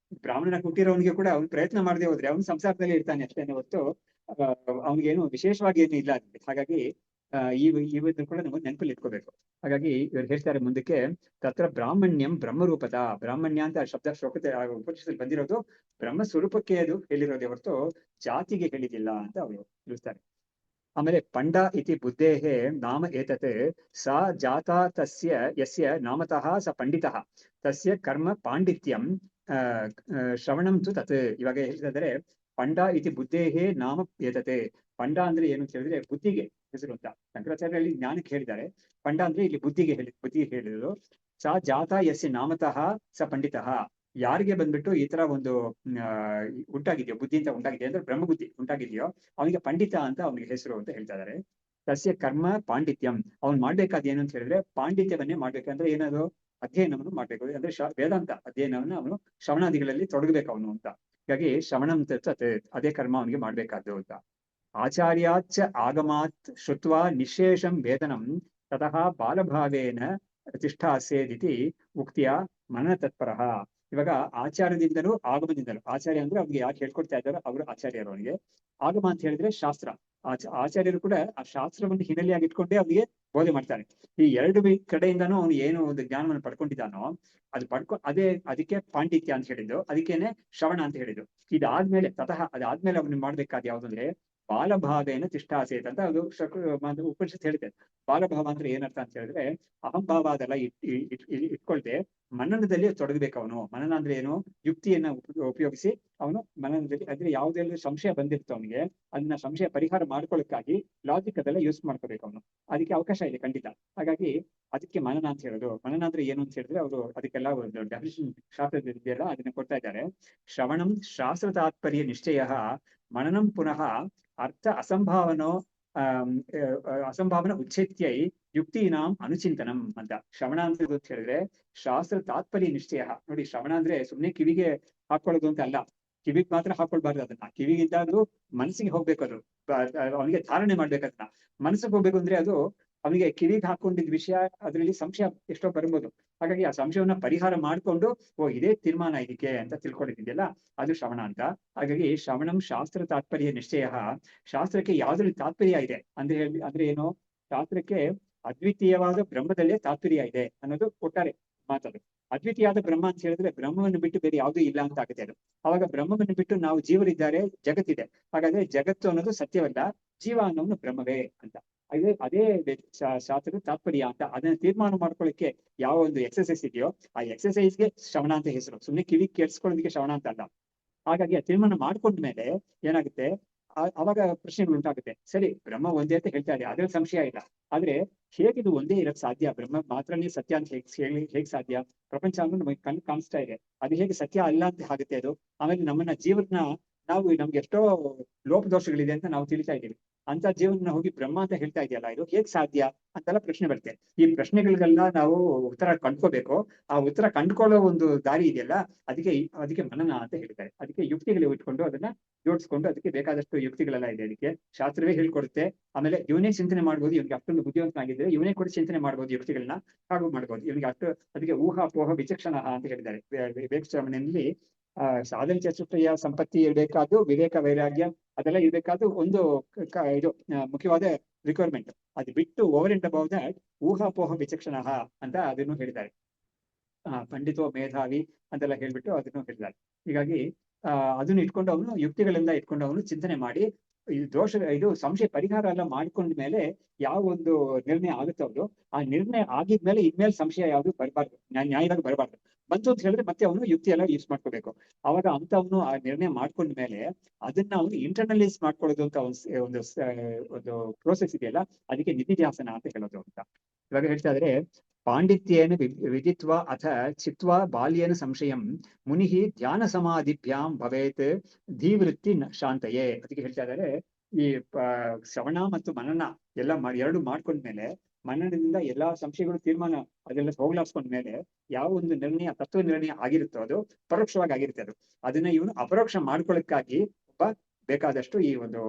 ಬ್ರಾಹ್ಮಣ ಹುಟ್ಟಿರೋನಿಗೆ ಕೂಡ ಅವ್ನು ಪ್ರಯತ್ನ ಮಾಡದೆ ಹೋದ್ರೆ ಅವ್ನು ಸಂಸಾರದಲ್ಲಿ ಇರ್ತಾನೆ ಅಷ್ಟೇನೆ ಹೊತ್ತು ಅವ್ನಿಗೇನು ವಿಶೇಷವಾಗಿ ಏನು ಇಲ್ಲ. ಹಾಗಾಗಿ ಇವತ್ತು ಕೂಡ ನಾವು ನೆನಪಲ್ಲಿ ಇಟ್ಕೋಬೇಕು. ಹಾಗಾಗಿ ಇವ್ರು ಹೇಳ್ತಾರೆ ಮುಂದಕ್ಕೆ, ತತ್ರ ಬ್ರಾಹ್ಮಣ್ಯಂ ಬ್ರಹ್ಮರೂಪದ, ಬ್ರಾಹ್ಮಣ್ಯ ಅಂತ ಶಬ್ದ ಉಪನಿಷತ್ತಲ್ಲಿ ಬಂದಿರೋದು ಬ್ರಹ್ಮ ಸ್ವರೂಪಕ್ಕೆ ಅದು ಹೇಳಿರೋದೇ ಹೊರತು ಜಾತಿಗೆ ಹೇಳಿದಿಲ್ಲ ಅಂತ ಅವರು ತಿಳಿಸ್ತಾರೆ. ಆಮೇಲೆ ಪಂಡ ಇತಿ ಬುದ್ಧೇಹೇ ನಾಮ ಏತತ್ ಸ ಜಾತ ತಸ್ಯ ಯಸ್ಯ ನಾಮತಃ ಸ ಪಂಡಿತಃ ತಸ್ಯ ಕರ್ಮ ಪಾಂಡಿತ್ಯಂ ಶ್ರವಣಂ ತು ತತ್. ಇವಾಗ ಹೇಳ್ತಿದ್ರೆ, ಪಂಡ ಇತಿ ಬುದ್ಧೇಹೇ ನಾಮ ಏತತೆ. ಪಂಡ ಅಂದ್ರೆ ಏನು ಅಂತ ಹೇಳಿದ್ರೆ ಬುದ್ಧಿಗೆ ಹೆಸರು ಅಂತ. ಶಂಕರಾಚಾರ್ಯರಲ್ಲಿ ಜ್ಞಾನಕ್ಕೆ ಹೇಳಿದ್ದಾರೆ, ಪಂಡ ಅಂದ್ರೆ ಇಲ್ಲಿ ಬುದ್ಧಿಗೆ ಹೇಳಿದ್ರು. ಸ ಜಾತ ಯಸ್ಯ ನಾಮತಃ ಸ ಪಂಡಿತಃ. ಯಾರಿಗೆ ಬಂದ್ಬಿಟ್ಟು ಈ ತರ ಒಂದು ಉಂಟಾಗಿದೆಯೋ, ಬುದ್ಧಿ ಅಂತ ಉಂಟಾಗಿದೆ ಅಂದ್ರೆ ಬ್ರಹ್ಮಬುದ್ಧಿ ಉಂಟಾಗಿದೆಯೋ, ಅವನಿಗೆ ಪಂಡಿತ ಅಂತ ಅವನಿಗೆ ಹೆಸರು ಅಂತ ಹೇಳ್ತಾ ಇದ್ದಾರೆ. ತಸ್ಯ ಕರ್ಮ ಪಾಂಡಿತ್ಯಂ. ಅವ್ನು ಮಾಡ್ಬೇಕಾದ ಏನು ಅಂತ ಹೇಳಿದ್ರೆ ಪಾಂಡಿತ್ಯವನ್ನೇ ಮಾಡ್ಬೇಕಂದ್ರೆ ಏನದು, ಅಧ್ಯಯನವನ್ನು ಮಾಡ್ಬೇಕು. ಅಂದ್ರೆ ವೇದಾಂತ ಅಧ್ಯಯನವನ್ನು ಅವನು ಶ್ರವಣಾದಿಗಳಲ್ಲಿ ತೊಡಗಬೇಕು ಅವನು ಅಂತ. ಹೀಗಾಗಿ ಶ್ರವಣಂ ತತ್ ಅದೇ ಕರ್ಮ ಅವನಿಗೆ ಮಾಡ್ಬೇಕಾದ್ದು ಅಂತ. ಆಚಾರ್ಯಾಚ ಆಗಮಾತ್ ಶ್ರುತ್ವಾ ನಿಶೇಷಂ ವೇದನಂ ತತಃ ಬಾಲಭಾವೇನ ತಿಷ್ಠಾಸೇದಿತಿ ಉಕ್ತಿಯ ಮನನ ತತ್ಪರಃ. ಇವಾಗ ಆಚಾರ್ಯದಿಂದಲೂ ಆಗಮದಿಂದಲೂ, ಆಚಾರ್ಯ ಅಂದ್ರೆ ಅವ್ನಿಗೆ ಯಾಕೆ ಹೇಳ್ಕೊಡ್ತಾ ಇದ್ದಾರೋ ಅವರು ಆಚಾರ್ಯರು. ಅವನಿಗೆ ಆಗಮ ಅಂತ ಹೇಳಿದ್ರೆ ಶಾಸ್ತ್ರ. ಆಚಾರ್ಯರು ಕೂಡ ಆ ಶಾಸ್ತ್ರವನ್ನು ಹಿನ್ನೆಲೆಯಾಗಿ ಇಟ್ಕೊಂಡೇ ಅವನಿಗೆ ಬೋಧನೆ ಮಾಡ್ತಾರೆ. ಈ ಎರಡು ಕಡೆಯಿಂದಾನು ಅವನು ಏನು ಒಂದು ಜ್ಞಾನವನ್ನು ಪಡ್ಕೊಂಡಿದ್ದಾನೋ ಅದು ಅದಕ್ಕೆ ಪಾಂಡಿತ್ಯ ಅಂತ ಹೇಳಿದ್ದು, ಅದಕ್ಕೇನೆ ಶ್ರವಣ ಅಂತ ಹೇಳಿದ್ದು. ಇದಾದ್ಮೇಲೆ ಅದಾದ್ಮೇಲೆ ಅವನು ಮಾಡ್ಬೇಕಾದ ಯಾವ್ದಂದ್ರೆ ಬಾಲಭಾವೇನ ತಿಷ್ಠಾಸೇತ್ ಅಂತ ಅದು ಉಪನಿಷತ್ ಹೇಳಿದೆ. ಬಾಲಭಾವ ಅಂದ್ರೆ ಏನರ್ಥ ಅಂತ ಹೇಳಿದ್ರೆ ಅಹಂಭಾವ ಅದೆಲ್ಲ ಇಟ್ಕೊಳ್ದೆ ಮನನದಲ್ಲಿ ತೊಡಗಬೇಕು ಅವನು. ಮನನ ಅಂದ್ರೆ ಏನು? ಯುಕ್ತಿಯನ್ನ ಉಪಯೋಗಿಸಿ ಅವನು ಮನನದಲ್ಲಿ ಅಂದ್ರೆ ಯಾವುದೇ ಸಂಶಯ ಬಂದಿರ್ತು ಅವನಿಗೆ, ಅದನ್ನ ಸಂಶಯ ಪರಿಹಾರ ಮಾಡ್ಕೊಳ್ಳೋಕ್ಕಾಗಿ ಲಾಜಿಕ್ ಅದೆಲ್ಲ ಯೂಸ್ ಮಾಡ್ಕೋಬೇಕು ಅವನು. ಅದಕ್ಕೆ ಅವಕಾಶ ಇದೆ ಖಂಡಿತ. ಹಾಗಾಗಿ ಅದಕ್ಕೆ ಮನನ ಅಂತ ಹೇಳೋದು. ಮನನ ಅಂದ್ರೆ ಏನು ಅಂತ ಹೇಳಿದ್ರೆ ಅವರು ಅದಕ್ಕೆಲ್ಲ ಒಂದು ಡೆಫಿನಿಷನ್ ಶಾಸ್ತ್ರದಲ್ಲ ಅದನ್ನ ಕೊಡ್ತಾ ಇದ್ದಾರೆ. ಶ್ರವಣಂ ಶಾಸ್ತ್ರ ತಾತ್ಪರ್ಯ ನಿಶ್ಚಯ, ಮನನಂ ಪುನಃ ಅರ್ಥ ಅಸಂಭಾವನ ಉಚ್ಛೇತ್ಯೈ ಯುಕ್ತಿನಾಂ ಅನುಚಿಂತನಂ ಅಂತ. ಶ್ರವಣ ಅಂತ ಹೇಳಿದ್ರೆ ಶಾಸ್ತ್ರ ತಾತ್ಪರ್ಯ ನಿಶ್ಚಯ. ನೋಡಿ, ಶ್ರವಣ ಅಂದ್ರೆ ಸುಮ್ನೆ ಕಿವಿಗೆ ಹಾಕೊಳ್ಳೋದು ಅಂತ ಅಲ್ಲ. ಕಿವಿಗೆ ಮಾತ್ರ ಹಾಕೊಳ್ಬಾರ್ದು ಅದನ್ನ. ಕಿವಿಗಿದ್ದಾದ್ರೂ ಮನಸ್ಸಿಗೆ ಹೋಗ್ಬೇಕು. ಅದು ಅವನಿಗೆ ಧಾರಣೆ ಮಾಡ್ಬೇಕು. ಅದನ್ನ ಮನಸ್ಸಿಗೆ ಹೋಗ್ಬೇಕು ಅಂದ್ರೆ ಅದು ಅವನಿಗೆ ಕಿವಿಗೆ ಹಾಕೊಂಡಿದ್ ವಿಷಯ ಅದರಲ್ಲಿ ಸಂಶಯ ಎಷ್ಟೋ ಬರ್ಬೋದು. ಹಾಗಾಗಿ ಆ ಸಂಶಯವನ್ನ ಪರಿಹಾರ ಮಾಡ್ಕೊಂಡು ಇದೇ ತೀರ್ಮಾನ ಇದಕ್ಕೆ ಅಂತ ತಿಳ್ಕೊಂಡಿದ್ಯಲ್ಲ, ಅದು ಶ್ರವಣ ಅಂತ. ಹಾಗಾಗಿ ಶ್ರವಣಂ ಶಾಸ್ತ್ರ ತಾತ್ಪರ್ಯ ನಿಶ್ಚಯ. ಶಾಸ್ತ್ರಕ್ಕೆ ಯಾವ್ದ್ರಲ್ಲಿ ತಾತ್ಪರ್ಯ ಇದೆ ಅಂದ್ರೆ ಏನು? ಶಾಸ್ತ್ರಕ್ಕೆ ಅದ್ವಿತೀಯವಾದ ಬ್ರಹ್ಮದಲ್ಲೇ ತಾತ್ಪರ್ಯ ಇದೆ ಅನ್ನೋದು ಒಟ್ಟಾರೆ ಮಾತದು. ಅದ್ವಿತೀಯಾದ ಬ್ರಹ್ಮ ಅಂತ ಹೇಳಿದ್ರೆ ಬ್ರಹ್ಮವನ್ನು ಬಿಟ್ಟು ಬೇರೆ ಯಾವುದೂ ಇಲ್ಲ ಅಂತ ಆಗುತ್ತೆ ಅದು. ಅವಾಗ ಬ್ರಹ್ಮವನ್ನು ಬಿಟ್ಟು ನಾವು ಜೀವರಿದ್ದಾರೆ, ಜಗತ್ತಿದೆ. ಹಾಗಾದ್ರೆ ಜಗತ್ತು ಅನ್ನೋದು ಸತ್ಯವಲ್ಲ, ಜೀವ ಅನ್ನೋನು ಬ್ರಹ್ಮವೇ ಅಂತ. ಅದೇ ಶಾಸ್ತ್ರದ ತಾತ್ಪರ್ಯ ಅಂತ. ಅದನ್ನ ತೀರ್ಮಾನ ಮಾಡ್ಕೊಳ್ಳಿಕ್ಕೆ ಯಾವ ಒಂದು ಎಕ್ಸಸೈಸ್ ಇದೆಯೋ ಆ ಎಕ್ಸಸೈಸ್ಗೆ ಶ್ರವಣ ಅಂತ ಹೆಸರು. ಸುಮ್ಮನೆ ಕಿವಿ ಕೇಳಿಸ್ಕೊಳ್ಳೋದಕ್ಕೆ ಶ್ರವಣ ಅಂತ ಅಲ್ಲ. ಹಾಗಾಗಿ ಆ ತೀರ್ಮಾನ ಮಾಡ್ಕೊಂಡ್ಮೇಲೆ ಏನಾಗುತ್ತೆ, ಅವಾಗ ಪ್ರಶ್ನೆಗಳು ಉಂಟಾಗುತ್ತೆ. ಸರಿ, ಬ್ರಹ್ಮ ಒಂದೇ ಅಂತ ಹೇಳ್ತಾ ಇದೆ, ಅದ್ರಲ್ಲಿ ಸಂಶಯ ಇಲ್ಲ. ಆದ್ರೆ ಹೇಗಿದು ಒಂದೇ ಇರಕ್ ಸಾಧ್ಯ? ಬ್ರಹ್ಮ ಮಾತ್ರನೇ ಸತ್ಯ ಅಂತ ಹೇಗ್ ಸಾಧ್ಯ? ಪ್ರಪಂಚ ಅನ್ನೋದು ನಮಗೆ ಕಣ್ಣು ಕಾಣಿಸ್ತಾ ಇದೆ, ಅದು ಹೇಗೆ ಸತ್ಯ ಅಲ್ಲ ಅಂತ ಆಗುತ್ತೆ ಅದು? ಆಮೇಲೆ ನಮ್ಮನ್ನ ಜೀವನ ನಮ್ಗೆ ಎಷ್ಟೋ ಲೋಪದೋಷಗಳಿದೆ ಅಂತ ನಾವು ತಿಳಿತಾ ಇದ್ದೀವಿ. ಅಂತ ಜೀವನ ಹೋಗಿ ಬ್ರಹ್ಮ ಅಂತ ಹೇಳ್ತಾ ಇದೆಯಲ್ಲ, ಇದು ಹೇಗ್ ಸಾಧ್ಯ ಅಂತೆಲ್ಲ ಪ್ರಶ್ನೆ ಬರುತ್ತೆ. ಈ ಪ್ರಶ್ನೆಗಳಿಗೆಲ್ಲ ನಾವು ಉತ್ತರ ಕಂಡ್ಕೋಬೇಕು. ಆ ಉತ್ತರ ಕಂಡ್ಕೊಳ್ಳೋ ಒಂದು ದಾರಿ ಇದೆಯಲ್ಲ, ಅದಕ್ಕೆ ಮನನ ಅಂತ ಹೇಳ್ತಾರೆ. ಅದಕ್ಕೆ ಯುಕ್ತಿಗಳು ಇಟ್ಕೊಂಡು ಅದನ್ನ ಜೋಡಿಸ್ಕೊಂಡು, ಅದಕ್ಕೆ ಬೇಕಾದಷ್ಟು ಯುಕ್ತಿಗಳೆಲ್ಲ ಇದೆ. ಅದಕ್ಕೆ ಶಾಸ್ತ್ರವೇ ಹೇಳ್ಕೊಡುತ್ತೆ. ಆಮೇಲೆ ಇವನೇ ಚಿಂತನೆ ಮಾಡ್ಬೋದು. ಇವ್ನಿಗೆ ಅಷ್ಟೊಂದು ಬುದ್ಧಿವಂತನಾಗಿದ್ರೆ ಇವನೇ ಕೂಡ ಚಿಂತನೆ ಮಾಡ್ಬೋದು ಯುಕ್ತಿಗಳನ್ನ, ಹಾಗೂ ಮಾಡ್ಬೋದು. ಇವನಿಗೆ ಅಷ್ಟು ಅದಕ್ಕೆ ಊಹಾಪೋಹ ವಿಚಕ್ಷಣ ಅಂತ ಹೇಳಿದ್ದಾರೆ ವಿವೇಕಚೂಡಾಮಣಿಯಲ್ಲಿ. ಸಾಧನ ಚತುಷ್ಟಯ ಸಂಪತ್ತಿ ಇರಬೇಕಾದ್ದು, ವಿವೇಕ ವೈರಾಗ್ಯ ಅದೆಲ್ಲ ಇರಬೇಕಾದ್ದು ಒಂದು ಇದು ಮುಖ್ಯವಾದ ರಿಕ್ವೈರ್ಮೆಂಟ್. ಅದು ಬಿಟ್ಟು ಓವರ್ ಅಂಡ್ ಅಬೌವ್ ದಟ್ ಊಹಾಪೋಹ ವಿಚಕ್ಷಣ ಅಂತ ಅದನ್ನು ಹೇಳಿದ್ದಾರೆ. ಪಂಡಿತೋ ಮೇಧಾವಿ ಅಂತೆಲ್ಲ ಹೇಳ್ಬಿಟ್ಟು ಅದನ್ನು ಹೇಳಿದ್ದಾರೆ. ಹೀಗಾಗಿ ಅದನ್ನು ಇಟ್ಕೊಂಡು ಅವನು ಯುಕ್ತಿಗಳಿಂದ ಇಟ್ಕೊಂಡು ಅವನು ಚಿಂತನೆ ಮಾಡಿ ಇದು ಸಂಶಯ ಪರಿಹಾರ ಎಲ್ಲ ಮಾಡ್ಕೊಂಡ್ಮೇಲೆ ಯಾವ ಒಂದು ನಿರ್ಣಯ ಆಗುತ್ತೋ ಅದು, ಆ ನಿರ್ಣಯ ಆಗಿದ್ಮೇಲೆ ಇನ್ಮೇಲೆ ಸಂಶಯ ಯಾವುದು ಬರಬಾರ್ದು, ನ್ಯಾಯವಾಗಿ ಬರಬಾರ್ದು. ಬಂತು ಅಂತ ಹೇಳಿದ್ರೆ ಮತ್ತೆ ಅವನು ಯುಕ್ತಿ ಎಲ್ಲ ಯೂಸ್ ಮಾಡ್ಕೋಬೇಕು. ಅವಾಗ ಅವನು ಆ ನಿರ್ಣಯ ಮಾಡ್ಕೊಂಡ್ಮೇಲೆ ಅದನ್ನ ಅವನು ಇಂಟರ್ನಲೈಸ್ ಮಾಡ್ಕೊಳ್ಳೋದು ಅಂತ ಒಂದು ಪ್ರೋಸೆಸ್ ಇದೆಯಲ್ಲ, ಅದಕ್ಕೆ ನಿಧಿಧ್ಯಾಸನ ಅಂತ ಹೇಳೋದು ಅಂತ. ಇವಾಗ ಹೇಳ್ತಾ ಇದ್ರೆ, ಪಾಂಡಿತ್ಯೇನ ವಿದಿತ್ವ ಅಥ ಚಿತ್ವ ಬಾಲ್ಯೇನ ಸಂಶಯಂ ಮುನಿ ಧ್ಯಾನ ಸಮಾಧಿಭ್ಯಾಂ ಭವೇತ್ ಧೀವೃತ್ತಿ ಶಾಂತಯೇ. ಅದಕ್ಕೆ ಹೇಳ್ತಾ ಇದ್ದಾರೆ, ಈ ಶ್ರವಣ ಮತ್ತು ಮನನ ಎಲ್ಲ ಎರಡು ಮಾಡ್ಕೊಂಡ್ಮೇಲೆ, ಮನನದಿಂದ ಎಲ್ಲಾ ಸಂಶಯಗಳು ತೀರ್ಮಾನ ಅದೆಲ್ಲ ಹೋಗ್ಲಾಡ್ಸ್ಕೊಂಡ್ಮೇಲೆ ಯಾವ ಒಂದು ನಿರ್ಣಯ ತತ್ವ ನಿರ್ಣಯ ಆಗಿರುತ್ತೋ ಅದು ಪರೋಕ್ಷವಾಗಿ ಆಗಿರುತ್ತೆ. ಅದನ್ನ ಇವನು ಅಪರೋಕ್ಷ ಮಾಡ್ಕೊಳ್ಳೋಕ್ಕಾಗಿ ಬೇಕಾದಷ್ಟು ಈ ಒಂದು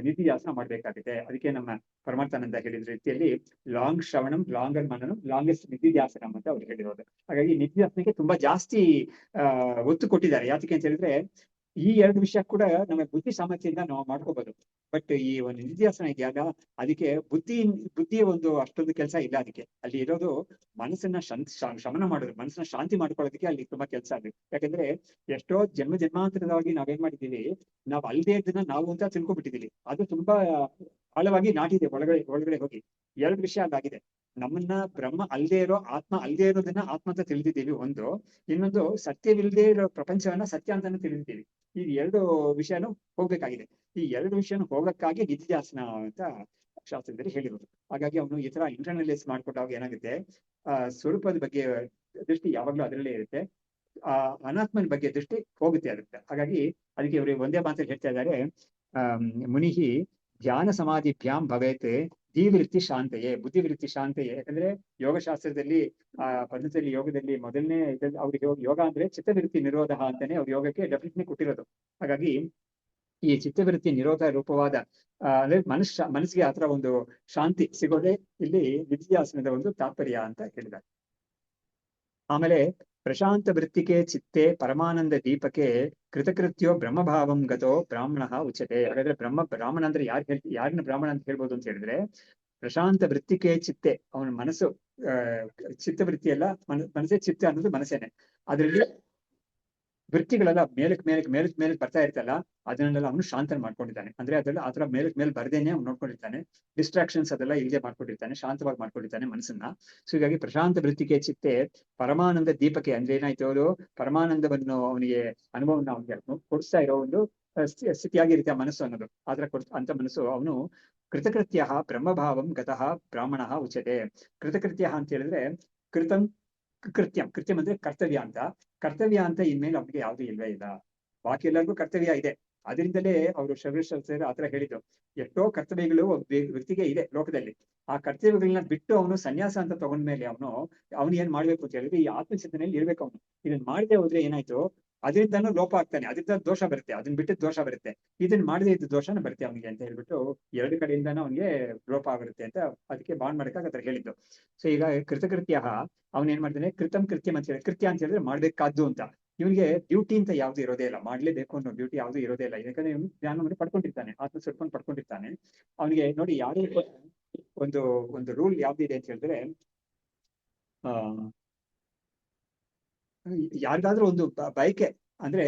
ನಿಧಿಧ್ಯಾಸನ ಮಾಡ್ಬೇಕಾಗಿದೆ. ಅದಕ್ಕೆ ನಮ್ಮ ಪರಮಾರ್ಥಾನಂದ ಹೇಳಿದ ರೀತಿಯಲ್ಲಿ ಲಾಂಗ್ ಶ್ರವಣಂ ಲಾಂಗರ್ ಮನನಂ ಲಾಂಗೆಸ್ಟ್ ನಿಧಿಧ್ಯಾಸನಂ ಅಂತ ಅವ್ರು ಹೇಳಿರೋದು. ಹಾಗಾಗಿ ನಿಧಿಧ್ಯಾಸನಕ್ಕೆ ತುಂಬಾ ಜಾಸ್ತಿ ಒತ್ತು ಕೊಟ್ಟಿದ್ದಾರೆ. ಯಾತಕ್ಕೆ ಅಂತ ಹೇಳಿದ್ರೆ ಈ ಎರಡು ವಿಷಯ ಕೂಡ ನಮ್ಮ ಬುದ್ಧಿ ಸಾಮರ್ಥ್ಯದಿಂದ ನಾವು ಮಾಡ್ಕೋಬಹುದು. ಬಟ್ ಈ ಒಂದು ನಿಧಿಧ್ಯಾಸನ ಇದೆಯಾಗ ಅದಕ್ಕೆ ಬುದ್ಧಿಯ ಒಂದು ಅಷ್ಟೊಂದು ಕೆಲಸ ಇಲ್ಲ. ಅದಕ್ಕೆ ಅಲ್ಲಿ ಇರೋದು ಮನಸ್ಸನ್ನ ಶಮನ ಮಾಡೋದು, ಮನಸ್ಸನ್ನ ಶಾಂತಿ ಮಾಡ್ಕೊಳ್ಳೋದಕ್ಕೆ ಅಲ್ಲಿ ತುಂಬಾ ಕೆಲಸ ಆಗುತ್ತೆ. ಯಾಕಂದ್ರೆ ಎಷ್ಟೋ ಜನ್ಮಾಂತರವಾಗಿ ನಾವೇನ್ ಮಾಡಿದ್ದೀವಿ, ನಾವು ಅಲ್ಲದೆ ಇದನ್ನ ನಾವು ಅಂತ ತಿಳ್ಕೊಂಡ್ಬಿಟ್ಟಿದೀವಿ. ಅದು ತುಂಬಾ ಆಳವಾಗಿ ನಾಟಿದೆ ಒಳಗಡೆ ಹೋಗಿ. ಎರಡು ವಿಷಯ ಅದಾಗಿದೆ. ನಮ್ಮನ್ನ ಬ್ರಹ್ಮ ಅಲ್ಲದೆ ಇರೋ ಆತ್ಮ ಅಲ್ಲದೆ ಇರೋದನ್ನ ಆತ್ಮ ಅಂತ ತಿಳಿದಿದ್ದೀವಿ ಒಂದು. ಇನ್ನೊಂದು ಸತ್ಯವಿಲ್ಲದೆ ಇರೋ ಪ್ರಪಂಚವನ್ನ ಸತ್ಯ ಅಂತಾನು ತಿಳಿದಿದ್ದೀವಿ. ಈ ಎರಡು ವಿಷಯನೂ ಹೋಗ್ಬೇಕಾಗಿದೆ. ಈ ಎರಡು ವಿಷಯನೂ ಹೋಗಕ್ಕಾಗಿ ನಿಧಿಧ್ಯಾಸನ ಅಂತ ಶಾಸ್ತ್ರದಲ್ಲಿ ಹೇಳಿರೋದು. ಹಾಗಾಗಿ ಅವನು ಈ ತರ ಇಂಟರ್ನಲೈಸ್ ಮಾಡ್ಕೊಟ್ಟಾಗ ಏನಾಗುತ್ತೆ, ಸ್ವರೂಪದ ಬಗ್ಗೆ ದೃಷ್ಟಿ ಯಾವಾಗ್ಲೂ ಅದರಲ್ಲೇ ಇರುತ್ತೆ, ಅನಾತ್ಮನ ಬಗ್ಗೆ ದೃಷ್ಟಿ ಹೋಗುತ್ತೆ ಅದಕ್ಕೆ. ಹಾಗಾಗಿ ಅದಕ್ಕೆ ಇವರು ಒಂದೇ ಮಾತಲ್ಲಿ ಹೇಳ್ತಾ ಇದ್ದಾರೆ, ಮುನಿಹಿ ಧ್ಯಾನ ಸಮಾಧಿಭ್ಯಾಂ ಭವೇತ್ ಧೀವೃತ್ತಿ ಶಾಂತೆಯೇ, ಬುದ್ಧಿವೃತ್ತಿ ಶಾಂತೆಯೇ. ಯಾಕಂದ್ರೆ ಯೋಗಶಾಸ್ತ್ರದಲ್ಲಿ ಪದ್ಧತಿಯಲ್ಲಿ ಯೋಗದಲ್ಲಿ ಮೊದಲನೇ ಅವ್ರಿಗೆ ಯೋಗ ಅಂದ್ರೆ ಚಿತ್ತವೃತ್ತಿ ನಿರೋಧ ಅಂತಾನೆ ಅವ್ರ ಯೋಗಕ್ಕೆ ಡೆಫಿನೆಟ್ಲಿ ಕೊಟ್ಟಿರೋದು. ಹಾಗಾಗಿ ಈ ಚಿತ್ತವೃತ್ತಿ ನಿರೋಧ ರೂಪವಾದ ಅಂದ್ರೆ ಮನಸ್ಸಿಗೆ ಆತರ ಒಂದು ಶಾಂತಿ ಸಿಗೋದೇ ಇಲ್ಲಿ ನಿಧಿಧ್ಯಾಸನದ ಒಂದು ತಾತ್ಪರ್ಯ ಅಂತ ಹೇಳಿದ್ದಾರೆ. ಆಮೇಲೆ ಪ್ರಶಾಂತ ವೃತ್ತಿಕೆ ಚಿತ್ತೆ ಪರಮಾನಂದ ದೀಪಕ್ಕೆ ಕೃತಕೃತ್ಯೋ ಬ್ರಹ್ಮಭಾವಂ ಗತೋ ಬ್ರಾಹ್ಮಣ ಉಚ್ಯತೆ. ಹಾಗಾದ್ರೆ ಬ್ರಾಹ್ಮಣ ಅಂದ್ರೆ ಯಾರನ್ನ ಬ್ರಾಹ್ಮಣ ಅಂತ ಹೇಳ್ಬೋದು ಅಂತ ಹೇಳಿದ್ರೆ, ಪ್ರಶಾಂತ ವೃತ್ತಿಕೆ ಚಿತ್ತೆ, ಅವನ ಮನಸ್ಸು ಚಿತ್ತವೃತ್ತಿ ಅಲ್ಲ, ಮನಸ್ಸೇ ಚಿತ್ತ ಅನ್ನೋದು ಮನಸ್ಸೇನೆ. ಅದರಲ್ಲಿ ವೃತ್ತಿಗಳೆಲ್ಲ ಮೇಲಕ್ಕೆ ಬರ್ತಾ ಇರ್ತಲ್ಲ, ಅದನ್ನೆಲ್ಲ ಅವನು ಶಾಂತ ಮಾಡ್ಕೊಂಡಿದ್ದಾನೆ. ಅಂದ್ರೆ ಅದೆಲ್ಲ ಆತರ ಮೇಲೆ ಬರ್ದೇನೆ ಅವ್ನು ನೋಡ್ಕೊಂಡಿರ್ತಾನೆ. ಡಿಸ್ಟ್ರಾಕ್ಷನ್ಸ್ ಅದೆಲ್ಲ ಇಲ್ಲದೆ ಮಾಡ್ಕೊಂಡಿರ್ತಾನೆ, ಶಾಂತವಾಗಿ ಮಾಡ್ಕೊಂಡಿರ್ತಾನೆ ಮನಸ್ಸನ್ನ. ಸೊ ಹೀಗಾಗಿ ಪ್ರಶಾಂತ ವೃತ್ತಿಗೆ ಚಿತ್ತೆ ಪರಮಾನಂದ ದೀಪಕ್ಕೆ, ಅಂದ್ರೆ ಏನಾಯ್ತು, ಅವರು ಪರಮಾನಂದವನ್ನು ಅವನಿಗೆ ಅನುಭವನ ಅವನಿಗೆ ಕೊಡಿಸ್ತಾ ಇರೋ ಒಂದು ಸ್ಥಿತಿಯಾಗಿರುತ್ತೆ ಆ ಮನಸ್ಸು ಅನ್ನೋದು. ಆತರ ಅಂತ ಮನಸ್ಸು ಅವನು ಕೃತಕೃತ್ಯ ಬ್ರಹ್ಮಭಾವಂ ಗತಃ ಬ್ರಾಹ್ಮಣ ಉಚ್ಯತೆ. ಕೃತಕೃತ್ಯ ಅಂತ ಹೇಳಿದ್ರೆ ಕೃತಂ ಕೃತ್ಯಂ ಅಂದ್ರೆ ಕರ್ತವ್ಯ ಅಂತ. ಕರ್ತವ್ಯ ಅಂತ ಇನ್ಮೇಲೆ ಅವ್ನಿಗೆ ಯಾವ್ದು ಇಲ್ವೇ ಇಲ್ಲ. ಬಾಕಿ ಎಲ್ಲರಿಗೂ ಕರ್ತವ್ಯ ಇದೆ. ಅದರಿಂದಲೇ ಅವರು ಶಬರೀಶ್ವರ ಆತರ ಹೇಳಿದ್ರು, ಎಷ್ಟೋ ಕರ್ತವ್ಯಗಳು ವ್ಯಕ್ತಿಗೆ ಇದೆ ಲೋಕದಲ್ಲಿ. ಆ ಕರ್ತವ್ಯಗಳನ್ನ ಬಿಟ್ಟು ಅವನು ಸನ್ಯಾಸ ಅಂತ ತಗೊಂಡ್ಮೇಲೆ ಅವನು ಏನ್ ಮಾಡ್ಬೇಕು ಅಂತ ಹೇಳಿದ್ರೆ ಈ ಆತ್ಮಚಿಂತನೆಯಲ್ಲಿ ಇರ್ಬೇಕು. ಅವನು ಇದನ್ನ ಮಾಡದೆ ಹೋದ್ರೆ ಏನಾಯ್ತು, ಅದರಿಂದನೂ ಲೋಪ ಆಗ್ತಾನೆ, ಅದರಿಂದ ದೋಷ ಬರುತ್ತೆ, ಅದನ್ನ ಬಿಟ್ಟಿದ್ ದೋಷ ಬರುತ್ತೆ, ಇದನ್ನ ಮಾಡದೆ ಇದ್ದ ದೋಷನ ಬರುತ್ತೆ ಅವನಿಗೆ ಅಂತ ಹೇಳ್ಬಿಟ್ಟು ಎರಡು ಕಡೆಯಿಂದಾನು ಅವನಿಗೆ ಲೋಪ ಆಗುತ್ತೆ ಅಂತ ಅದಕ್ಕೆ ಬಾಂಡ್ ಮಾಡಕ್ಕಾಗ ಆತರ ಹೇಳಿದ್ದು. ಸೊ ಈಗ ಕೃತಕೃತ್ಯ ಅವನ್ ಏನ್ ಮಾಡ್ತಾನೆ, ಕೃತ್ಯಂ ಅಂತ ಹೇಳಿ, ಕೃತ್ಯ ಅಂತ ಹೇಳಿದ್ರೆ ಮಾಡ್ಬೇಕಾದ್ದು ಅಂತ. ಇವನಿಗೆ ಡ್ಯೂಟಿ ಅಂತ ಯಾವ್ದು ಇರೋದೇ ಇಲ್ಲ, ಮಾಡ್ಲೇಬೇಕು ಅನ್ನೋ ಡ್ಯೂಟಿ ಯಾವ್ದು ಇರೋದೇ ಇಲ್ಲ. ಯಾಕಂದ್ರೆ ಇವನು ಜ್ಞಾನವನ್ನು ಪಡ್ಕೊಂಡಿರ್ತಾನೆ, ಆತ್ಮಸ್ವರೂಪವನ್ನು ಪಡ್ಕೊಂಡಿರ್ತಾನೆ. ಅವನಿಗೆ ನೋಡಿ ಯಾರು ಒಂದು ಒಂದು ರೂಲ್ ಯಾವ್ದಿದೆ ಅಂತ ಹೇಳಿದ್ರೆ, ಆ ಯಾರಿಗಾದ್ರೂ ಒಂದು ಬೈಕೆ ಅಂದ್ರೆ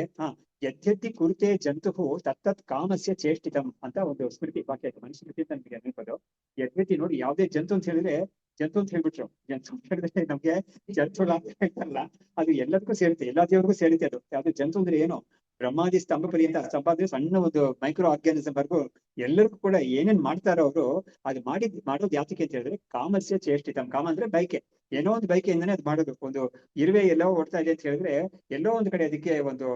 ಯದ್ಯದ್ದಿ ಕುರಿತೆ ಜಂತು ತತ್ತತ್ ಕಾಮಸ್ಯ ಚೇಷ್ಟಿತಂ ಅಂತ ಒಂದು ಸ್ಮೃತಿ ವಾಕ್ಯ ಇದೆ, ಮನುಸ್ಮೃತಿ ಅಂತ ನಮಗೆ ನೆನಪದು. ಯದ್ಯತಿ ನೋಡಿ, ಯಾವುದೇ ಜಂತು ಅಂತ ಹೇಳಿದ್ರೆ, ಜಂತು ಅಂತ ಹೇಳ್ಬಿಟ್ರು, ಜಂತು ಅಂತ ಹೇಳಿದ್ರೆ ನಮ್ಗೆ ಜಂತು ಅಂತ ಹೇಳ್ತಾರಲ್ಲ, ಅದು ಎಲ್ಲದಕ್ಕೂ ಸೇರುತ್ತೆ, ಎಲ್ಲಾ ದೇವರಿಗೂ ಸೇರುತ್ತೆ. ಅದು ಯಾವ್ದು ಜಂತು ಅಂದ್ರೆ ಏನು, ಬ್ರಹ್ಮಾದಿ ಸ್ತಂಭ ಪರ್ಯಂತ ಸಂಪಾದನೆ ಸಣ್ಣ ಒಂದು ಮೈಕ್ರೋ ಆರ್ಗ್ಯಾನಿಸಮ್ ವರ್ಗು ಎಲ್ಲರಿಗೂ ಕೂಡ ಏನೇನ್ ಮಾಡ್ತಾರೋ ಅವರು ಅದು ಮಾಡೋದು ಯಾತಕ್ಕೆ ಅಂತ ಹೇಳಿದ್ರೆ ಕಾಮಸ್ಯ ಚೇಷ್ಟಿತಂ. ಕಾಮ ಅಂದ್ರೆ ಬೈಕೆ, ಏನೋ ಒಂದು ಬೈಕೆಯಿಂದಾನೆ ಅದು ಮಾಡೋದು. ಒಂದು ಇರುವೆ ಎಲ್ಲೋ ಓಡ್ತಾ ಇದೆ ಅಂತ ಹೇಳಿದ್ರೆ ಎಲ್ಲೋ ಒಂದು ಕಡೆ ಅದಕ್ಕೆ ಒಂದು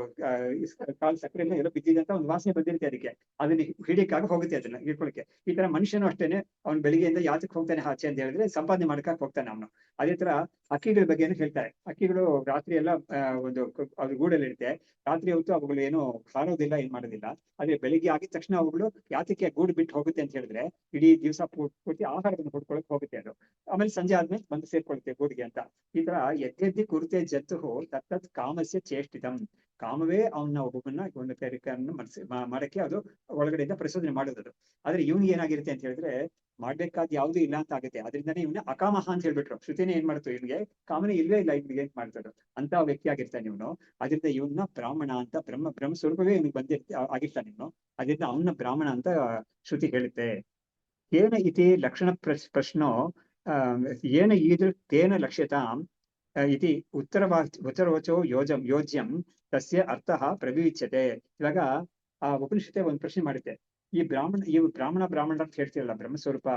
ಕಾಲ್ ಸಕ್ಕರೆ ಎಲ್ಲೋ ಬಿದ್ದಿದೆ ಅಂತ ಒಂದು ವಾಸನೆ ಬಂದಿರುತ್ತೆ, ಅದಕ್ಕೆ ಅದನ್ನ ಹಿಡಿಯಕ್ಕಾಗ ಹೋಗುತ್ತೆ, ಅದನ್ನ ಹಿಡ್ಕೊಳಕ್ಕೆ. ಈ ತರ ಮನುಷ್ಯನು ಅಷ್ಟೇನೆ, ಅವ್ನು ಬೆಳಿಗ್ಗೆಯಿಂದ ಯಾತಕ್ಕೆ ಹೋಗ್ತಾನೆ ಆಚೆ ಅಂತ ಹೇಳಿದ್ರೆ ಸಂಪಾದನೆ ಮಾಡ್ಕಕ್ ಹೋಗ್ತಾನೆ ಅವನು. ಅದೇ ತರ ಹಕ್ಕಿಗಳ ಬಗ್ಗೆನೂ ಹೇಳ್ತಾರೆ. ಹಕ್ಕಿಗಳು ರಾತ್ರಿ ಎಲ್ಲ ಒಂದು ಅದ್ರ ಗೂಡಲ್ಲಿ ಇರುತ್ತೆ, ರಾತ್ರಿ ಹೊತ್ತು ಅವುಗಳು ಏನು ಹಾರೋದಿಲ್ಲ, ಏನ್ ಮಾಡೋದಿಲ್ಲ. ಆದ್ರೆ ಬೆಳಿಗ್ಗೆ ಆಗಿದ ತಕ್ಷಣ ಅವುಗಳು ಯಾತಕ್ಕೆ ಗೂಡು ಬಿಟ್ಟು ಹೋಗುತ್ತೆ ಅಂತ ಹೇಳಿದ್ರೆ ಇಡೀ ದಿವಸ ಪೂರ್ತಿ ಆಹಾರವನ್ನು ಹುಡ್ಕೊಳಕ್ ಹೋಗುತ್ತೆ ಅದು. ಆಮೇಲೆ ಸಂಜೆ ಆದ್ಮೇಲೆ ಬಂದು ಸೇರ್ಕೊಳುತ್ತೆ ಗೂಡಿಗೆ ಅಂತ. ಈ ತರ ಯದ್ಯದ್ದಿ ಕುರಿತೆ ಜತ್ತು ತತ್ತತ್ ಕಾಮಸ್ಯ ಚೇಷ್ಟಿತಂ. ಕಾಮವೇ ಅವನ ಒಬ್ಬೊಬ್ಬನ ಒಂದು ಕಾರ್ಯವನ್ನು ಮಾಡಕ್ಕೆ ಅದು ಒಳಗಡೆಯಿಂದ ಪ್ರಚೋದನೆ ಮಾಡೋದು. ಆದ್ರೆ ಇವ್ನಿಗೆ ಏನಾಗಿರುತ್ತೆ ಅಂತ ಹೇಳಿದ್ರೆ ಮಾಡ್ಬೇಕಾದ್ ಯಾವ್ದು ಇಲ್ಲ ಅಂತ ಆಗುತ್ತೆ. ಅದರಿಂದಾನೇ ಇವನ್ನ ಅಕಾಮಹ ಅಂತ ಹೇಳ್ಬಿಟ್ರು. ಶ್ರುತಿನೇ ಏನ್ ಮಾಡ್ತು, ಇವನಿಗೆ ಕಾಮನೆ ಇಲ್ವೇ ಇಲ್ಲ, ಇವನಿಗೆ ಏನ್ ಮಾಡ್ತದ್ದು ಅಂತ ವ್ಯಕ್ತಿ ಆಗಿರ್ತಾನೆ ಇವನು. ಅದರಿಂದ ಇವನ್ನ ಬ್ರಾಹ್ಮಣ ಅಂತ, ಬ್ರಹ್ಮ ಸ್ವರೂಪವೇ ಇವನಿಗೆ ಆಗಿರ್ತಾನೆ ಇವನು. ಅದರಿಂದ ಅವನ ಬ್ರಾಹ್ಮಣ ಅಂತ ಶ್ರುತಿ ಹೇಳುತ್ತೆ. ಕೇನ ಇತಿ ಲಕ್ಷಣ ಪ್ರಶ್ನೋ ಏನ ಈದೃ ತೇನ ಲಕ್ಷ್ಯತಾಂ ಇತಿ ಉತ್ತರವಚೋ ಯೋಜ್ಯಂ ತಸ್ಯ ಅರ್ಥಃ ಪ್ರವಿಚ್ಯತೆ. ಇವಾಗ ಆ ಉಪನಿಷತ್ತೆ ಒಂದು ಪ್ರಶ್ನೆ ಮಾಡುತ್ತೆ, ಈ ಬ್ರಾಹ್ಮಣ ಅಂತ ಹೇಳ್ತಿರಲ್ಲ, ಬ್ರಹ್ಮಸ್ವರೂಪ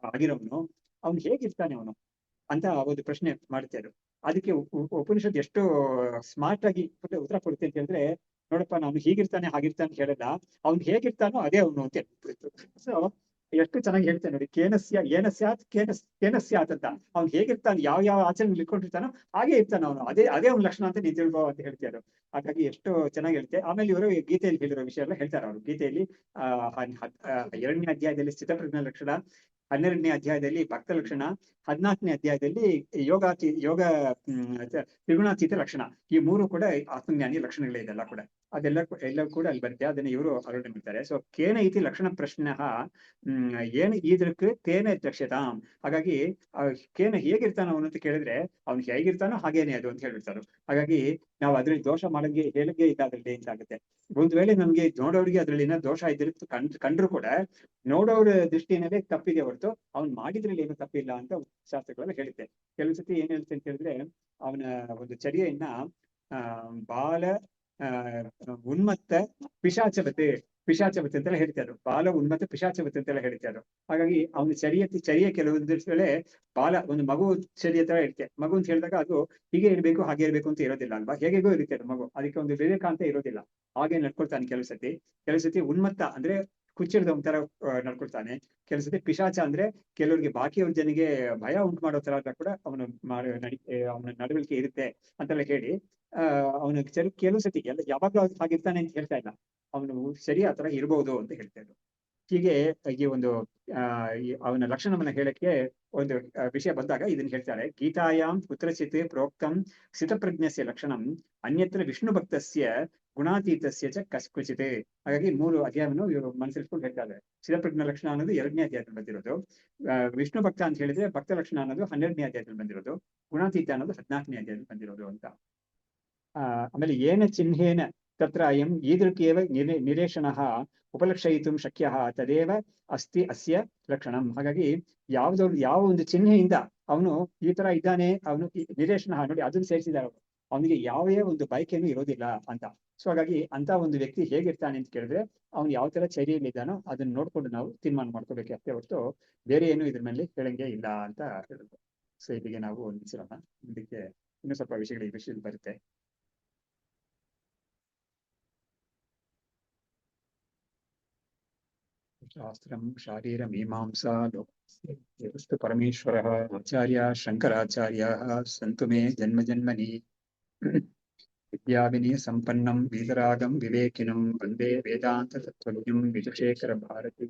ಆಗಿರೋನು ಅವ್ನು ಹೇಗಿರ್ತಾನೆ ಅವನು ಅಂತ ಒಂದು ಪ್ರಶ್ನೆ ಮಾಡುತ್ತೆ ಅದು. ಅದಕ್ಕೆ ಉಪನಿಷತ್ ಎಷ್ಟು ಸ್ಮಾರ್ಟ್ ಆಗಿ ಉತ್ತರ ಕೊಡುತ್ತೆ ಅಂತ ಹೇಳಿದ್ರೆ, ನೋಡಪ್ಪ ನಾನು ಹೀಗಿರ್ತಾನೆ ಹಾಗಿರ್ತಾನೆ ಹೇಳಲ್ಲ, ಅವ್ನು ಹೇಗಿರ್ತಾನೋ ಅದೇ ಅವನು ಅಂತ. ಸೊ ಎಷ್ಟು ಚೆನ್ನಾಗಿ ಹೇಳ್ತೇನೆ ನೋಡಿ, ಕೇನಸ್ಯಾತ್ ಅಂತ. ಅವ್ನು ಹೇಗಿರ್ತಾನೆ, ಯಾವ ಆಚರಣೆ ಇಟ್ಕೊಂಡಿರ್ತಾನೋ ಹಾಗೆ ಇರ್ತಾನೆ ಅವನು, ಅದೇ ಅವ್ನ ಲಕ್ಷಣ ಅಂತ ನೀನ್ ತಿಳ್ಕೋ ಅಂತ ಹೇಳ್ತಾರೆ. ಹಾಗಾಗಿ ಎಷ್ಟು ಚೆನ್ನಾಗಿ ಹೇಳುತ್ತೆ. ಆಮೇಲೆ ಇವರು ಗೀತೆಯಲ್ಲಿ ಹೇಳಿರೋ ವಿಷಯ ಎಲ್ಲ ಹೇಳ್ತಾರೆ ಅವರು. ಗೀತೆಯಲ್ಲಿ 2ನೇ ಅಧ್ಯಾಯದಲ್ಲಿ ಸ್ಥಿತಪ್ರಜ್ಞ ಲಕ್ಷಣ, 12ನೇ ಅಧ್ಯಾಯದಲ್ಲಿ ಭಕ್ತ ಲಕ್ಷಣ, 14ನೇ ಅಧ್ಯಾಯದಲ್ಲಿ ಯೋಗ ತ್ರಿಗುಣಾತೀತ ಲಕ್ಷಣ. ಈ ಮೂರು ಕೂಡ ಆತ್ಮಜ್ಞಾನಿ ಲಕ್ಷಣಗಳೇ ಇದೆಲ್ಲ ಕೂಡ. ಎಲ್ಲ ಕೂಡ ಅಲ್ಲಿ ಬರುತ್ತೆ, ಅದನ್ನ ಇವರು ಆಲೋಚನೆ ಮಾಡ್ತಾರೆ. ಸೊ ಕೇನ ಇತಿ ಲಕ್ಷಣ ಪ್ರಶ್ನ ಏನ ಈದೃಕ್ ತೇನ ಲಕ್ಷ್ಯತಾಂ. ಹಾಗಾಗಿ ಕೇನ ಹೇಗಿರ್ತಾನ ಅವನು ಅಂತ ಕೇಳಿದ್ರೆ ಅವ್ನು ಹೇಗಿರ್ತಾನೋ ಹಾಗೇನೆ ಅದು ಅಂತ ಹೇಳ್ಬಿಡ್ತಾರೆ. ಹಾಗಾಗಿ ನಾವು ಅದ್ರಲ್ಲಿ ದೋಷ ಮಾಡಂಗೆ ಹೇಳಿಕೆ ಇಲ್ಲ ಅದ್ರಲ್ಲಿ ಅಂತ ಆಗುತ್ತೆ. ಒಂದ್ ವೇಳೆ ನಮ್ಗೆ ನೋಡೋರಿಗೆ ಅದ್ರಲ್ಲಿ ಏನೋ ದೋಷ ಇದ್ರೆ ಕಂಡ್ರು ಕೂಡ ನೋಡೋರ ದೃಷ್ಟಿಯಲ್ಲೇ ತಪ್ಪಿದೆ ಹೊರತು ಅವ್ನು ಮಾಡಿದ್ರಲ್ಲಿ ಏನು ತಪ್ಪಿಲ್ಲ ಅಂತ ಶಾಸ್ತ್ರಗಳೆಲ್ಲ ಹೇಳುತ್ತೆ. ಕೆಲವು ಸತಿ ಏನ್ ಹೇಳುತ್ತೆ ಅಂತ ಹೇಳಿದ್ರೆ, ಅವನ ಒಂದು ಚರ್ಯೆಯನ್ನ ಬಾಲ ಉನ್ಮತ್ತ ಪಿಶಾಚವತೆ ಅಂತೆಲ್ಲ ಹೇಳ್ತಾರೆ. ಬಾಲ ಉನ್ಮತ್ತ ಪಿಶಾಚವತೆ ಅಂತೆಲ್ಲ ಹೇಳ್ತಾರೆ. ಹಾಗಾಗಿ ಅವನ ಚರ್ಯೆ ಕೆಲವೊಂದು ವೇಳೆ ಬಾಲ ಒಂದು ಮಗು ಚರ್ಯ ತರ ಇರುತ್ತೆ. ಮಗು ಅಂತ ಹೇಳಿದಾಗ ಅದು ಹೀಗೆ ಇರ್ಬೇಕು ಹಾಗೆ ಇರ್ಬೇಕು ಅಂತ ಇರೋದಿಲ್ಲ ಅಲ್ವಾ, ಹೇಗೆಗೋ ಇರುತ್ತೆ ಅದು ಮಗು, ಅದಕ್ಕೆ ಒಂದು ವಿವೇಕ ಅಂತ ಇರೋದಿಲ್ಲ. ಹಾಗೆ ನಡ್ಕೊಳ್ತಾನೆ ಕೆಲವು ಸತಿ ಉನ್ಮತ್ತ ಅಂದ್ರೆ ಕುಚ್ಚಿಡ್ದ ಒಂಥರ ನಡ್ಕೊಳ್ತಾನೆ. ಕೆಲವು ಸತಿ ಪಿಶಾಚ ಅಂದ್ರೆ ಕೆಲವರಿಗೆ ಬಾಕಿಯವ್ರ ಜನಿಗೆ ಭಯ ಉಂಟು ಮಾಡೋ ತರ ಕೂಡ ಅವನ ನಡವಳಿಕೆ ಇರುತ್ತೆ ಅಂತೆಲ್ಲ ಹೇಳಿ ಅವನ ಕೆಲವು ಸತಿ ಎಲ್ಲ ಯಾವಾಗ್ಲೂ ಹಾಗಿರ್ತಾನೆ ಅಂತ ಹೇಳ್ತಾ ಇಲ್ಲ, ಅವನು ಸರಿ ಆ ತರ ಇರ್ಬೋದು ಅಂತ ಹೇಳ್ತಾ ಇದ್ರು. ಹೀಗೆ ಈ ಒಂದು ಅವನ ಲಕ್ಷಣವನ್ನ ಹೇಳಕ್ಕೆ ಒಂದು ವಿಷಯ ಬಂದಾಗ ಇದನ್ನ ಹೇಳ್ತಾರೆ. ಗೀತಾಯಾಂ ಕುತ್ರಚಿತ್ ಪ್ರೋಕ್ತಂ ಸ್ಥಿತಪ್ರಜ್ಞಸ್ಯ ಲಕ್ಷಣಂ ಅನ್ಯತ್ರ ವಿಷ್ಣು ಭಕ್ತಸ್ಯ ಗುಣಾತೀತಸ್ಯ ಚ ಕಸ್ಕುಚಿತ್. ಹಾಗಾಗಿ 3 ಅಧ್ಯಾಯವನ್ನು ಇವರು ಮನಸ್ಸಿಟ್ಕೊಂಡು ಹೇಳ್ತಾರೆ. ಸ್ಥಿತಪ್ರಜ್ಞ ಲಕ್ಷಣ ಅನ್ನೋದು 2ನೇ ಅಧ್ಯಾಯದಲ್ಲಿ ಬಂದಿರೋದು. ವಿಷ್ಣು ಭಕ್ತ ಅಂತ ಹೇಳಿದ್ರೆ ಭಕ್ತ ಲಕ್ಷಣ ಅನ್ನೋದು 12ನೇ ಅಧ್ಯಾಯದಲ್ಲಿ ಬಂದಿರೋದು. ಗುಣಾತೀತ ಅನ್ನೋದು 14ನೇ ಅಧ್ಯಾಯದಲ್ಲಿ ಬಂದಿರೋದು ಅಂತ. ಆಮೇಲೆ ಏನ ಚಿಹ್ನೇನ ತತ್ರ ಅಯಂ ಈದೃಕೇವ ನಿರೇಶನಃ ಉಪಲಕ್ಷಯಿತುಂ ಶಕ್ಯಃ ತದೇವ ಅಸ್ತಿ ಅಸ್ಯ ಲಕ್ಷಣಂ. ಹಾಗಾಗಿ ಯಾವ ಒಂದು ಚಿಹ್ನೆಯಿಂದ ಅವನು ಈ ತರ ಇದ್ದಾನೆ, ಅವನು ನಿರೇಶನ ನೋಡಿ ಅದನ್ನು ಸೇರಿಸಿದ್ದಾರೆ. ಅವನಿಗೆ ಯಾವೇ ಒಂದು ಬಯಕೆನೂ ಇರೋದಿಲ್ಲ ಅಂತ. ಸೊ ಹಾಗಾಗಿ ಅಂತ ಒಂದು ವ್ಯಕ್ತಿ ಹೇಗಿರ್ತಾನೆ ಅಂತ ಕೇಳಿದ್ರೆ ಅವ್ನು ಯಾವ ತರ ಚರ್ಯೆಯಲ್ಲಿದ್ದಾನೋ ಅದನ್ನ ನೋಡ್ಕೊಂಡು ನಾವು ತೀರ್ಮಾನ ಮಾಡ್ಕೋಬೇಕು ಅಷ್ಟೇ ಹೊರತು ಬೇರೆ ಏನು ಇದ್ರ ಮೇಲೆ ಹೇಳಂಗೆ ಇಲ್ಲ ಅಂತ ಹೇಳಿದ್ರು. ಸೊ ಇಲ್ಲಿಗೆ ನಾವು ನಿಲ್ಲಿಸೋಣ. ಇದಕ್ಕೆ ಇನ್ನೂ ಸ್ವಲ್ಪ ವಿಷಯಗಳು ಈ ವಿಷಯದಲ್ಲಿ ಬರುತ್ತೆ. ಶಾಸ್ತ್ರಂ ಶಾರೀರ ಮೀಮಾಂಸಾ ಲೋಕಸ್ತು ಪರಮೇಶ್ವರಃ ಆಚಾರ್ಯ ಶಂಕರಾಚಾರ್ಯಾಃ ಸಂತು ಮೇ ಜನ್ಮ ಜನ್ಮನಿ ವಿದ್ಯಾವಿನಯ ಸಂಪನ್ನಂ ವೀತರಾಗಂ ವಿವೇಕಿನಂ ವಂದೇ ವೇದಾಂತ ತತ್ವಜ್ಞಂ ವಿಜಯಶೇಖರ ಭಾರತೀ.